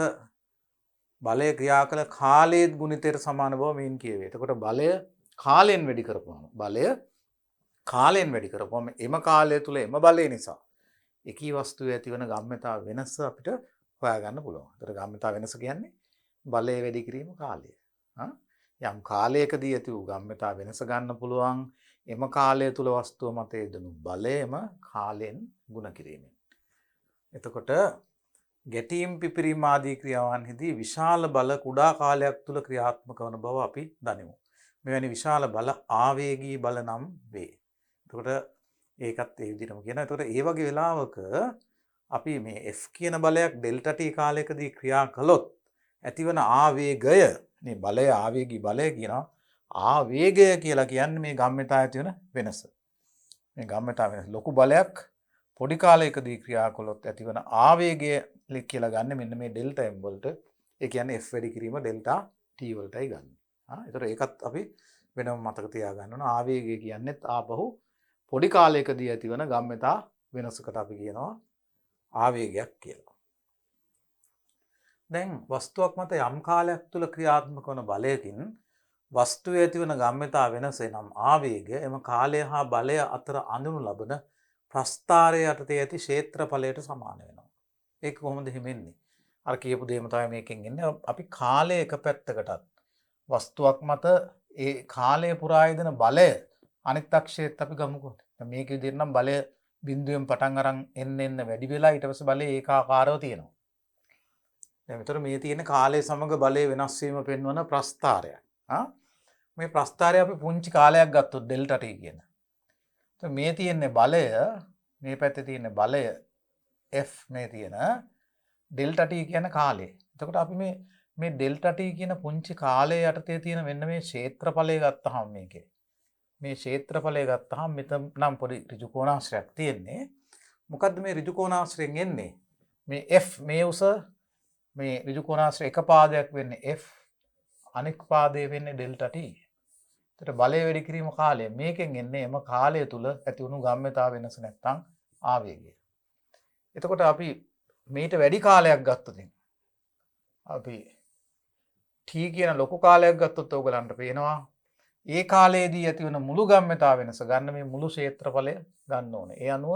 බලය ක්‍රියා කළ කාලයේත් ගුණිතයට සමාන බව මේන් කියවේ. එතකොට බලය කාලයෙන් වැඩි කරපුවම බලය කාලයෙන් වැඩි කරපුවම එම කාලය තුල එම බලය නිසා එකී වස්තුවේ ඇතිවන ගම්‍යතා වෙනස අපිට හොයාගන්න පුළුවන්. එතකොට ගම්‍යතා වෙනස කියන්නේ බලය වැඩි කිරීම කාලය. යම් කාලයකදී ඇති වූ ගම්‍යතා වෙනස ගන්න පුළුවන් එම කාලය තුල වස්තුව මත යෙදුණු බලයම කාලයෙන් ගුණ කිරීමෙන්. එතකොට ගැටීම් පිපිරීම ආදී ක්‍රියාවන්හිදී විශාල බල කුඩා කාලයක් තුල ක්‍රියාත්මක වන බව අපි දනිමු. මෙවැනි විශාල බල ආවේගී බල නම් වේ. එතකොට ඒකත් ඒ විදිහටම කියනවා. එතකොට ඒ වගේ වෙලාවක අපි මේ F කියන බලයක් ඩෙල්ටා T කාලයකදී ක්‍රියා කළොත් ඇතිවන ආවේගය මේ බලය ආවේගී බලය කියනවා. ආවේගය කියලා කියන්නේ මේ ගම්‍යතා ඇති වෙන වෙනස. මේ ගම්‍යතා වෙනස ලොකු බලයක් පොඩි කාලයකදී ක්‍රියා කළොත් ඇතිවන ආවේගය කියලා ගන්න මෙන්න මේ ඩෙල්ටා M වලට. ඒ කියන්නේ F වැඩි කිරීම ඩෙල්ටා T වලටයි ගන්න. ඒතර ඒකත් අපි වෙනම මතක තියාගන්න ඕන. ආවේගය කියන්නේත් ආපහු පොඩි කාලයකදී ඇතිවන ගම්‍යතා වෙනසකට අපි කියනවා ආවේගයක් කියලා. දැන් වස්තුවක් මත යම් කාලයක් තුල ක්‍රියාත්මක වන බලයකින් වස්තුවේ ඇතිවන ගම්‍යතා වෙනස නම් ආවේගය එම කාලය හා බලය අතර අඳුනු ලබන ප්‍රස්ථාරය යටතේ ඇති ක්ෂේත්‍රඵලයට සමාන වෙනවා. ඒක කොහොමද එහෙම වෙන්නේ? අර කියපු දේම තමයි මේකෙන් එන්නේ. අපි කාලය එක පැත්තකටත් වස්තුවක් මත ඒ කාලය පුරා යෙදෙන බලය අනිත් අක්ෂයේත් අපි ගමුකෝ. මේක විදිහට නම් බලය බිඳුවෙන් පටන් අරන් එන්න වැඩි වෙලා ඊට පස්සේ බලය ඒකාකාරව තියෙනවා. දැන් මෙතන මේ තියෙන කාලය සමග බලය වෙනස් වීම පෙන්වන ප්‍රස්ථාරයක්. මේ ප්‍රස්ථාරය අපි පුංචි කාලයක් ගත්තොත් ඩෙල්ටා T කියන. මේ තියෙන්නේ බලය මේ පැත්තේ තියෙන බලය F මේ තියෙන ඩෙල්ටා T කියන කාලය. එතකොට අපි මේ ඩෙල්ටා T කියන පුංචි කාලය යටතේ තියෙන මෙන්න මේ ක්ෂේත්‍රඵලය ගත්තාම මේකේ මේ ක්ෂේත්‍රඵලය ගත්තාම මෙතන නම් පොඩි ඍජු කෝණාශ්‍රයක් තියෙන්නේ. මොකද්ද මේ ඍජු කෝණාශ්‍රයෙන් එන්නේ? මේ F මේ උස මේ ඍජු කෝණාශ්‍රය එක පාදයක් වෙන්නේ F අනෙක් පාදයේ වෙන්නේ ඩෙල්ටා T. එතකොට බලය වැඩි කිරීම කාලය මේකෙන් එන්නේ එම කාලය තුල ඇති වුණු ගම්‍යතා වෙනස නැත්තම් ආවේගය. එතකොට අපි මේට වැඩි කාලයක් ගත්තොත් අපි T කියන ලොකු කාලයක් ගත්තොත් ඔයගලන්ට පේනවා ඒ කාලයේදී ඇතිවන මුළු ගම්‍යතා වෙනස ගන්න මේ මුළු ක්ෂේත්‍රඵලය ගන්න ඕනේ. ඒ අනුව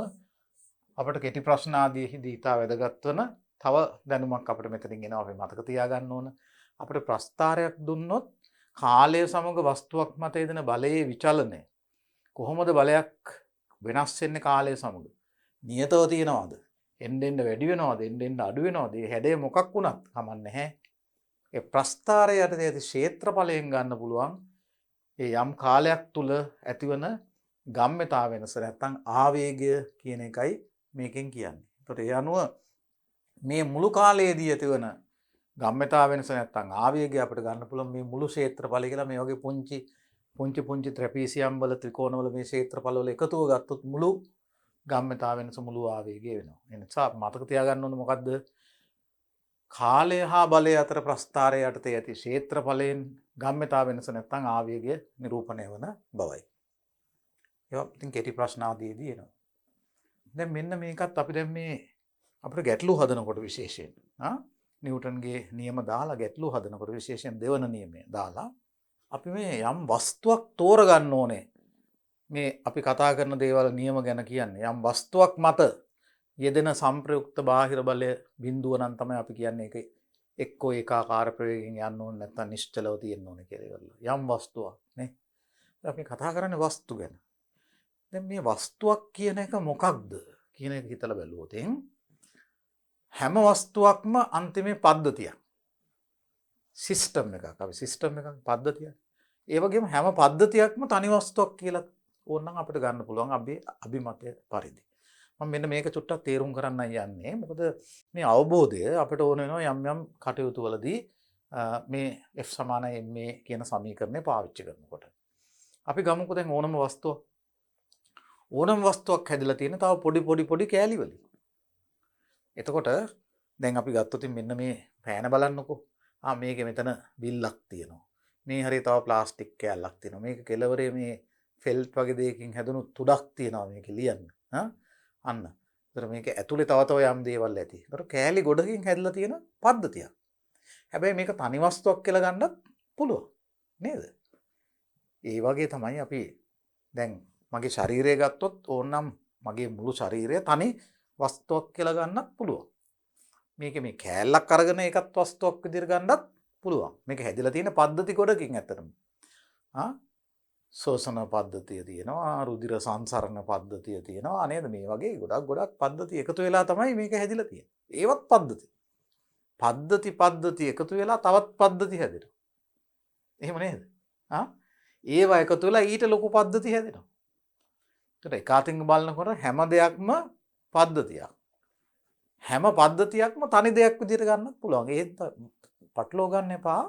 අපිට කෙටි ප්‍රශ්න ආදීෙහිදී ඉතා වැදගත් වන තව දැනුමක් අපිට මෙතනින් එනවා අපි මතක තියාගන්න ඕන. අපිට ප්‍රස්ථාරයක් දුන්නොත් කාලය සමග වස්තුවක් මත යෙදෙන බලයේ විචලනය කොහොමද බලයක් වෙනස් වෙන්නේ කාලය සමග? නියතව තියනවාද? එන්න වැඩි වෙනවද? එන්න අඩු වෙනවද? මේ හැඩය මොකක් වුණත් කමක් නැහැ. ඒ ප්‍රස්ථාරය යටතේ ඇති ක්ෂේත්‍රඵලයෙන් ගන්න පුළුවන් ඒ යම් කාලයක් තුල ඇතිවන ගම්‍යතා වෙනස නැත්නම් ආවේගය කියන එකයි මේකෙන් කියන්නේ. ඒකට ඒ අනුව මේ මුළු කාලයේදී ඇතිවන ගම්‍යතා වෙනස නැත්නම් ආවේගය අපිට ගන්න පුළුවන් මේ මුළු ක්ෂේත්‍රඵලය කියලා. මේ වගේ පුංචි ට්‍රැපීසියම් වල ත්‍රිකෝණ වල මේ ක්ෂේත්‍රඵල වල එකතුව ගත්තොත් මුළු ගම්‍යතා වෙනස මුළු ආවේගය වෙනවා. ඒ නිසා මතක තියාගන්න ඕනේ මොකද්ද? කාලය හා බලය අතර ප්‍රස්ථාරය යටතේ ඇති ක්ෂේත්‍රඵලයෙන් ගම්‍යතා වෙනස නැත්නම් ආවේගය නිරූපණය වන බවයි. ඒවා ඉතින් කෙටි ප්‍රශ්න ආදීදී එනවා. දැන් මෙන්න මේකත් අපි දැන් මේ අපිට ගැටලු හදනකොට විශේෂයෙන් නිව්ටන්ගේ නියම දාලා ගැටලු හදනකොට විශේෂයෙන් දෙවන නියමය දාලා අපි මේ යම් වස්තුවක් තෝරගන්න ඕනේ. මේ අපි කතා කරන දේවල් නියම ගැන කියන්නේ යම් වස්තුවක් මත යෙදෙන සංප්‍රයුක්ත බාහිර බලය බිඳුව නම් තමයි අපි කියන්නේ ඒක එක්කෝ ඒකාකාර ප්‍රවේගයෙන් යන්න ඕනේ නැත්නම් නිශ්චලව තියෙන්න ඕනේ කියලා. යම් වස්තුවක් නේ. අපි කතා කරන්නේ වස්තු ගැන. දැන් මේ වස්තුවක් කියන එක මොකක්ද කියන එක හිතලා බැලුවොත් හැම වස්තුවක්ම අන්තිමේ පද්ධතියක්. සිස්ටම් එකක්. අපි සිස්ටම් එකක් පද්ධතියක්. ඒ වගේම හැම පද්ධතියක්ම තනි වස්තුවක් කියලා ඕනනම් අපිට ගන්න පුළුවන් අභිමතය පරිදි. මම මෙන්න මේක චුට්ටක් තේරුම් කරන්න යන්නේ. මොකද මේ අවබෝධය අපිට ඕන වෙනවා යම් යම් කටයුතු වලදී මේ F සමාන ma කියන සමීකරණය පාවිච්චි කරනකොට. අපි ගමුකෝ දැන් ඕනම වස්තුවක් හැදලා තියෙන තව පොඩි කෑලි වලින්. එතකොට දැන් අපි ගත්තොත් මෙන්න මේ පෑන බලන්නකෝ. මේකේ මෙතන බිල්ලක් තියෙනවා. මේ හරිය තව ප්ලාස්ටික් කෑල්ලක් තියෙනවා. මේක කෙලවරේ මේ ෆෙල්ට් වගේ දෙයකින් හැදුණු තුඩක් තියෙනවා මේකේ ලියන්න. අන්න. ඒතර මේක ඇතුලේ තව යම් දේවල් ඇති. ඒතර කෑලි ගොඩකින් හැදලා තියෙන පද්ධතියක්. හැබැයි මේක තනි වස්තුවක් කියලා ගන්නත් පුළුවන්. නේද? ඒ වගේ තමයි අපි දැන් මගේ ශරීරය ගත්තොත් ඕනනම් මගේ මුළු ශරීරය තනි වස්තුවක් කියලා ගන්නත් පුළුවන්. මේක මේ කෑල්ලක් අරගෙන ඒකත් වස්තුවක් විදිහට ගන්නත් පුළුවන්. මේක හැදිලා තියෙන පද්ධති ගොඩකින් ඇත්තටම. ශෝෂණ පද්ධතිය තියෙනවා, රුධිර සංසරණ පද්ධතිය තියෙනවා නේද? මේ වගේ ගොඩක් පද්ධති එකතු වෙලා තමයි මේක හැදිලා තියෙන්නේ. ඒවත් පද්ධති. පද්ධති එකතු වෙලා තවත් පද්ධති හැදෙනවා. එහෙම නේද? ඒවා එකතු වෙලා ඊට ලොකු පද්ධති හැදෙනවා. ඒකට එකාතින් බලනකොට හැම දෙයක්ම පද්ධතියක්. හැම පද්ධතියක්ම තනි දෙයක් විදිහට ගන්නත් පුළුවන්. ඒත් පටලවා ගන්න එපා.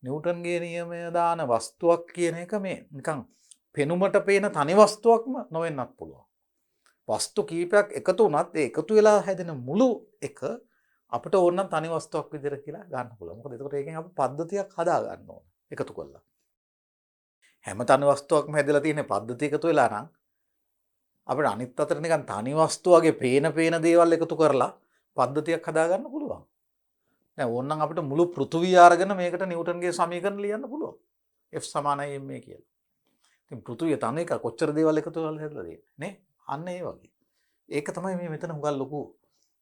නිව්ටන්ගේ නියමය දාන වස්තුවක් කියන එක මේ නිකන් පෙනුමට පේන තනි වස්තුවක්ම නොවෙන්නත් පුළුවන්. වස්තු කීපයක් එකතු වුණත් ඒ එකතු වෙලා හැදෙන මුළු එක අපිට ඕන නම් තනි වස්තුවක් විදිහට කියලා ගන්න පුළුවන්. මොකද එතකොට ඒකෙන් අපි පද්ධතියක් හදා ගන්න ඕන එකතු කරලා. හැම තනි වස්තුවක්ම හැදලා තියෙන පද්ධතිය එකතු වෙලා නම් අපිට අනිත් අතට නිකන් තනි වස්තු වගේ පේන දේවල් එකතු කරලා පද්ධතියක් හදා ගන්න පුළුවන්. දැන් ඕනනම් අපිට මුළු පෘථුවිය අරගෙන මේකට නිව්ටන්ගේ සමීකරණ ලියන්න පුළුවන්. F සමානයි ma කියලා. ඉතින් පෘථුවිය තන එක කොච්චර දේවල් එකතු කරලා හැදලා තියෙන්නේ නේ? අන්න ඒ වගේ. ඒක තමයි මේ මෙතන හුඟක් ලොකු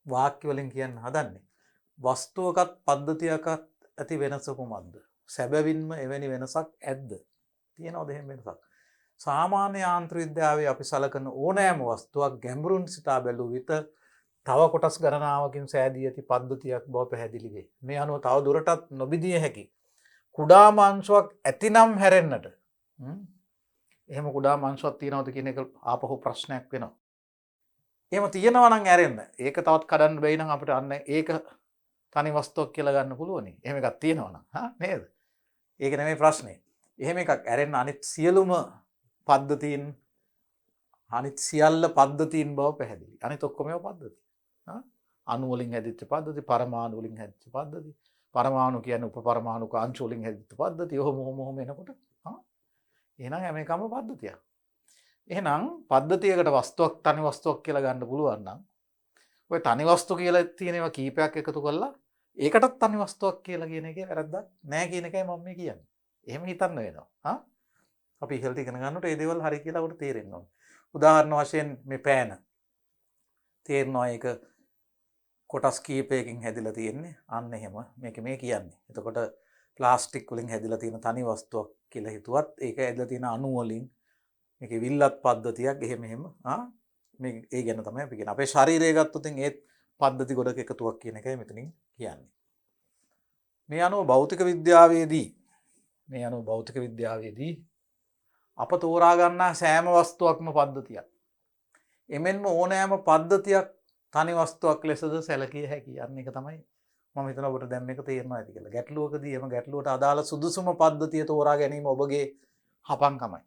වාක්‍ය වලින් කියන්න හදන්නේ. වස්තුවකත් පද්ධතියකත් ඇති වෙනස කුමක්ද? සැබවින්ම එවැනි වෙනසක් ඇද්ද? තියෙනවද එහෙම වෙනසක්? සාමාන්‍ය යාන්ත්‍ර විද්‍යාවේ අපි සලකන ඕනෑම වස්තුවක් ගැඹුරින් සිතා බැලුව විට තව කොටස් ගණනාවකින් සෑදී ඇති පද්ධතියක් බව පැහැදිලි වේ. මේ අනුව තව දුරටත් නොබිදිය හැකි කුඩාම අංශුවක් ඇතිනම් හැරෙන්නට. එහෙම කුඩාම අංශුවක් තියනවද කියන එක ආපහු ප්‍රශ්නයක් වෙනවා. එහෙම තියෙනවා නම් ඇරෙන්න. ඒක තවත් කඩන්න බැයි නම් අපිට අන්න ඒක තනි වස්තුවක් කියලා ගන්න පුළුවනි. එහෙම එකක් තියෙනවා නම් නේද? ඒක නෙමෙයි ප්‍රශ්නේ. එහෙම එකක් ඇරෙන්න අනිත් සියලුම පද්ධතීන් අනිත් සියල්ල පද්ධතීන් බව පැහැදිලි. අනිත් ඔක්කොම ඒවා පද්ධති. අණු වලින් හැදිච්ච පද්ධති, පරමාණු වලින් හැදිච්ච පද්ධති. පරමාණු කියන්නේ උපපරමාණුක අංශ වලින් හැදිච්ච පද්ධති. ඔහොම එනකොට එහෙනම් හැම එකම පද්ධතියක්. එහෙනම් පද්ධතියකට වස්තුවක් තනි වස්තුවක් කියලා ගන්න පුළුවන් නම් ඔය තනි වස්තු කියලා තියෙන ඒවා කීපයක් එකතු කරලා ඒකටත් තනි වස්තුවක් කියලා කියන එකේ වැරද්දක් නැහැ කියන එකයි මම මේ කියන්නේ. එහෙම හිතන්න වෙනවා. අපි ඉහළට ඉගෙන ගන්නකොට මේ දේවල් හරි කියලා උඩ තේරෙන්න ඕනේ. උදාහරණ වශයෙන් මේ පෑන තේරෙනවා ඒක කොටස් කීපයකින් හැදිලා තියෙන්නේ. අන්න එහෙම මේක මේ කියන්නේ. එතකොට ප්ලාස්ටික් වලින් හැදිලා තියෙන තනි වස්තුවක් කියලා හිතුවත් ඒක හැදිලා තියෙන අණු වලින් මේකේ විල්ලත් පද්ධතියක් එහෙම මේ ඒ ගැන තමයි අපි කියන්නේ. අපේ ශරීරය ගත්තොත් ඒත් පද්ධති ගොඩක එකතුවක් කියන එකයි මෙතනින් කියන්නේ. මේ අනුව භෞතික විද්‍යාවේදී අප තෝරා ගන්නා සෑම වස්තුවක්ම පද්ධතියක්. එමෙන්ම ඕනෑම පද්ධතියක් තනි වස්තුවක් ලෙසද සැලකිය හැකියි. අන්න ඒක තමයි මම හිතනවා ඔබට දැන් මේක තේරෙනවා ඇති කියලා. ගැටලුවකදී එම ගැටලුවට අදාළ සුදුසුම පද්ධතිය තෝරා ගැනීම ඔබගේ හපංකමයි.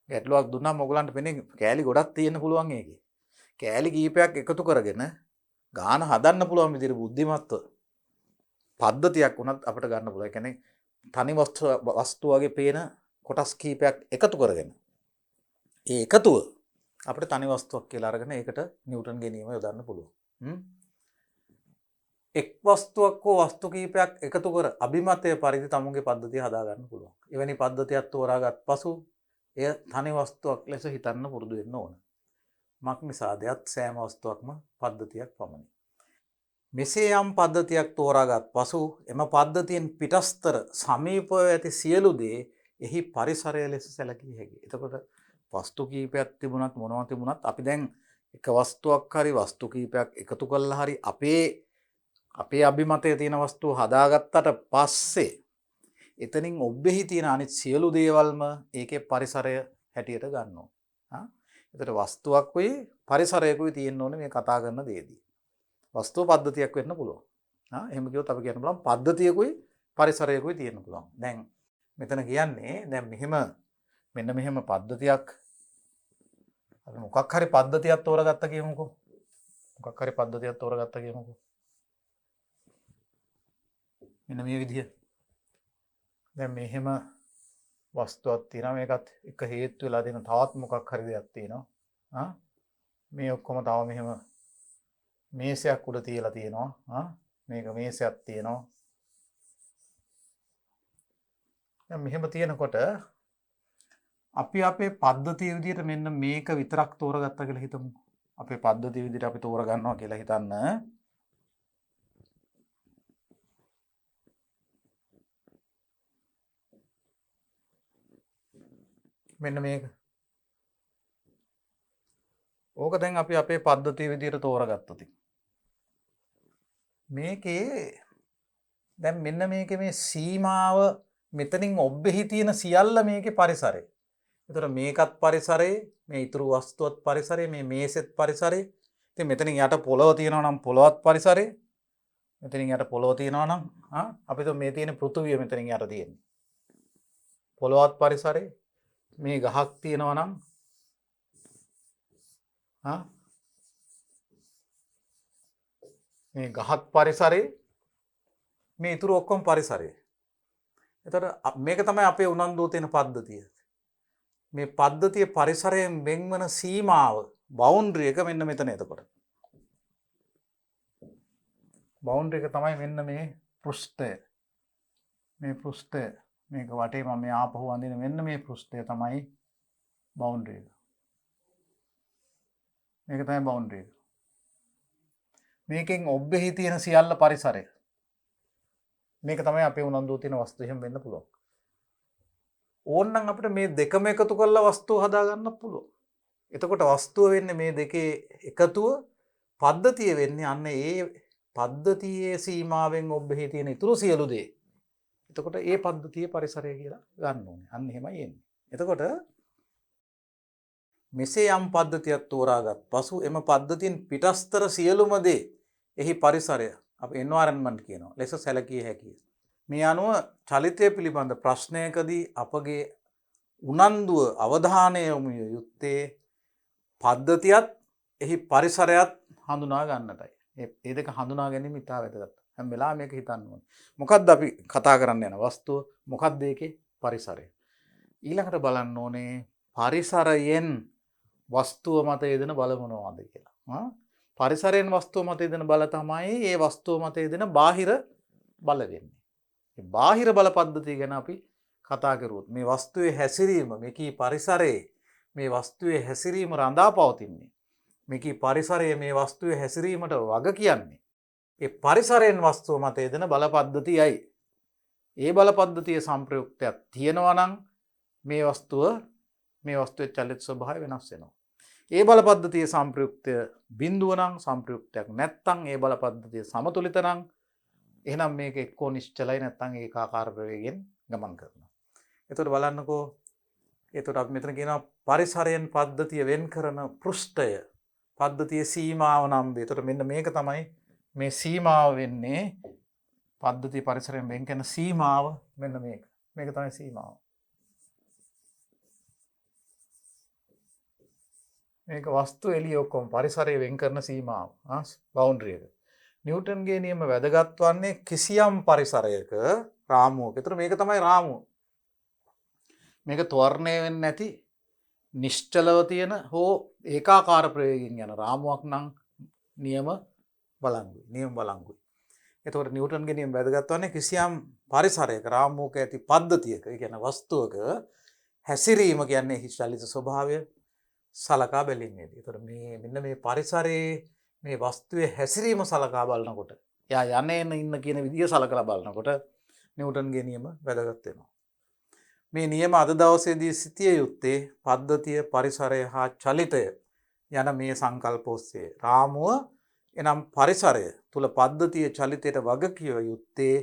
ගැටලුවක් දුන්නාම ඔයගලන්ට පෙනේ කෑලි ගොඩක් තියෙන්න පුළුවන් ඒකේ. කෑලි කීපයක් එකතු කරගෙන ගාන හදන්න පුළුවන් විදිහට බුද්ධිමත්ව පද්ධතියක් වුණත් අපිට ගන්න පුළුවන්. ඒ කියන්නේ තනි වස්තු වගේ පේන කොටස් කීපයක් එකතු කරගෙන ඒ එකතුව අපිට තනි වස්තුවක් කියලා අරගෙන ඒකට නිව්ටන්ගේ නියම යොදන්න පුළුවන්. එක් වස්තුවක් හෝ වස්තු කීපයක් එකතු කර අභිමතය පරිදි තමුන්ගේ පද්ධතිය හදා ගන්න පුළුවන්. එවැනි පද්ධතියක් තෝරාගත් පසු එය තනි වස්තුවක් ලෙස හිතන්න පුරුදු වෙන්න ඕන. මක් නිසාදයක් සෑම වස්තුවක්ම පද්ධතියක් පමණි. මෙසේ යම් පද්ධතියක් තෝරාගත් පසු එම පද්ධතියෙන් පිටස්තර සමීපව ඇති සියලු දේ එහි පරිසරය ලෙස සැලකිය හැකියි. එතකොට වස්තු කීපයක් තිබුණත් මොනවා තිබුණත් අපි දැන් එක වස්තුවක් හරි වස්තු කීපයක් එකතු කළා හරි අපේ අභිමතයේ තියෙන වස්තුව හදාගත්තට පස්සේ එතනින් ඔබ්බෙහි තියෙන අනිත් සියලු දේවල්ම ඒකේ පරිසරය හැටියට ගන්නවා. එතකොට වස්තුවක්කුයි පරිසරයකුයි තියෙන්න ඕනේ මේ කතා කරන දේදී. වස්තුව පද්ධතියක් වෙන්න පුළුවන්. එහෙම කිව්වොත් අපි කියන්න පුළුවන් පද්ධතියකුයි පරිසරයකුයි තියෙන්න පුළුවන්. දැන් මෙතන කියන්නේ දැන් මෙන්න මෙහෙම පද්ධතියක් අපි මොකක් හරි පද්ධතියක් තෝරගත්ත කියමුකෝ. මොකක් හරි පද්ධතියක් තෝරගත්ත කියමුකෝ. මෙන්න මේ විදිය. දැන් මෙහෙම වස්තුවක් තියෙනවා. මේකත් එක හේතු වෙලා දෙන තවත් මොකක් හරි දෙයක් තියෙනවා. මේ ඔක්කොම තව මෙහෙම මේසයක් උඩ තියලා තියෙනවා. මේක මේසයක් තියෙනවා. දැන් මෙහෙම තියෙනකොට අපි අපේ පද්ධතිය විදිහට මෙන්න මේක විතරක් තෝරගත්තා කියලා හිතමු. අපේ පද්ධතිය විදිහට අපි තෝරගන්නවා කියලා හිතන්න. මෙන්න මේක. ඕක දැන් අපි අපේ පද්ධතිය විදිහට තෝරගත්තා. මේකේ දැන් මෙන්න මේකේ මේ සීමාව මෙතනින් ඔබ්බෙහි තියෙන සියල්ල මේකේ පරිසරය. එතකොට මේකත් පරිසරේ, මේ ඉතුරු වස්තුවත් පරිසරේ, මේ මේසෙත් පරිසරේ. ඉතින් මෙතනින් යට පොළව තියෙනවා නම් පොළවත් පරිසරේ. මෙතනින් යට පොළව තියෙනවා නම් අපිට මේ තියෙන පෘථුවිය මෙතනින් යට තියෙන්නේ. පොළවත් පරිසරේ. මේ ගහක් තියෙනවා නම් මේ ගහත් පරිසරේ, මේ ඉතුරු ඔක්කොම පරිසරේ. එතකොට මේක තමයි අපේ උනන්දුව තියෙන පද්ධතිය. මේ පද්ධතිය පරිසරයෙන් වෙන්වන සීමාව බවුන්ඩරි එක මෙන්න මෙතන. එතකොට බවුන්ඩරි එක තමයි මෙන්න මේ පෘෂ්ඨය. මේ පෘෂ්ඨය මේක වටේ මම මේ ආපහු අඳින මෙන්න මේ පෘෂ්ඨය තමයි බවුන්ඩරි එක. මේක තමයි බවුන්ඩරි එක. මේකෙන් ඔබ්බෙහි තියෙන සියල්ල පරිසරය. මේක තමයි අපේ උනන්දුව තියෙන වස්තු. එහෙම වෙන්න පුළුවන්. ඕන්නම් අපිට මේ දෙකම එකතු කරලා වස්තුව හදා ගන්න පුළුවන්. එතකොට වස්තුව වෙන්නේ මේ දෙකේ එකතුව, පද්ධතිය වෙන්නේ අන්න ඒ පද්ධතියේ සීමාවෙන් ඔබ්බෙහි තියෙන ඉතුරු සියලු දේ. එතකොට ඒ පද්ධතියේ පරිසරය කියලා ගන්න ඕනේ. අන්න එහෙමයි එන්නේ. එතකොට මෙසේ යම් පද්ධතියක් තෝරාගත් පසු එම පද්ධතියෙන් පිටස්තර සියලුම දේ එහි පරිසරය අපි එන්වයරන්මන්ට් කියනවා ලෙස සැලකිය හැකියි. මේ අනුව චලිතය පිළිබඳ ප්‍රශ්නයකදී අපගේ උනන්දුව අවධානය යොමු යුත්තේ පද්ධතියත් එහි පරිසරයත් හඳුනා ගන්නටයි. ඒ දෙක හඳුනා ගැනීම ඉතා වැදගත්. හැම වෙලාවෙම මේක හිතන්න ඕනේ. මොකද්ද අපි කතා කරන්න යන වස්තුව? මොකක්ද ඒකේ පරිසරය? ඊළඟට බලන්න ඕනේ පරිසරයෙන් වස්තුව මත යෙදෙන බල මොනවාද කියලා. පරිසරයෙන් වස්තුව මත යෙදෙන බල තමයි ඒ වස්තුව මත යෙදෙන බාහිර බල වෙන්නේ. බාහිර බල පද්ධතිය ගැන අපි කතා කරුවොත් මේ වස්තුවේ හැසිරීම, මේකී පරිසරයේ මේ වස්තුවේ හැසිරීම රඳා පවතින්නේ. මේකී පරිසරයේ මේ වස්තුවේ හැසිරීමට වග කියන්නේ. ඒ පරිසරයෙන් වස්තුව මත යෙදෙන බල පද්ධතියයි. ඒ බල පද්ධතියේ සම්ප්‍රයුක්තයක් තියෙනවා නම් මේ වස්තුවේ චලිත ස්වභාවය වෙනස් වෙනවා. ඒ බල පද්ධතියේ සම්ප්‍රයුක්තය බිඳුව නම්, සම්ප්‍රයුක්තයක් නැත්නම්, ඒ බල පද්ධතිය සමතුලිත නම් එහෙනම් මේක එක්කෝ නිශ්චලයි නැත්නම් ඒකාකාර ප්‍රවේගයෙන් ගමන් කරනවා. එතකොට බලන්නකෝ, එතකොට අපි මෙතන කියනවා පරිසරයෙන් පද්ධතිය වෙන් කරන පෘෂ්ඨය, පද්ධතියේ සීමාව නම් වේ. එතකොට මෙන්න මේක තමයි මේ සීමාව වෙන්නේ. පද්ධතිය පරිසරයෙන් වෙන් කරන සීමාව මෙන්න මේක. මේක තමයි සීමාව. මේක වස්තු එළිය ඔක්කොම පරිසරය වෙන් කරන සීමාව. බවුන්ඩරි එක. නිව්ටන්ගේ නියම වැදගත් වන්නේ කිසියම් පරිසරයක රාමුවක. ඒතර මේක තමයි රාමුව. මේක ත්වරණය වෙන්නේ නැති නිශ්චලව තියෙන හෝ ඒකාකාර ප්‍රවේගයෙන් යන රාමුවක් නම් නියම බලංගුයි. නියම බලංගුයි. එතකොට නිව්ටන්ගේ නියම වැදගත් වන්නේ කිසියම් පරිසරයක රාමුවක ඇති පද්ධතියක, ඒ කියන්නේ වස්තුවක හැසිරීම කියන්නේ චලිත ස්වභාවය සලකා බැලීමේදී. එතකොට මේ මෙන්න මේ පරිසරයේ මේ වස්තුවේ හැසිරීම සලකා බලනකොට, එයා යන්න ඉන්න කියන විදිය සලකලා බලනකොට නිව්ටන්ගේ නියම වැදගත් වෙනවා. මේ නියම අද දවසේදී සිටිය යුත්තේ පද්ධතිය, පරිසරය හා චලිතය යන මේ සංකල්ප ඔස්සේ. රාමුව එනම් පරිසරය තුල පද්ධතිය චලිතයට වගකිව යුත්තේ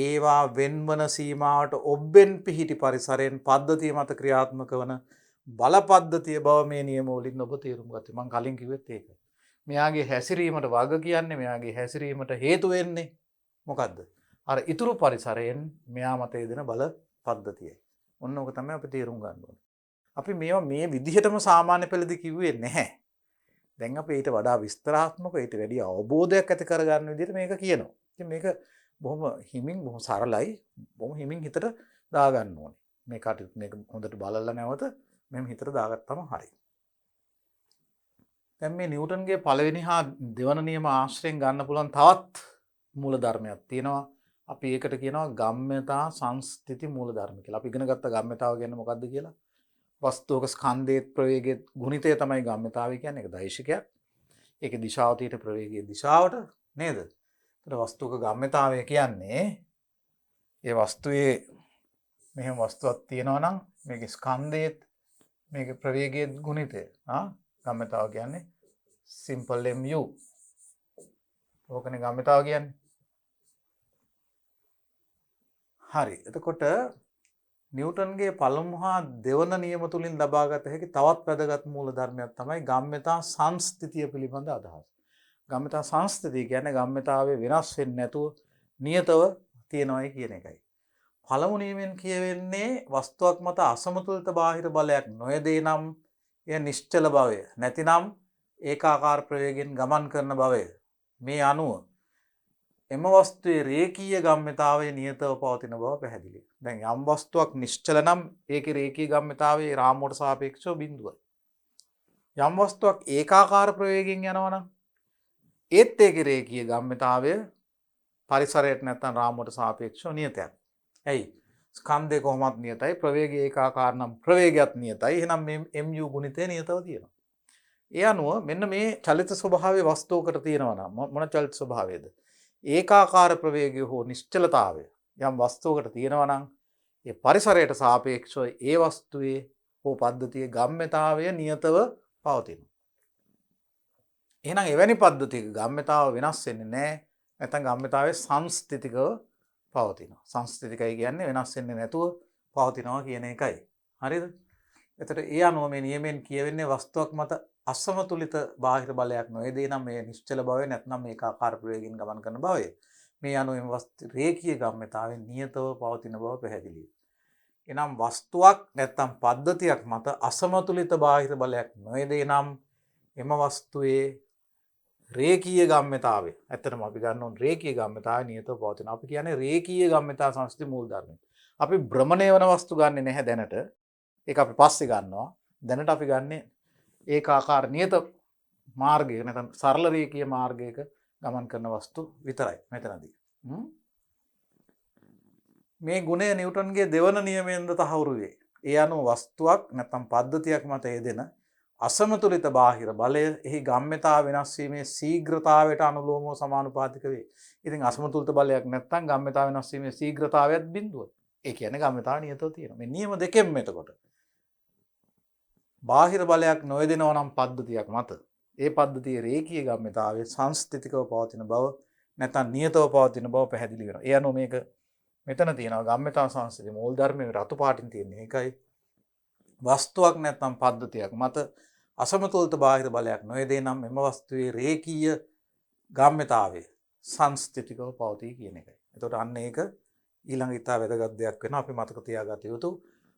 ඒවා වෙන්වන සීමාවට ඔබ්බෙන් පිහිටි පරිසරයෙන් පද්ධතිය මත ක්‍රියාත්මක වන බල පද්ධතිය බව මේ නියම වලින් ඔබ තේරුම් ගත්තේ. මම කලින් කිව්වෙත් ඒකයි. මෙයාගේ හැසිරීමට වග කියන්නේ, මෙයාගේ හැසිරීමට හේතු වෙන්නේ මොකද්ද? අර ඉතුරු පරිසරයෙන් මෙයා මත යෙදෙන බල පද්ධතියයි. ඔන්න ඕක තමයි අපි තේරුම් ගන්න ඕනේ. අපි මේවා මේ විදිහටම සාමාන්‍ය පෙළදී කිව්වේ නැහැ. දැන් අපි ඊට වඩා විස්තරාත්මක, ඊට වැඩි අවබෝධයක් ඇති කරගන්න විදිහට මේක කියනවා. ඉතින් මේක බොහොම හිමින්, බොහොම සරලයි, බොහොම හිමින් හිතට දාගන්න ඕනේ. මේ කටයුතු මේක හොඳට බලලා නැවත මෙහෙම හිතට දාගත්තම හරියි. දැන් මේ නිව්ටන්ගේ පළවෙනි හා දෙවන නියම ආශ්‍රයෙන් ගන්න පුළුවන් තවත් මූලධර්මයක් තියෙනවා. අපි ඒකට කියනවා ගම්ම්‍යතා සංස්ථಿತಿ මූලධර්ම කියලා. අපි ඉගෙන ගත්ත ගම්ම්‍යතාව කියන්නේ මොකක්ද කියලා? වස්තුවක ස්කන්ධයේ ප්‍රවේගයේ ගුණිතය තමයි ගම්ම්‍යතාවය කියන්නේ. ඒක දෛශිකයක්. ඒකේ දිශාව තියෙන ප්‍රවේගයේ දිශාවට නේද? ඒතර වස්තුවක ගම්ම්‍යතාවය කියන්නේ ඒ වස්තුවේ මෙහෙම වස්තුවක් තියෙනවා නම් මේකේ ස්කන්ධයේ මේකේ ප්‍රවේගයේ ගුණිතය ගම්ම්‍යතාව කියන්නේ simple mu. ඕකනේ ගම්ම්‍යතාව කියන්නේ. හරි. එතකොට නිව්ටන්ගේ පළමු හා දෙවන නියම තුලින් ලබාගත හැකි තවත් වැදගත් මූල ධර්මයක් තමයි ගම්ම්‍යතා සංස්ථිතිය පිළිබඳ අදහස. ගම්ම්‍යතා සංස්ථිතිය කියන්නේ ගම්ම්‍යතාවයේ වෙනස් වෙන්නේ නැතුව නියතව තියෙනවායි කියන එකයි. පළමු නියමෙන් කියවෙන්නේ වස්තුවක් මත අසමතුලිත බාහිර බලයක් නොයදේ නම් එය නිශ්චල භවය. නැතිනම් ඒකාකාර ප්‍රවේගයෙන් ගමන් කරන භවය. මේ අනුව එම වස්තුවේ රේඛීය ගම්ම්‍යතාවයේ නියතව පවතින බව පැහැදිලියි. දැන් යම් වස්තුවක් නිශ්චල නම් ඒකේ රේඛීය ගම්ම්‍යතාවයේ රාමුවට සාපේක්ෂව බිඳුවයි. යම් වස්තුවක් ඒකාකාර ප්‍රවේගයෙන් යනවා නම් ඒත් ඒකේ රේඛීය ගම්ම්‍යතාවය පරිසරයට නැත්නම් රාමුවට සාපේක්ෂව නියතයක්. ඇයි? ස්කන්ධය කොහොමත් නියතයි, ප්‍රවේගය ඒකාකාර නම් ප්‍රවේගයත් නියතයි. එහෙනම් මේ mu ගුණිතය නියතව තියෙනවා. ඒ අනුව මෙන්න මේ චලිත ස්වභාවයේ වස්තුවකට තියෙනවා නම් මොන චලිත ස්වභාවයද? ඒකාකාර ප්‍රවේගය හෝ නිශ්චලතාවය යම් වස්තුවකට තියෙනවා නම් ඒ පරිසරයට සාපේක්ෂව ඒ වස්තුවේ හෝ පද්ධතියේ ගම්ම්‍යතාවය නියතව පවතිනවා. එහෙනම් එවැනි පද්ධතියක ගම්ම්‍යතාව වෙනස් වෙන්නේ නැහැ. නැත්නම් ගම්ම්‍යතාවයේ සංස්ථිතිකව පවතිනවා. සංස්ථිතිකයි කියන්නේ වෙනස් වෙන්නේ නැතුව පවතිනවා කියන එකයි. හරිද? එතකොට ඒ අනුව මේ නියමෙන් කියවෙන්නේ වස්තුවක් මත අසමතුලිත බාහිර බලයක් නොයේදී නම් මේ නිශ්චල භවය නැත්නම් ඒකාකාර ප්‍රවේගයෙන් ගමන් කරන භවය. මේ අනුව මේ වස්තු රේඛීය ගම්ම්‍යතාවයෙන් නියතව පවතින බව පැහැදිලියි. එනම් වස්තුවක් නැත්නම් පද්ධතියක් මත අසමතුලිත බාහිර බලයක් නොයේදී නම් එම වස්තුවේ රේඛීය ගම්ම්‍යතාවය. ඇත්තටම අපි ගන්න ඕන රේඛීය ගම්ම්‍යතාවය නියතව පවතිනවා. අපි කියන්නේ රේඛීය ගම්ම්‍යතා සංස්කෘති මූලධර්මය. අපි භ්‍රමණය වන වස්තු ගන්නෙ නැහැ දැනට. ඒක අපි පස්සේ ගන්නවා. දැනට අපි ගන්නේ ඒකාකාර නියත මාර්ගයක නැත්නම් සරල රේඛීය මාර්ගයක ගමන් කරන වස්තු විතරයි මෙතනදී. මේ ගුණය නිව්ටන්ගේ දෙවන නියමයෙන්ද තහවුරු වේ. ඒ අනුව වස්තුවක් නැත්නම් පද්ධතියක් මත යෙදෙන අසමතුලිත බාහිර බලය එහි ගම්ම්‍යතාව වෙනස් වීමේ ශීඝ්‍රතාවයට අනුලෝමව සමානුපාතික වේ. ඉතින් අසමතුලිත බලයක් නැත්නම් ගම්ම්‍යතාව වෙනස් වීමේ ශීඝ්‍රතාවයත් බිඳුවයි. ඒ කියන්නේ ගම්ම්‍යතාව නියතව තියෙනවා. මේ නියම දෙකෙන්ම එතකොට බාහිර බලයක් නොයදෙනවා නම් පද්ධතියක් මත ඒ පද්ධතියේ රේඛීය ගම්ම්‍යතාවයේ සංස්ථිතිකව පවතින බව නැත්නම් නියතව පවතින බව පැහැදිලි වෙනවා. ඒ අනුව මේක මෙතන තියෙනවා ගම්ම්‍යතා සංස්ථිතිය මූල ධර්මයේ රතු පාටින් තියෙන එකයි. වස්තුවක් නැත්නම් පද්ධතියක් මත අසමතුලිත බාහිර බලයක් නොයදේ නම් එම වස්තුවේ රේඛීය ගම්ම්‍යතාවයේ සංස්ථිතිකව පවතී කියන එකයි. එතකොට අන්න ඒක ඊළඟ ඉතා වැදගත් දෙයක් වෙනවා. අපි මතක තියාගත යුතු.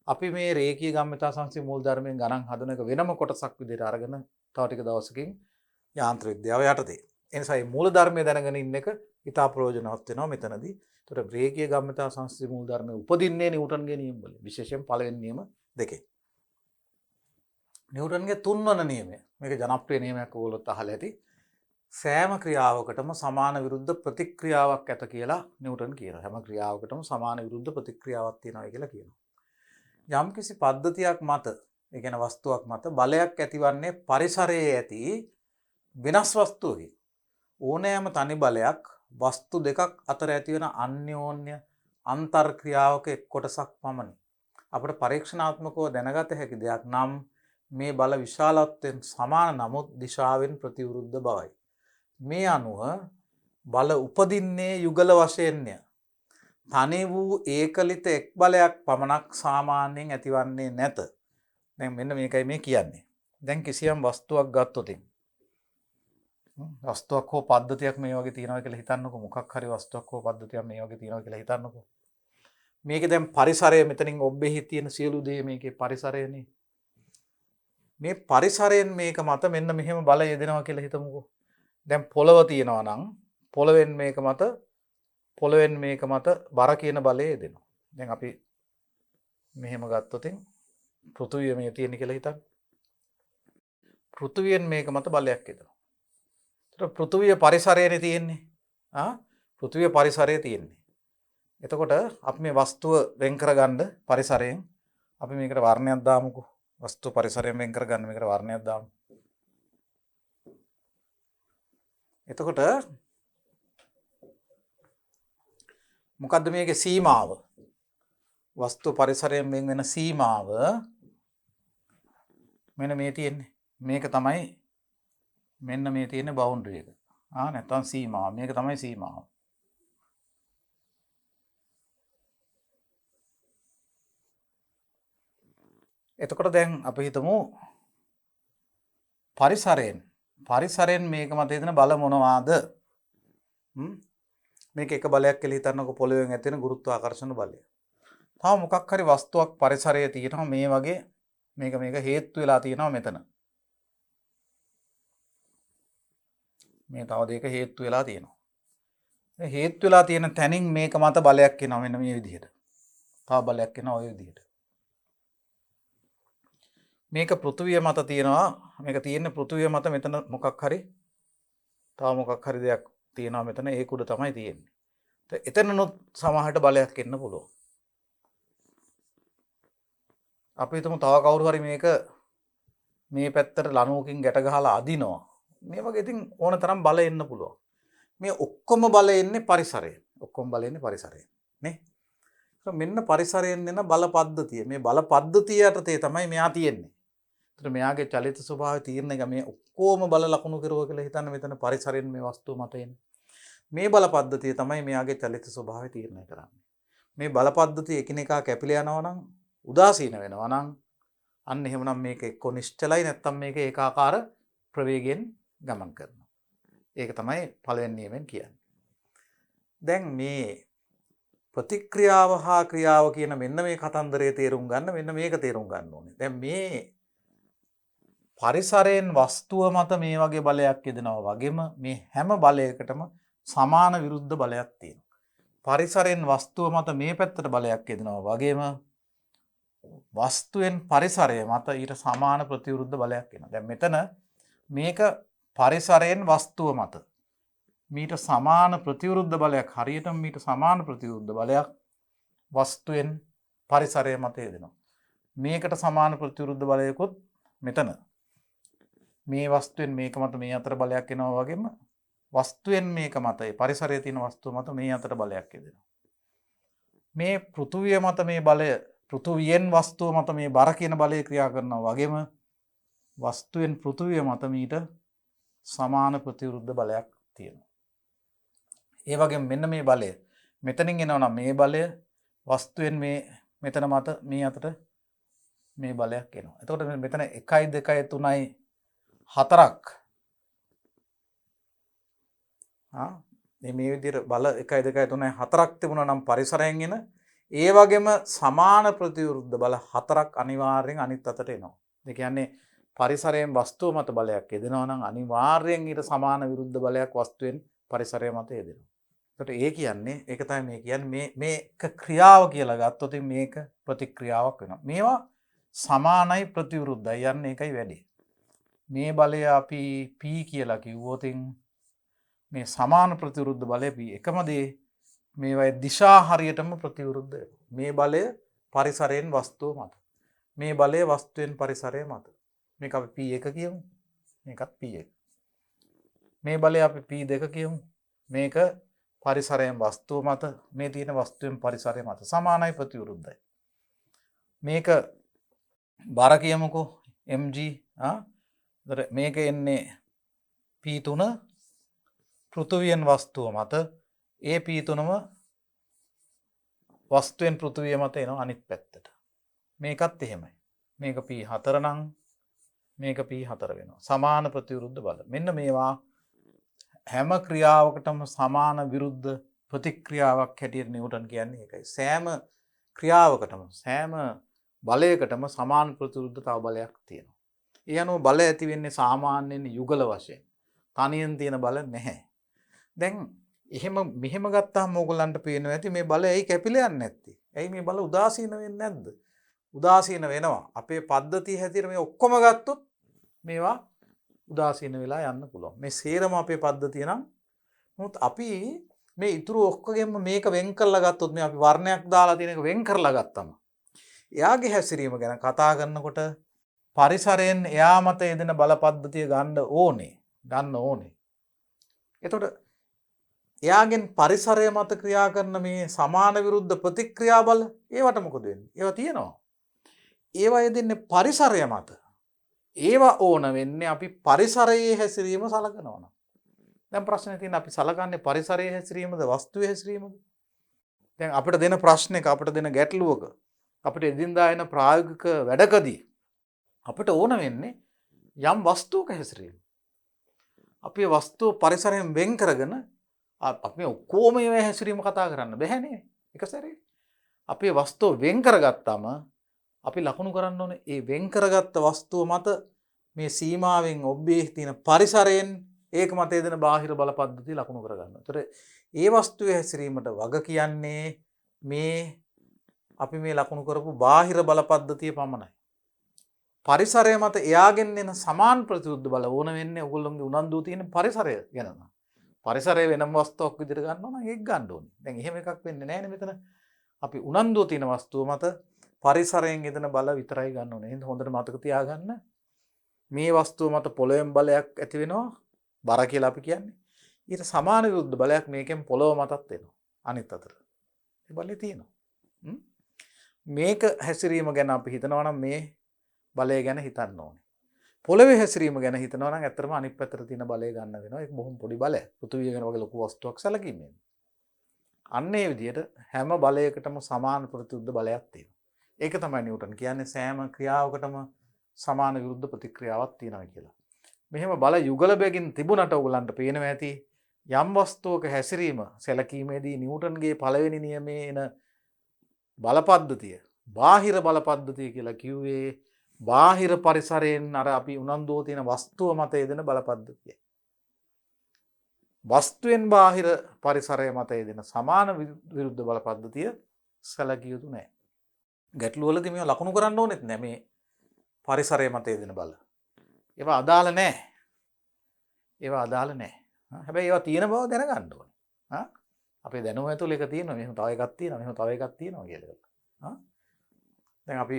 අපි මේ රේඛීය ගම්ම්‍යතා සංස්කෘතික මූල ධර්මයෙන් ගණන් හදන එක වෙනම කොටසක් විදිහට අරගෙන තව ටික දවසකින් යාන්ත්‍ර විද්‍යාව යටතේ ඒ නිසා මේ මූල ධර්මය දැනගෙන ඉන්න එක ඉතා ප්‍රයෝජනවත් වෙනවා මෙතනදී. ඒතර රේඛීය ගම්‍යතා සංස්කෘතික මූල ධර්මයේ උපදින්නේ නිව්ටන්ගේ නියම වල. විශේෂයෙන් පළවෙනි නියම දෙකේ. නිව්ටන්ගේ තුන්වන නියමය. මේක ජනප්‍රිය නියමයක් ඕගොල්ලොත් අහලා ඇති. සෑම ක්‍රියාවකටම සමාන විරුද්ධ ප්‍රතික්‍රියාවක් ඇත කියලා නිව්ටන් කියනවා. හැම ක්‍රියාවකටම සමාන විරුද්ධ ප්‍රතික්‍රියාවක් තියෙනවා කියලා කියනවා. යම්කිසි පද්ධතියක් මත, ඒ කියන්නේ වස්තුවක් මත බලයක් ඇතිවන්නේ පරිසරයේ ඇති වෙනස් වස්තුවකින්. ඕනෑම තනි බලයක් වස්තු දෙකක් අතර ඇතිවන අන්‍යෝන්‍ය අන්තර්ක්‍රියාවක එක් කොටසක් පමණි. අපට පරීක්ෂණාත්මකව දැනගත හැකි දෙයක් නම් මේ බල විශාලත්වයෙන් සමාන නමුත් දිශාවෙන් ප්‍රතිවිරුද්ධ බවයි. මේ අනුව බල උපදින්නේ යුගල වශයෙන්ය. තනි වූ ඒකලිත එක් බලයක් පමණක් සාමාන්‍යයෙන් ඇතිවන්නේ නැත. දැන් මෙන්න මේකයි මේ කියන්නේ. දැන් කිසියම් වස්තුවක් ගත්තොත් වස්තුවක් හෝ පද්ධතියක් මේ වගේ තියෙනවා කියලා හිතන්නකෝ. මොකක් හරි වස්තුවක් හෝ පද්ධතියක් මේ වගේ තියෙනවා කියලා හිතන්නකෝ. මේකේ දැන් පරිසරය මෙතනින් ඔබ්බෙහි තියෙන සියලු දේ මේකේ පරිසරයනේ. මේ පරිසරයෙන් මේක මත මෙන්න මෙහෙම බල යෙදෙනවා කියලා හිතමුකෝ. දැන් පොළව තියෙනවා නම් පොළවෙන් මේක මත බර කියන බලය යෙදෙනවා. දැන් අපි මෙහෙම ගත්තොත් පෘථුවිය මේ තියෙන කියලා හිතන්න. පෘථුවියෙන් මේක මත බලයක් යෙදෙනවා. ඒතර පෘථුවිය පරිසරයනේ තියෙන්නේ. පෘථුවිය පරිසරයේ තියෙන්නේ. එතකොට අපි මේ වස්තුව වෙන් කරගන්න පරිසරයෙන් අපි මේකට වර්ණයක් දාමුකෝ. වස්තු පරිසරයෙන් වෙන් කරගන්න මේකට වර්ණයක් දාමු. එතකොට මොකද්ද මේකේ සීමාව? වස්තු පරිසරයෙන් වෙන් වෙන සීමාව මෙන්න මේ තියෙන්නේ. මේක තමයි මෙන්න මේ තියෙන බවුන්ඩරි එක. නැත්නම් සීමාව. මේක තමයි සීමාව. එතකොට දැන් අපි හිතමු පරිසරයෙන් මේක මත තියෙන බල මොනවාද? මේක එක බලයක් කියලා හිතන්නකො පොළවෙන් ඇති වෙන ගුරුත්වාකර්ෂණ බලය. තව මොකක් හරි වස්තුවක් පරිසරයේ තියෙනවා මේ වගේ මේක හේතු වෙලා තියෙනවා මෙතන. මේ තව දෙයක හේතු වෙලා තියෙනවා. මේ හේතු වෙලා තියෙන තැනින් මේක මත බලයක් එනවා මෙන්න මේ විදිහට. තව බලයක් එනවා ওই විදිහට. මේක පෘථුවිය මත තියෙනවා. මේක තියෙන්නේ පෘථුවිය මත මෙතන මොකක් හරි දෙයක් තියෙනවා මෙතන ඒක උඩ තමයි තියෙන්නේ. එතනනොත් සමහරට බලයක් එන්න පුළුවන්. අපි හිතමු තව කවුරු හරි මේක මේ පැත්තට ලණුවකින් ගැට ගහලා අදිනවා. මේ වගේ ඉතින් ඕන තරම් බල එන්න පුළුවන්. මේ ඔක්කොම බල එන්නේ පරිසරයෙන්. නේ? මෙන්න පරිසරයෙන් එන බල පද්ධතිය. මේ බල පද්ධතිය යටතේ තමයි මෙයා තියෙන්නේ. ඒතර මෙයාගේ චලිත ස්වභාවය තීරණය එක මේ ඔක්කොම බල ලකුණු කරුවා කියලා හිතන්න මෙතන පරිසරයෙන් මේ වස්තුව මත එන්නේ. මේ බල පද්ධතිය තමයි මෙයාගේ චලිත ස්වභාවය තීරණය කරන්නේ. මේ බල පද්ධතිය එකිනෙකා කැපිලා යනවා නම් උදාසීන වෙනවා නම් අන්න එහෙමනම් මේක එක්ක නිශ්චලයි නැත්නම් මේක ඒකාකාර ප්‍රවේගයෙන් ගමන් කරනවා. ඒක තමයි පළවෙනි නියමෙන් කියන්නේ. දැන් මේ ප්‍රතික්‍රියාව හා ක්‍රියාව කියන මෙන්න මේ කතන්දරයේ තේරුම් ගන්න මෙන්න මේක තේරුම් ගන්න ඕනේ. දැන් මේ පරිසරයෙන් වස්තුව මත මේ වගේ බලයක් යෙදෙනවා වගේම මේ හැම බලයකටම සමාන විරුද්ධ බලයක් තියෙනවා. පරිසරයෙන් වස්තුව මත මේ පැත්තට බලයක් යෙදෙනවා වගේම වස්තුවෙන් පරිසරය මත ඊට සමාන ප්‍රතිවිරුද්ධ බලයක් එනවා. දැන් මෙතන මේක පරිසරයෙන් වස්තුව මත මීට සමාන ප්‍රතිවිරුද්ධ බලයක් හරියටම මීට සමාන ප්‍රතිවිරුද්ධ බලයක් වස්තුවෙන් පරිසරය මත යෙදෙනවා. මේකට සමාන ප්‍රතිවිරුද්ධ බලයකුත් මෙතන මේ වස්තුවෙන් මේක මත මේ අතර බලයක් එනවා වගේම වස්තුවෙන් මේක මත ඒ පරිසරයේ තියෙන වස්තුව මත මේ අතර බලයක් යෙදෙනවා. මේ පෘථුවිය මත මේ බලය පෘථුවියෙන් වස්තුව මත මේ බර කියන බලය ක්‍රියා කරනවා වගේම වස්තුවෙන් පෘථුවිය මත මීට සමාන ප්‍රතිවිරුද්ධ බලයක් තියෙනවා. ඒ වගේම මෙන්න මේ බලය මෙතනින් එනවා නම් මේ බලය වස්තුවෙන් මේ මෙතන මත මේ අතට මේ බලයක් එනවා. එතකොට මෙතන 1 2 3යි 4ක් මේ විදිහට බල 1 2 3යි 4ක් තිබුණා නම් පරිසරයෙන් එන ඒ වගේම සමාන ප්‍රතිවිරුද්ධ බල 4ක් අනිවාර්යෙන් අනිත් අතට එනවා. ඒ කියන්නේ පරිසරයෙන් වස්තුව මත බලයක් යෙදෙනවා නම් අනිවාර්යෙන් ඊට සමාන විරුද්ධ බලයක් වස්තුවෙන් පරිසරය මත යෙදෙනවා. ඒකට ඒ කියන්නේ ඒක තමයි මේ කියන්නේ මේක ක්‍රියාව කියලා ගත්තොත් මේක ප්‍රතික්‍රියාවක් වෙනවා. මේවා සමානයි ප්‍රතිවිරුද්ධයි යන්නේ ඒකයි වැඩි. මේ බලය අපි P කියලා කිව්වොත් මේ සමාන ප්‍රතිවිරුද්ධ බලය P එකම දේ මේවයි දිශා හරියටම ප්‍රතිවිරුද්ධ වෙනවා. මේ බලය පරිසරයෙන් වස්තුව මත. මේ බලය වස්තුවෙන් පරිසරය මත. මේක අපි P1 කියමු. මේකත් P1. මේ බලය අපි P2 කියමු. මේක පරිසරයෙන් වස්තුව මත, මේ තියෙන වස්තුවෙන් පරිසරය මත සමානයි ප්‍රතිවිරුද්ධයි. මේක බර කියමුකෝ mg මේක එන්නේ P3 පෘථුවියෙන් වස්තුව මත, ඒ P3ම වස්තුවෙන් පෘථුවිය මත එනවා අනිත් පැත්තට. මේකත් එහෙමයි. මේක P4 නම් මේක P4 වෙනවා. සමාන ප්‍රතිවිරුද්ධ බල. මෙන්න මේවා හැම ක්‍රියාවකටම සමාන විරුද්ධ ප්‍රතික්‍රියාවක් හැටියට නිව්ටන් කියන්නේ ඒකයි. සෑම ක්‍රියාවකටම සෑම බලයකටම සමාන ප්‍රතිවිරුද්ධ තව බලයක් තියෙනවා. ඒ අනුව බල ඇති වෙන්නේ සාමාන්‍යයෙන් යුගල වශයෙන්. තනියෙන් තියෙන බල නැහැ. දැන් එහෙම මෙහෙම ගත්තාම ඕගොල්ලන්ට පේනවා ඇති මේ බල ඇයි කැපිලා යන්නේ නැත්තේ? ඇයි මේ බල උදාසීන වෙන්නේ නැද්ද? උදාසීන වෙනවා. අපේ පද්ධතිය හැටියට මේ ඔක්කොම ගත්තොත් මේවා උදාසීන වෙලා යන්න පුළුවන්. මේ සේරම අපේ පද්ධතිය නම් නමුත් අපි මේ ඉතුරු ඔක්කොගෙම මේක වෙන් කරලා ගත්තොත් මේ අපි වර්ණයක් දාලා තියෙන එක වෙන් කරලා ගත්තම එයාගේ හැසිරීම ගැන කතා කරනකොට පරිසරයෙන් එයා මත යෙදෙන බල පද්ධතිය ගන්න ඕනේ. එතකොට එයාගෙන් පරිසරය මත ක්‍රියා කරන මේ සමාන විරුද්ධ ප්‍රතික්‍රියා බල ඒවට මොකද වෙන්නේ? ඒවා තියෙනවා. ඒවා යෙදෙන්නේ පරිසරය මත. ඒවා ඕන වෙන්නේ අපි පරිසරයේ හැසිරීම සලකනවා නම්. දැන් ප්‍රශ්නේ තියෙන්නේ අපි සලකන්නේ පරිසරයේ හැසිරීමද වස්තුවේ හැසිරීමද? දැන් අපිට දෙන ප්‍රශ්නයක අපිට දෙන ගැටලුවක අපිට එදිනදා එන ප්‍රායෝගික වැඩකදී අපිට ඕන වෙන්නේ යම් වස්තුවක හැසිරීම. අපි වස්තුව පරිසරයෙන් වෙන් කරගෙන අපි ඔක්කොම මේ හැසිරීම කතා කරන්න බැහැනේ. එක සැරේ. අපි වස්තුව වෙන් කරගත්තාම අපි ලකුණු කරන්න ඕනේ ඒ වෙන් කරගත්ත වස්තුව මත මේ සීමාවෙන් ඔබ්බේ තියෙන පරිසරයෙන් ඒක මත යෙදෙන බාහිර බල පද්ධතිය ලකුණු කරගන්න. ඒතර ඒ වස්තුවේ හැසිරීමට වග කියන්නේ මේ අපි මේ ලකුණු කරපු බාහිර බල පද්ධතිය පමණයි. පරිසරය මත එයාගෙන් එන සමාන ප්‍රතිවිරුද්ධ බල ඕන වෙන්නේ ඔයගොල්ලෝගේ උනන්දුව තියෙන පරිසරය ගැන. පරිසරය වෙනම වස්තුවක් විදිහට ගන්නවා නම් ඒක ගන්න ඕනේ. දැන් එහෙම එකක් වෙන්නේ නැහැ නේ මෙතන. අපි උනන්දුව තියෙන වස්තුව මත පරිසරයෙන් යෙදෙන බල විතරයි ගන්න ඕනේ. එහෙනම් හොඳට මතක තියාගන්න. මේ වස්තුව මත පොළොවෙන් බලයක් ඇති වෙනවා. බර කියලා අපි කියන්නේ. ඊට සමාන විරුද්ධ බලයක් මේකෙන් පොළොව මතත් එනවා. අනිත් අතට. ඒ බලේ තියෙනවා. මේක හැසිරීම ගැන අපි හිතනවා නම් මේ බලය ගැන හිතන්න ඕනේ. පොළවේ හැසිරීම ගැන හිතනවා නම් ඇත්තටම අනිත් පැත්තට තියෙන බලය ගන්න වෙනවා. ඒක බොහොම පොඩි බලයක්. පෘථිවිය ගැන වගේ ලොකු වස්තුවක් සැලකීමෙන්. අන්න ඒ විදිහට හැම බලයකටම සමාන ප්‍රතිවිරුද්ධ බලයක් තියෙනවා. ඒක තමයි නිව්ටන් කියන්නේ සෑම ක්‍රියාවකටම සමාන විරුද්ධ ප්‍රතික්‍රියාවක් තියෙනවා කියලා. මෙහෙම බල යුගල බැගින් තිබුණට ඔයගලන්ට පේනවා ඇති යම් වස්තුවක හැසිරීම සැලකීමේදී නිව්ටන්ගේ පළවෙනි නියමයේ එන බල පද්ධතිය බාහිර බල පද්ධතිය කියලා කිව්වේ බාහිර පරිසරයෙන් අර අපි උනන්දුව තියෙන වස්තුව මත යෙදෙන බල පද්ධතිය. වස්තුවෙන් බාහිර පරිසරය මත යෙදෙන සමාන විරුද්ධ බල පද්ධතිය සැලකිය යුතු නැහැ. ගැටලුවලදී මේවා ලකුණු කරන්න ඕනෙත් නෑ මේ පරිසරය මත යෙදෙන බල. ඒවා අදාළ නෑ. හැබැයි ඒවා තියෙන බව දැනගන්න ඕනේ. අපේ දැනුම ඇතුළේ එක තියෙනවා. මෙහෙම තව එකක් තියෙනවා. මෙහෙම තව එකක් තියෙනවා කියලා. දැන් අපි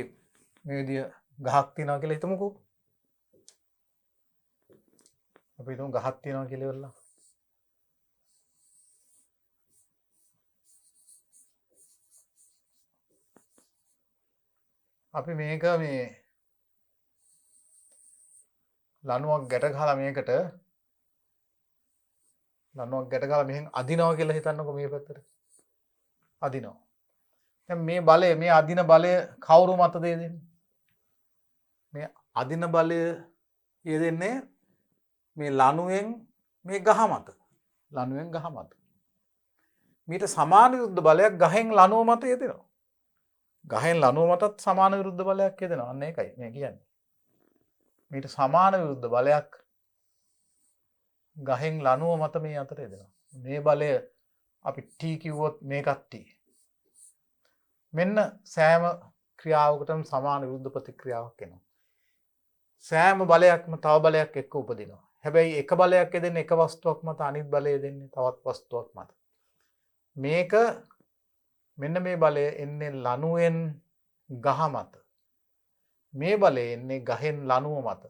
මේ විදිය ගහක් තියෙනවා කියලා හිතමුකෝ. අපි හිතමු ගහක් තියෙනවා කියලා ඉවරලා. අපි මේක මේ ලණුවක් ගැට ගහලා මේකට ලණුවක් ගැට ගහලා මෙහෙන් අදිනවා කියලා හිතන්නකෝ මේ පැත්තට. අදිනවා. දැන් මේ බලය මේ අදින බලය කවුරු මතද දෙන්නේ? මේ අදින බලය යෙදෙන්නේ මේ ලණුවෙන් මේ ගහ මත. ලණුවෙන් ගහ මත. මීට සමාන විරුද්ධ බලයක් ගහෙන් ලණුව මත යෙදෙනවා. ගහෙන් ලණුව මතත් සමාන විරුද්ධ බලයක් යෙදෙනවා. අන්න ඒකයි මේ කියන්නේ. මීට සමාන විරුද්ධ බලයක් ගහෙන් ලනුව මත මේ අතර යෙදෙනවා. මේ බලය අපි T කිව්වොත් මේකත් T. මෙන්න සෑම ක්‍රියාවකටම සමාන විරුද්ධ ප්‍රතික්‍රියාවක් එනවා. සෑම බලයක්ම තව බලයක් එක්ක උපදිනවා. හැබැයි එක බලයක් යෙදෙන්නේ එක වස්තුවක් මත අනිත් බලය දෙන්නේ තවත් වස්තුවක් මත. මේක මෙන්න මේ බලය එන්නේ ලනුවෙන් ගහ මත. මේ බලය එන්නේ ගහෙන් ලනුව මත.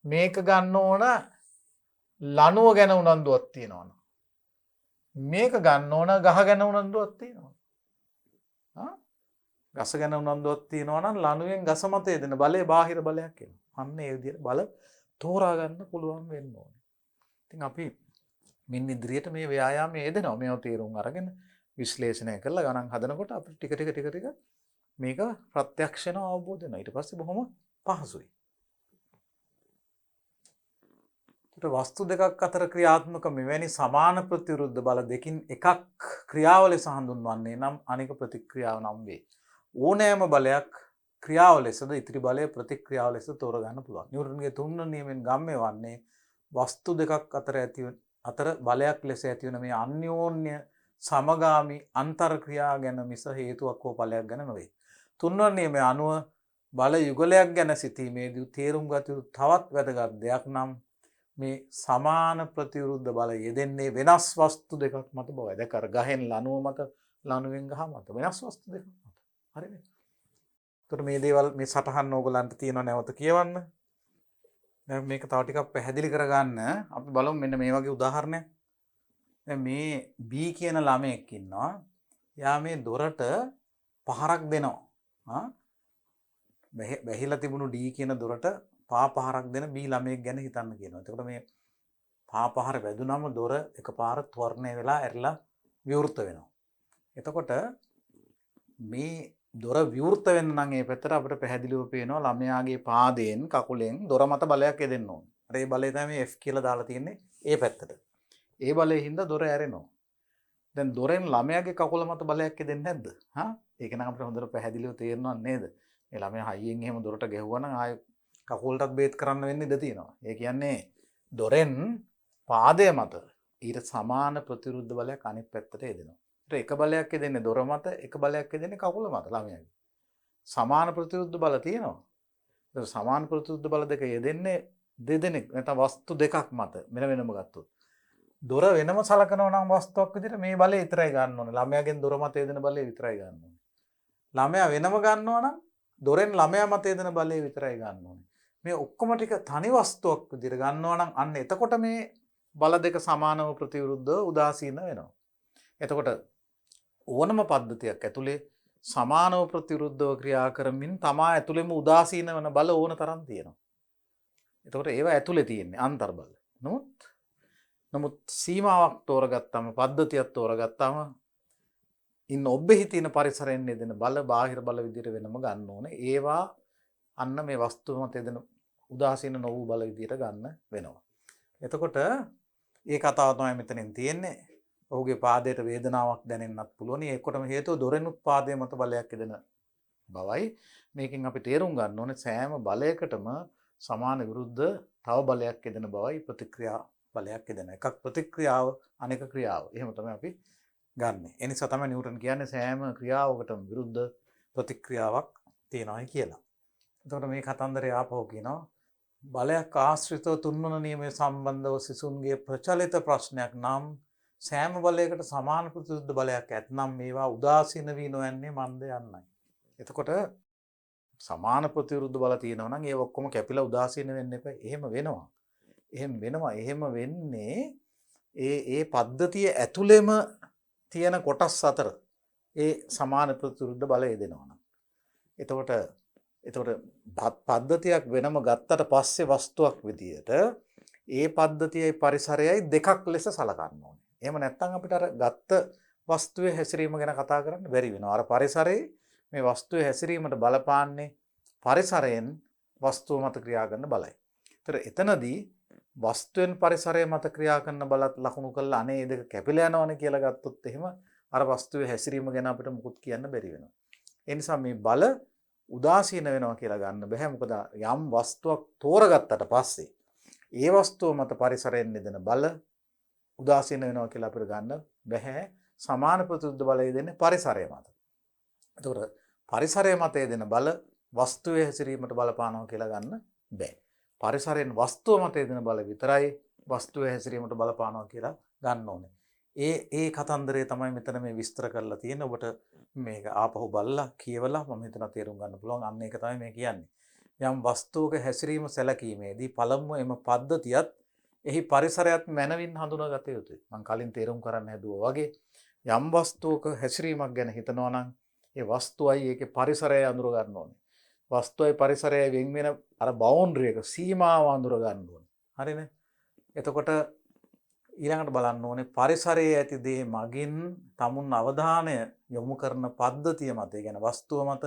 මේක ගන්න ඕන ලනුව ගැන උනන්දුවක් තියෙනවා. මේක ගන්න ඕන ගහ ගැන උනන්දුවක් තියෙනවා. ගස ගැන උනන්දුවක් තියෙනවා නම් ලනුවෙන් ගස මත යෙදෙන බලය බාහිර බලයක් එනවා. අන්න ඒ විදිහට බල තෝරා ගන්න පුළුවන් වෙන්න ඕනේ. ඉතින් අපි මින් ඉදිරියට මේ ව්‍යායාමයේ යෙදෙනවා. මේව තේරුම් අරගෙන විශ්ලේෂණය කරලා ගණන් හදනකොට අපිට ටික මේක ප්‍රත්‍යක්ෂව අවබෝධ වෙනවා. ඊට පස්සේ බොහොම පහසුයි. ඒතර වස්තු දෙකක් අතර ක්‍රියාත්මක මෙවැනි සමාන ප්‍රතිවිරුද්ධ බල දෙකින් එකක් ක්‍රියාව ලෙස හඳුන්වන්නේ නම් අනික ප්‍රතික්‍රියාව නම් වේ. ඕනෑම බලයක් ක්‍රියාව ලෙසද ඉතිරි බලය ප්‍රතික්‍රියාව ලෙස තෝරගන්න පුළුවන්. නිව්ටන්ගේ තුන්වෙනි නියමයෙන් ගම්මේ වන්නේ වස්තු දෙකක් අතර බලයක් ලෙස ඇතිවන මේ අන්‍යෝන්‍ය සමගාමී අන්තර් ක්‍රියා ගැන මිස හේතුවක් හෝ ඵලයක් ගැන නොවේ. තුන්වෙනි නියමයේ අනුව බල යුගලයක් ගැන සිතීමේදී තේරුම් ගත යුතු තවත් වැදගත් දෙයක් නම් මේ සමාන ප්‍රතිවිරුද්ධ බල යෙදෙන්නේ වෙනස් වස්තු දෙකක් මත බවයි. දැන් අර ගහෙන් ලනුව මත ලනුවෙන් ගහ මත වෙනස් වස්තු දෙකක් මත. හරිනේ. එතකොට මේ දේවල් මේ සටහන් ඕගලන්ට තියෙනව නැවත කියවන්න. දැන් මේක තව ටිකක් පැහැදිලි කරගන්න අපි බලමු මෙන්න මේ වගේ උදාහරණයක්. දැන් මේ B කියන ළමයෙක් ඉන්නවා. යා මේ දොරට පහරක් දෙනවා. වැහිලා තිබුණු D කියන දොරට පා පහරක් දෙන B ළමයෙක් ගැන හිතන්න කියනවා. එතකොට මේ පා පහර වැදුනම දොර එකපාර ත්වරණය වෙලා ඇරිලා විවෘත වෙනවා. එතකොට මේ දොර විවෘත වෙන්න නම් ඒ පැත්තට අපිට පැහැදිලිව පේනවා ළමයාගේ පාදයෙන් කකුලෙන් දොර මත බලයක් යදෙන්න ඕන. අර ඒ බලය තමයි F කියලා දාලා තියෙන්නේ ඒ පැත්තට. ඒ බලයෙන් හින්දා දොර ඇරෙනවා. දැන් දොරෙන් ළමයාගේ කකුල මත බලයක් යදෙන්නේ නැද්ද? ඒක නම් අපිට හොඳට පැහැදිලිව තේරෙනවා නේද? මේ ළමයා හයියෙන් එහෙම දොරට ගැහුවා නම් ආයෙ කකුලටත් බේත් කරන්න වෙන්න ඉඩ තියෙනවා. ඒ කියන්නේ දොරෙන් පාදය මත ඊට සමාන ප්‍රතිවිරුද්ධ බලයක් අනිත් පැත්තට යදෙනවා. එක බලයක් දෙන්නේ දොර මත එක බලයක් දෙන්නේ කකුල මත ළමයාගේ. සමාන ප්‍රතිවිරුද්ධ බල තියෙනවා. ඒක සමාන ප්‍රතිවිරුද්ධ බල දෙක යෙදෙන්නේ දෙදෙනෙක් නැත්නම් වස්තු දෙකක් මත වෙනම ගත්තොත්. දොර වෙනම සලකනවා නම් වස්තුවක් විදිහට මේ බලය විතරයි ගන්න ඕනේ. ළමයාගෙන් දොර මත යෙදෙන බලය විතරයි ගන්න ඕනේ. ළමයා වෙනම ගන්නවා නම් දොරෙන් ළමයා මත යෙදෙන බලය විතරයි ගන්න ඕනේ. මේ ඔක්කොම ටික තනි වස්තුවක් විදිහට ගන්නවා නම් අන්න එතකොට මේ බල දෙක සමානව ප්‍රතිවිරුද්ධව උදාසීන වෙනවා. එතකොට ඕනම පද්ධතියක් ඇතුලේ සමානව ප්‍රතිවිරුද්ධව ක්‍රියා කරමින් තමා ඇතුලේම උදාසීන වෙන බල ඕන තරම් තියෙනවා. එතකොට ඒවා ඇතුලේ තියෙන්නේ අන්තර් බල. නමුත් සීමාවක් තෝරගත්තම පද්ධතියක් තෝරගත්තම ඉන්න ඔබෙහි තියෙන පරිසරයෙන් යෙදෙන බල බාහිර බල විදිහට වෙනම ගන්න ඕනේ. ඒවා අන්න මේ වස්තුව මත යෙදෙන උදාසීන නොවූ බල විදිහට ගන්න වෙනවා. එතකොට ඒ කතාව තමයි මෙතනින් තියෙන්නේ. ඔහුගේ පාදයට වේදනාවක් දැනෙන්නත් පුළුවන්. ඒකටම හේතුව දොරෙනුත් පාදයේ මත බලයක් යෙදෙන බවයි. මේකෙන් අපි තේරුම් ගන්න ඕනේ සෑම බලයකටම සමාන විරුද්ධ තව බලයක් යෙදෙන බවයි ප්‍රතික්‍රියා බලයක් යෙදෙන. එකක් ප්‍රතික්‍රියාව අනෙක ක්‍රියාව. එහෙම තමයි අපි ගන්නෙ. ඒ නිසා තමයි නිව්ටන් කියන්නේ සෑම ක්‍රියාවකටම විරුද්ධ ප්‍රතික්‍රියාවක් තියෙනවායි කියලා. එතකොට මේ කතන්දරය ආපහු කියනවා බලයක් ආශ්‍රිතව තුන්වන නියමයේ සම්බන්ධව සිසුන්ගේ ප්‍රචලිත ප්‍රශ්නයක් නම් සෑම බලයකට සමාන ප්‍රතිවිරුද්ධ බලයක් ඇතනම් මේවා උදාසීන වී නොයන්නේ මන්ද යන්නයි. එතකොට සමාන ප්‍රතිවිරුද්ධ බල තියෙනවා නම් ඒ ඔක්කොම කැපිලා උදාසීන වෙන්න එපා. එහෙම වෙනවා. එහෙම වෙන්නේ ඒ පද්ධතිය ඇතුළෙම තියෙන කොටස් අතර ඒ සමාන ප්‍රතිවිරුද්ධ බලය දෙනවා නම්. එතකොට පද්ධතියක් වෙනම ගත්තට පස්සේ වස්තුවක් විදියට ඒ පද්ධතියයි පරිසරයයි දෙකක් ලෙස සලකන්න ඕනේ. එහෙම නැත්නම් අපිට අර ගත්ත වස්තුවේ හැසිරීම ගැන කතා කරන්න බැරි වෙනවා. අර පරිසරයේ මේ වස්තුවේ හැසිරීමට බලපාන්නේ පරිසරයෙන් වස්තුව මත ක්‍රියා කරන බලයි. ඒතර එතනදී වස්තුවෙන් පරිසරය මත ක්‍රියා කරන බලත් ලකුණු කරලා අනේ මේ දෙක කැපිලා යනවනේ කියලා ගත්තොත් එහෙම අර වස්තුවේ හැසිරීම ගැන අපිට මුකුත් කියන්න බැරි වෙනවා. ඒ නිසා මේ බල උදාසීන වෙනවා කියලා ගන්න බෑ. මොකද යම් වස්තුවක් තෝරගත්තට පස්සේ ඒ වස්තුව මත පරිසරයෙන් නිදෙන බල උදාසීන වෙනවා කියලා අපිට ගන්න බෑ. සමාන ප්‍රතිවිරුද්ධ බලය දෙන්නේ පරිසරය මත. එතකොට පරිසරය මත දෙන බල වස්තුවේ හැසිරීමට බලපානවා කියලා ගන්න බෑ. පරිසරයෙන් වස්තුව මත දෙන බල විතරයි වස්තුවේ හැසිරීමට බලපානවා කියලා ගන්න ඕනේ. ඒ කතන්දරය තමයි මෙතන මේ විස්තර කරලා තියෙන්නේ. ඔබට මේක ආපහු බලලා කියවලා මම හිතනවා තේරුම් ගන්න පුළුවන්. අන්න ඒක තමයි මේ කියන්නේ. යම් වස්තුවක හැසිරීම සැලකීමේදී පළමුව එම පද්ධතියත් එහි පරිසරයත් මනවින් හඳුනාගත යුතුයි. මම කලින් තේරුම් කරන්න හැදුවා වගේ යම් වස්තුවක හැසිරීමක් ගැන හිතනවා නම් ඒ වස්තුවයි ඒකේ පරිසරය අඳුර ගන්න ඕනේ. වස්තුවයි පරිසරයයි වෙන් වෙන අර බවුන්ඩරි එක සීමාව අඳුර ගන්න ඕනේ. හරිනේ? එතකොට ඊළඟට බලන්න ඕනේ පරිසරයේ ඇති දේ මගින් තමුන් අවධානය යොමු කරන පද්ධතිය මත, ඒ කියන්නේ වස්තුව මත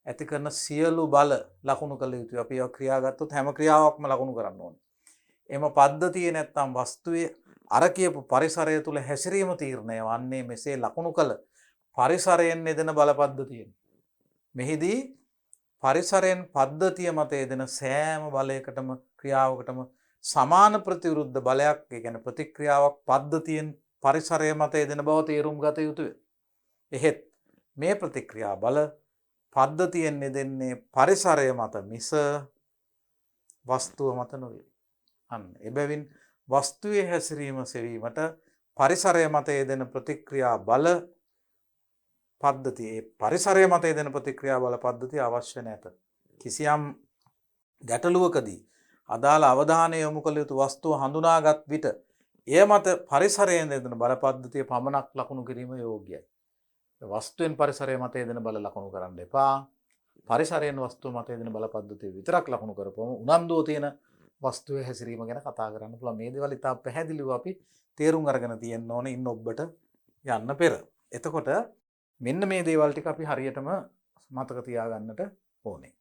ඇති කරන සියලු බල ලකුණු කළ යුතුයි. අපි ඒවා ක්‍රියා ගත්තොත් හැම ක්‍රියාවක්ම ලකුණු කරන්න ඕනේ. එම පද්ධතියේ නැත්තම් වස්තුවේ අර කියපු පරිසරය තුල හැසිරීම තීරණය වන්නේ මෙසේ ලකුණු කළ පරිසරයෙන් යෙදෙන බල පද්ධතියෙන්. මෙහිදී පරිසරයෙන් පද්ධතිය මත යෙදෙන සෑම බලයකටම ක්‍රියාවකටම සමාන ප්‍රතිවිරුද්ධ බලයක්, ඒ කියන්නේ ප්‍රතික්‍රියාවක් පද්ධතියෙන් පරිසරය මත යෙදෙන බව තේරුම් ගත යුතුය. එහෙත් මේ ප්‍රතික්‍රියා බල පද්ධතියෙන් යෙදෙන්නේ පරිසරය මත මිස වස්තුව මත නොවේ. අන්න එබැවින් වස්තුවේ හැසිරීම සෙවීමට පරිසරය මත යෙදෙන ප්‍රතික්‍රියා බල පද්ධතිය, ඒ පරිසරය මත යෙදෙන ප්‍රතික්‍රියා බල පද්ධතිය අවශ්‍ය නැත. කිසියම් ගැටලුවකදී අදාළ අවධානය යොමු කළ යුතු වස්තුව හඳුනාගත් විට එය මත පරිසරයෙන් යෙදෙන බල පද්ධතිය පමණක් ලකුණු කිරීම යෝග්‍යයි. වස්තුවෙන් පරිසරය මත යෙදෙන බල ලකුණු කරන්න එපා. පරිසරයෙන් වස්තුව මත යෙදෙන බල පද්ධතිය විතරක් ලකුණු කරපුවම උනන්දුව තියෙන වස්තුවේ හැසිරීම ගැන කතා කරන්න පුළුවන්. මේ දේවල් ඉතා පැහැදිලිව අපි තේරුම් අරගෙන තියෙන්න ඕනේ ඉන්න ඔබට යන්න පෙර. එතකොට මෙන්න මේ දේවල් ටික අපි හරියටම මතක තියාගන්නට ඕනේ.